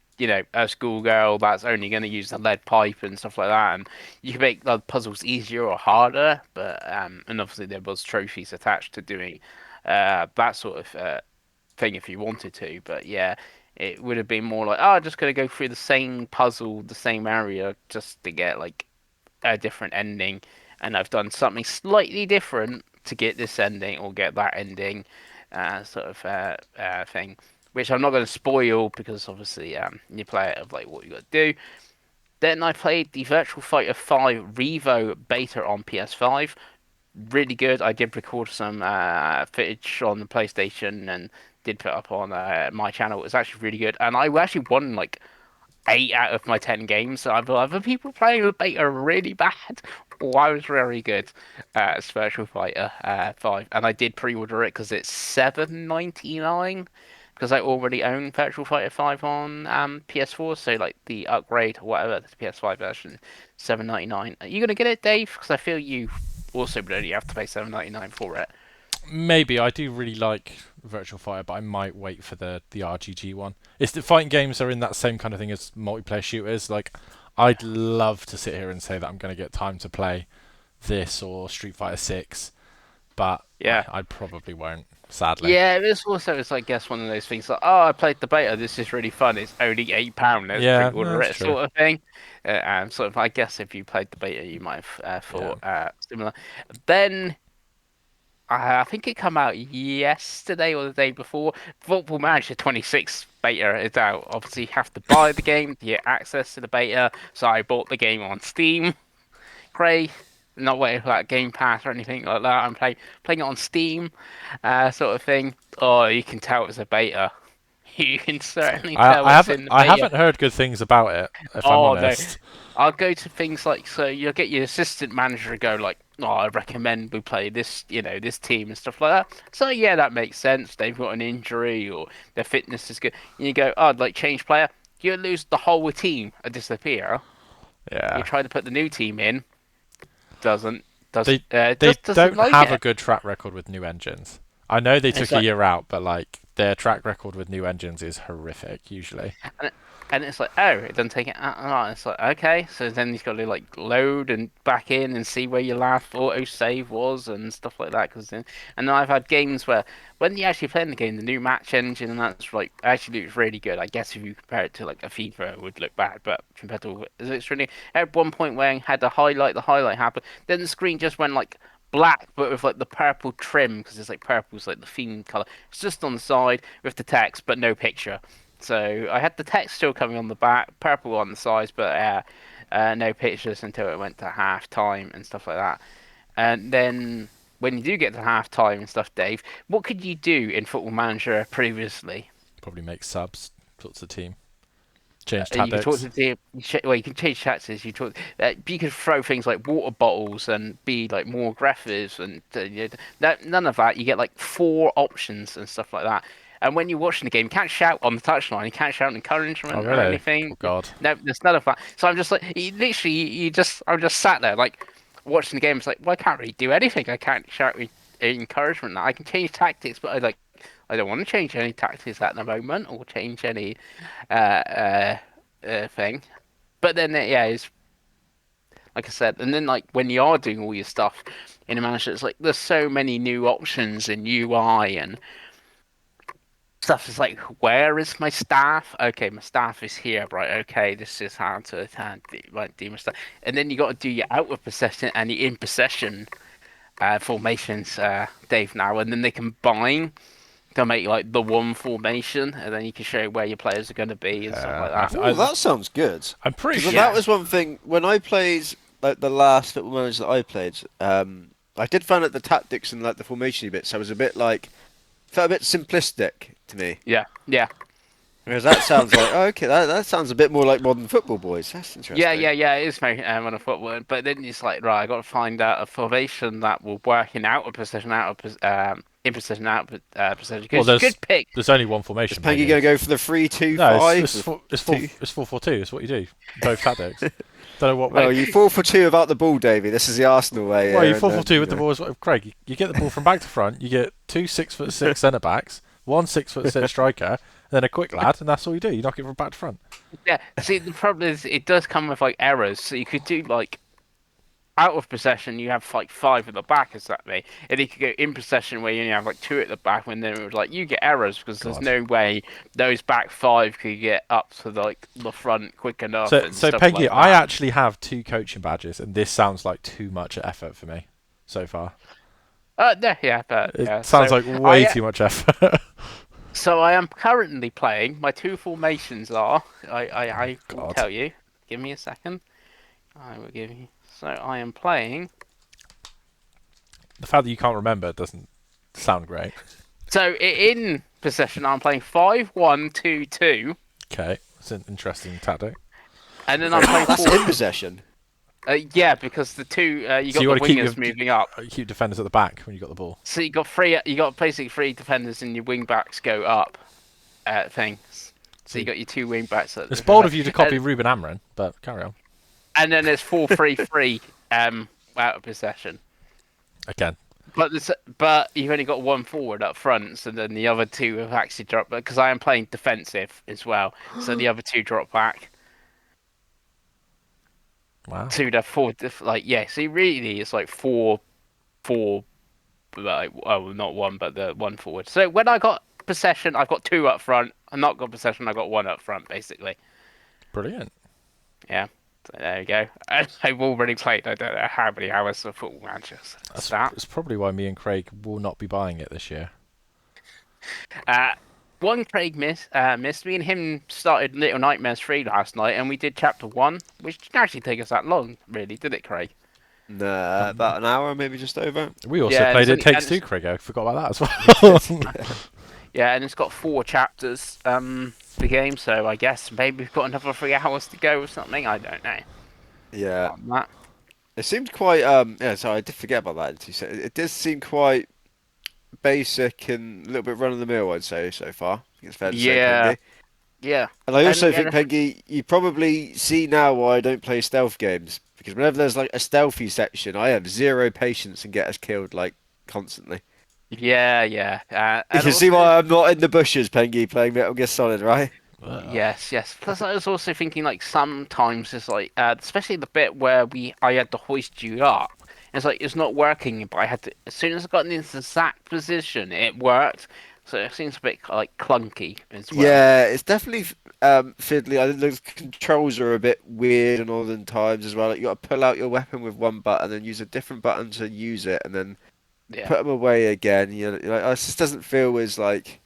[SPEAKER 2] schoolgirl that's only going to use the lead pipe and stuff like that, and you can make the puzzles easier or harder. But and obviously there was trophies attached to doing that sort of thing if you wanted to. But yeah, it would have been more like, oh, I'm just going to go through the same puzzle, the same area, just to get like a different ending, and I've done something slightly different to get this ending or get that ending, sort of thing. Which I'm not going to spoil because obviously you play it of like what you got to do. Then I played the Virtual Fighter 5 Revo beta on PS5. Really good. I did record some footage on the PlayStation and did put up on my channel. It was actually really good, and I actually won like 8 out of my 10 games. Either other people playing the beta are really bad, or I was very good at Virtual Fighter 5, and I did pre-order it because it's 7.99. Because I already own Virtual Fighter 5 on PS4, so like the upgrade or whatever, the PS5 version, 7.99. Are you gonna get it, Dave? Because I feel you also would only have to pay 7.99 for it.
[SPEAKER 1] Maybe I do really like Virtual Fighter, but I might wait for the RGG one. It's the fighting games are in that same kind of thing as multiplayer shooters. Like, I'd love to sit here and say that I'm going to get time to play this or Street Fighter 6, but
[SPEAKER 2] Yeah.
[SPEAKER 1] I probably won't, sadly.
[SPEAKER 2] Yeah, it's I guess one of those things like, oh, I played the beta. This is really fun. It's only £8. Let's
[SPEAKER 1] Yeah, no,
[SPEAKER 2] pre-order
[SPEAKER 1] that's
[SPEAKER 2] it,
[SPEAKER 1] true.
[SPEAKER 2] sort of thing. And sort of, I guess if you played the beta, you might have
[SPEAKER 1] Yeah.
[SPEAKER 2] thought similar. Then I think it came out yesterday or the day before. Football Manager 26 beta is out. Obviously, you have to buy the game to get access to the beta. So I bought the game on Steam. Great. Not waiting for that Game Pass or anything like that. I'm playing it on Steam, sort of thing. Oh, you can tell it's a beta. You can certainly tell it's in the
[SPEAKER 1] I
[SPEAKER 2] beta.
[SPEAKER 1] haven't heard good things about it, if I'm
[SPEAKER 2] Oh no,
[SPEAKER 1] honest.
[SPEAKER 2] I'll go to things like, so you'll get your assistant manager to go like, oh, I recommend we play this, this team and stuff like that. So yeah, that makes sense. They've got an injury or their fitness is good. And you go, oh, I'd like change player. You lose the whole team and disappear. You
[SPEAKER 1] Yeah.
[SPEAKER 2] try to put the new team in, doesn't does
[SPEAKER 1] They
[SPEAKER 2] just doesn't
[SPEAKER 1] don't
[SPEAKER 2] like
[SPEAKER 1] have a
[SPEAKER 2] it.
[SPEAKER 1] good track record with new engines. I know they
[SPEAKER 2] It's
[SPEAKER 1] took a
[SPEAKER 2] like,
[SPEAKER 1] year out, but like their track record with new engines is horrific usually.
[SPEAKER 2] and, and it's like, oh, it doesn't take it out. And it's like, okay, so then he's got to like load and back in and see where your last auto save was and stuff like that. And then I've had games where when you actually play in the game, the new match engine and that's like actually looks really good. I guess if you compare it to like a FIFA, it would look bad, but compared to it's really at one point where I had to highlight the highlight happened, then the screen just went like black but with like the purple trim because it's like purple's like the theme color. It's just on the side with the text but no picture. So I had the text still coming on the back, purple on the sides, but no pictures until it went to half time and stuff like that. And then when you do get to half time and stuff, Dave, what could you do in Football Manager previously?
[SPEAKER 1] Probably make subs, sorts of team, change
[SPEAKER 2] You could talk
[SPEAKER 1] tactics.
[SPEAKER 2] to the well, you can change tactics. You could throw things like water bottles and be like more aggressive, and none of that. You get like 4 options and stuff like that. And when you're watching the game, you can't shout on the touchline. You can't shout
[SPEAKER 1] Oh
[SPEAKER 2] encouragement or
[SPEAKER 1] really? Oh
[SPEAKER 2] anything.
[SPEAKER 1] god.
[SPEAKER 2] No, there's none of that. So I'm just like, I'm just sat there like watching the game. It's like, well, I can't really do anything. I can't shout encouragement. I can change tactics, but I don't want to change any tactics at the moment or change any uh, uh, thing. But then, yeah, it's like I said, and then like when you are doing all your stuff in a manager, it's like there's so many new options in UI and stuff. It's like, where is my staff? Okay, my staff is here, right? Okay, this is how to do my stuff. And then you got to do your out of possession and your in possession formations, Dave. Now, and then they combine to make like the one formation, and then you can show where your players are going to be and stuff like
[SPEAKER 1] I,
[SPEAKER 2] that.
[SPEAKER 1] th-
[SPEAKER 3] Oh,
[SPEAKER 1] I,
[SPEAKER 3] that sounds good.
[SPEAKER 1] I'm pretty
[SPEAKER 3] Because
[SPEAKER 1] sure.
[SPEAKER 3] that
[SPEAKER 2] Yeah.
[SPEAKER 3] was one thing when I played like the last Football Manager that I played. I did find that the tactics and like the formation bits, I was a bit like felt a bit simplistic to me.
[SPEAKER 2] Yeah, yeah.
[SPEAKER 3] Whereas that sounds like, oh, okay, that sounds a bit more like modern football, boys. That's
[SPEAKER 2] Yeah,
[SPEAKER 3] interesting.
[SPEAKER 2] yeah, yeah, it is very on a football, but then it's like, right, I got to find out a formation that will work in out of position, in position, out of position.
[SPEAKER 1] Well,
[SPEAKER 2] Because you could pick,
[SPEAKER 1] there's only one
[SPEAKER 3] Is
[SPEAKER 1] formation,
[SPEAKER 3] Pengi
[SPEAKER 1] Pengi.
[SPEAKER 3] going to go for the 3-2-5?
[SPEAKER 1] No, it's
[SPEAKER 3] The
[SPEAKER 1] four, it's four,
[SPEAKER 3] 2?
[SPEAKER 1] it's 4-4-2. It's what you do. Both tactics. Don't know what.
[SPEAKER 3] Well, you 4-for-2 without the ball, Davey. This is the Arsenal way
[SPEAKER 1] Well,
[SPEAKER 3] here,
[SPEAKER 1] you
[SPEAKER 3] and
[SPEAKER 1] 4-4-2
[SPEAKER 3] you
[SPEAKER 1] with the
[SPEAKER 3] know.
[SPEAKER 1] ball as well. Craig, you get the ball from back to front. You get 2 6'6" centre backs, 1 6'6" striker, and then a quick lad, and that's all you do. You knock it from back to front.
[SPEAKER 2] yeah. See, the problem is it does come with like errors, so you could do like out of possession, you have like 5 at the back, is that me? And you could go in possession where you only have like 2 at the back, when then it was like you get errors because there's
[SPEAKER 1] God.
[SPEAKER 2] no way those back 5 could get up to like the front quick enough
[SPEAKER 1] So,
[SPEAKER 2] and
[SPEAKER 1] so
[SPEAKER 2] stuff
[SPEAKER 1] Peggy,
[SPEAKER 2] like
[SPEAKER 1] I
[SPEAKER 2] that.
[SPEAKER 1] actually have 2 coaching badges, and this sounds like too much effort for me so far.
[SPEAKER 2] No, yeah, but
[SPEAKER 1] It
[SPEAKER 2] yeah.
[SPEAKER 1] sounds like way
[SPEAKER 2] I
[SPEAKER 1] too much effort.
[SPEAKER 2] I am currently playing. My 2 formations are. I will
[SPEAKER 1] God.
[SPEAKER 2] tell you. Give me a second. I will give you. So I am playing.
[SPEAKER 1] The fact that you can't remember doesn't sound great.
[SPEAKER 2] So in possession, I'm playing 5-1-2-2.
[SPEAKER 1] Okay, It's an interesting tactic.
[SPEAKER 2] And then I'm playing
[SPEAKER 3] That's
[SPEAKER 2] four.
[SPEAKER 3] in possession.
[SPEAKER 2] Yeah, because the two you
[SPEAKER 1] So
[SPEAKER 2] got
[SPEAKER 1] you
[SPEAKER 2] the
[SPEAKER 1] want to keep
[SPEAKER 2] wingers moving up.
[SPEAKER 1] keep defenders at the back when you got the ball.
[SPEAKER 2] So you got three. You got basically three defenders, and your wing backs go up. Things. So you got your two wing backs.
[SPEAKER 1] It's bold of you to copy Ruben Amrin, but carry on.
[SPEAKER 2] And then there's 4-3-3 out of possession.
[SPEAKER 1] Again.
[SPEAKER 2] But you've only got one forward up front, so then the other two have actually dropped. Because I am playing defensive as well, so the other two drop back.
[SPEAKER 1] Wow.
[SPEAKER 2] To the forward, So really, it's like four, like not one, but the one forward. So when I got possession, I've got two up front. I'm not got possession, I've got one up front, basically.
[SPEAKER 1] Brilliant.
[SPEAKER 2] Yeah. So there you go. I've already played, I don't know how many hours of Football Manager.
[SPEAKER 1] That's probably why me and Craig will not be buying it this year.
[SPEAKER 2] One Craig missed. Me and him started Little Nightmares 3 last night, and we did Chapter 1, which didn't actually take us that long, really, did it, Craig?
[SPEAKER 3] Nah, about an hour, maybe just over.
[SPEAKER 1] We also played It Takes Two, Craig. I forgot about that as well.
[SPEAKER 2] Yeah, and it's got 4 chapters, the game, so I guess maybe we've got another 3 hours to go or something, I don't know.
[SPEAKER 3] Yeah.
[SPEAKER 2] That.
[SPEAKER 3] It seemed quite, sorry, I did forget about that. It does seem quite basic and a little bit run-of-the-mill, I'd say, so far. I think it's fair to say, Pengi.
[SPEAKER 2] Yeah.
[SPEAKER 3] And I also think, Pengi, you probably see now why I don't play stealth games. Because whenever there's like a stealthy section, I have zero patience and get us killed like constantly.
[SPEAKER 2] Yeah.
[SPEAKER 3] You can see why I'm not in the bushes, Pengi, playing Metal Gear Solid, right?
[SPEAKER 2] Yes. Plus, I was also thinking like sometimes it's like, especially the bit where I had to hoist you up. It's like it's not working, but I had to. As soon as I got into the exact position, it worked. So it seems a bit like clunky as well.
[SPEAKER 3] Yeah, it's definitely fiddly. I think the controls are a bit weird and all the times as well. Like, you got to pull out your weapon with one button, then use a different button to use it, and then put them away again. You know, like, it just doesn't feel as like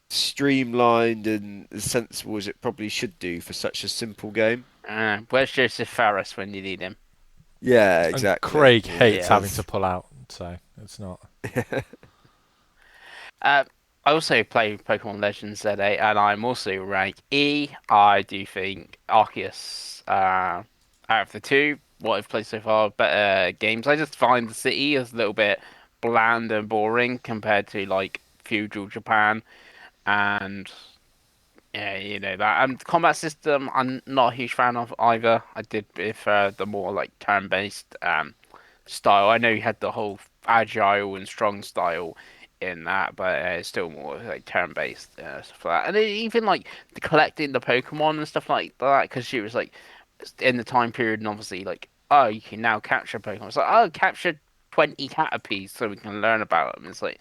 [SPEAKER 3] streamlined and as sensible as it probably should do for such a simple game.
[SPEAKER 2] Where's Joseph Farris when you need him?
[SPEAKER 3] Yeah, exactly.
[SPEAKER 1] And Craig hates having to pull out, so it's not.
[SPEAKER 2] I also play Pokemon Legends ZA, and I'm also rank E. I do think Arceus, out of the two, what I've played so far, better games. I just find the city is a little bit bland and boring compared to like feudal Japan, and yeah, you know that. And combat system, I'm not a huge fan of either. I did prefer the more like turn-based style. I know you had the whole agile and strong style in that, but it's still more like turn-based stuff like that. And even like the collecting the Pokemon and stuff like that, because she was like in the time period, and obviously like, oh, you can now capture Pokemon. It's like, oh, capture 20 Caterpies so we can learn about them. It's like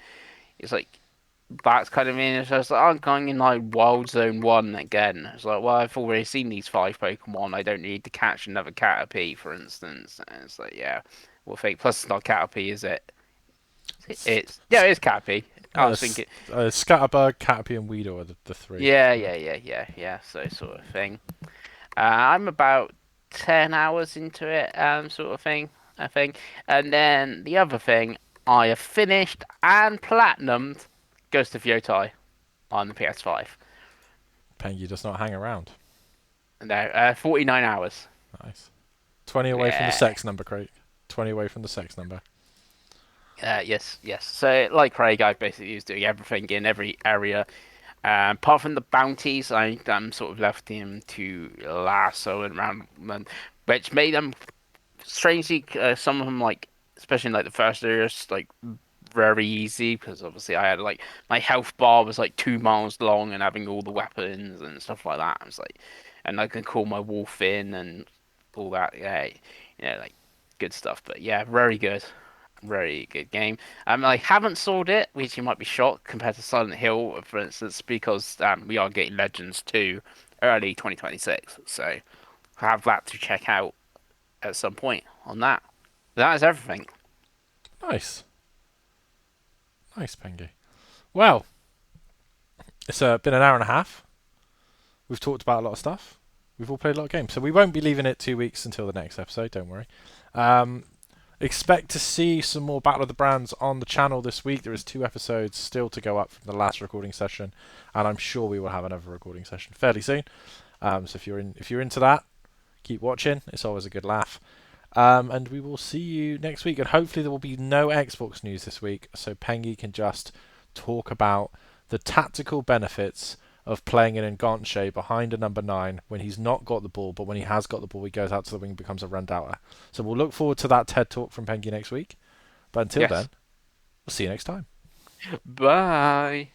[SPEAKER 2] that's kind of mean. So it's like, oh, I'm going in like Wild Zone 1 again. It's like, well, I've already seen these 5 Pokemon. I don't need to catch another Caterpie, for instance. And it's like, yeah, well, fake. Plus, it's not Caterpie, is it? It's Caterpie. I was thinking
[SPEAKER 1] Scatterbug, Caterpie, and Weedle are the 3.
[SPEAKER 2] Yeah. So sort of thing. I'm about 10 hours into it, sort of thing, I think. And then the other thing, I have finished and platinumed Ghost of Yotai on the PS5.
[SPEAKER 1] Pengi does not hang around.
[SPEAKER 2] No, 49 hours.
[SPEAKER 1] Nice. 20 away from the sex number, Craig. 20 away from the sex number.
[SPEAKER 2] Yes. So, like Craig, I basically was doing everything in every area. Apart from the bounties, I'm sort of left him to lasso and around, which made them strangely, some of them, like, especially in, like, the first areas, like, very easy, because obviously I had, like, my health bar was, like, 2 miles long and having all the weapons and stuff like that. I was like, and I can call my wolf in and all that, yeah, like, good stuff. But yeah, very good. Very good game. I haven't sold it, which you might be shocked compared to Silent Hill, for instance, because we are getting Legends 2 early 2026. So I have that to check out at some point on that. That is everything.
[SPEAKER 1] Nice, Pengi. Well, it's been an hour and a half. We've talked about a lot of stuff. We've all played a lot of games, so we won't be leaving it 2 weeks until the next episode. Don't worry. Expect to see some more Battle of the Brands on the channel this week. There is 2 episodes still to go up from the last recording session, and I'm sure we will have another recording session fairly soon. So if you're into that, keep watching. It's always a good laugh. And we will see you next week. And hopefully there will be no Xbox news this week, so Pengi can just talk about the tactical benefits of playing an Enganche behind a number 9 when he's not got the ball, but when he has got the ball, he goes out to the wing and becomes a run-doubter. So we'll look forward to that TED Talk from Pengi next week. But until
[SPEAKER 2] Yes.
[SPEAKER 1] then, we'll see you next time.
[SPEAKER 2] Bye.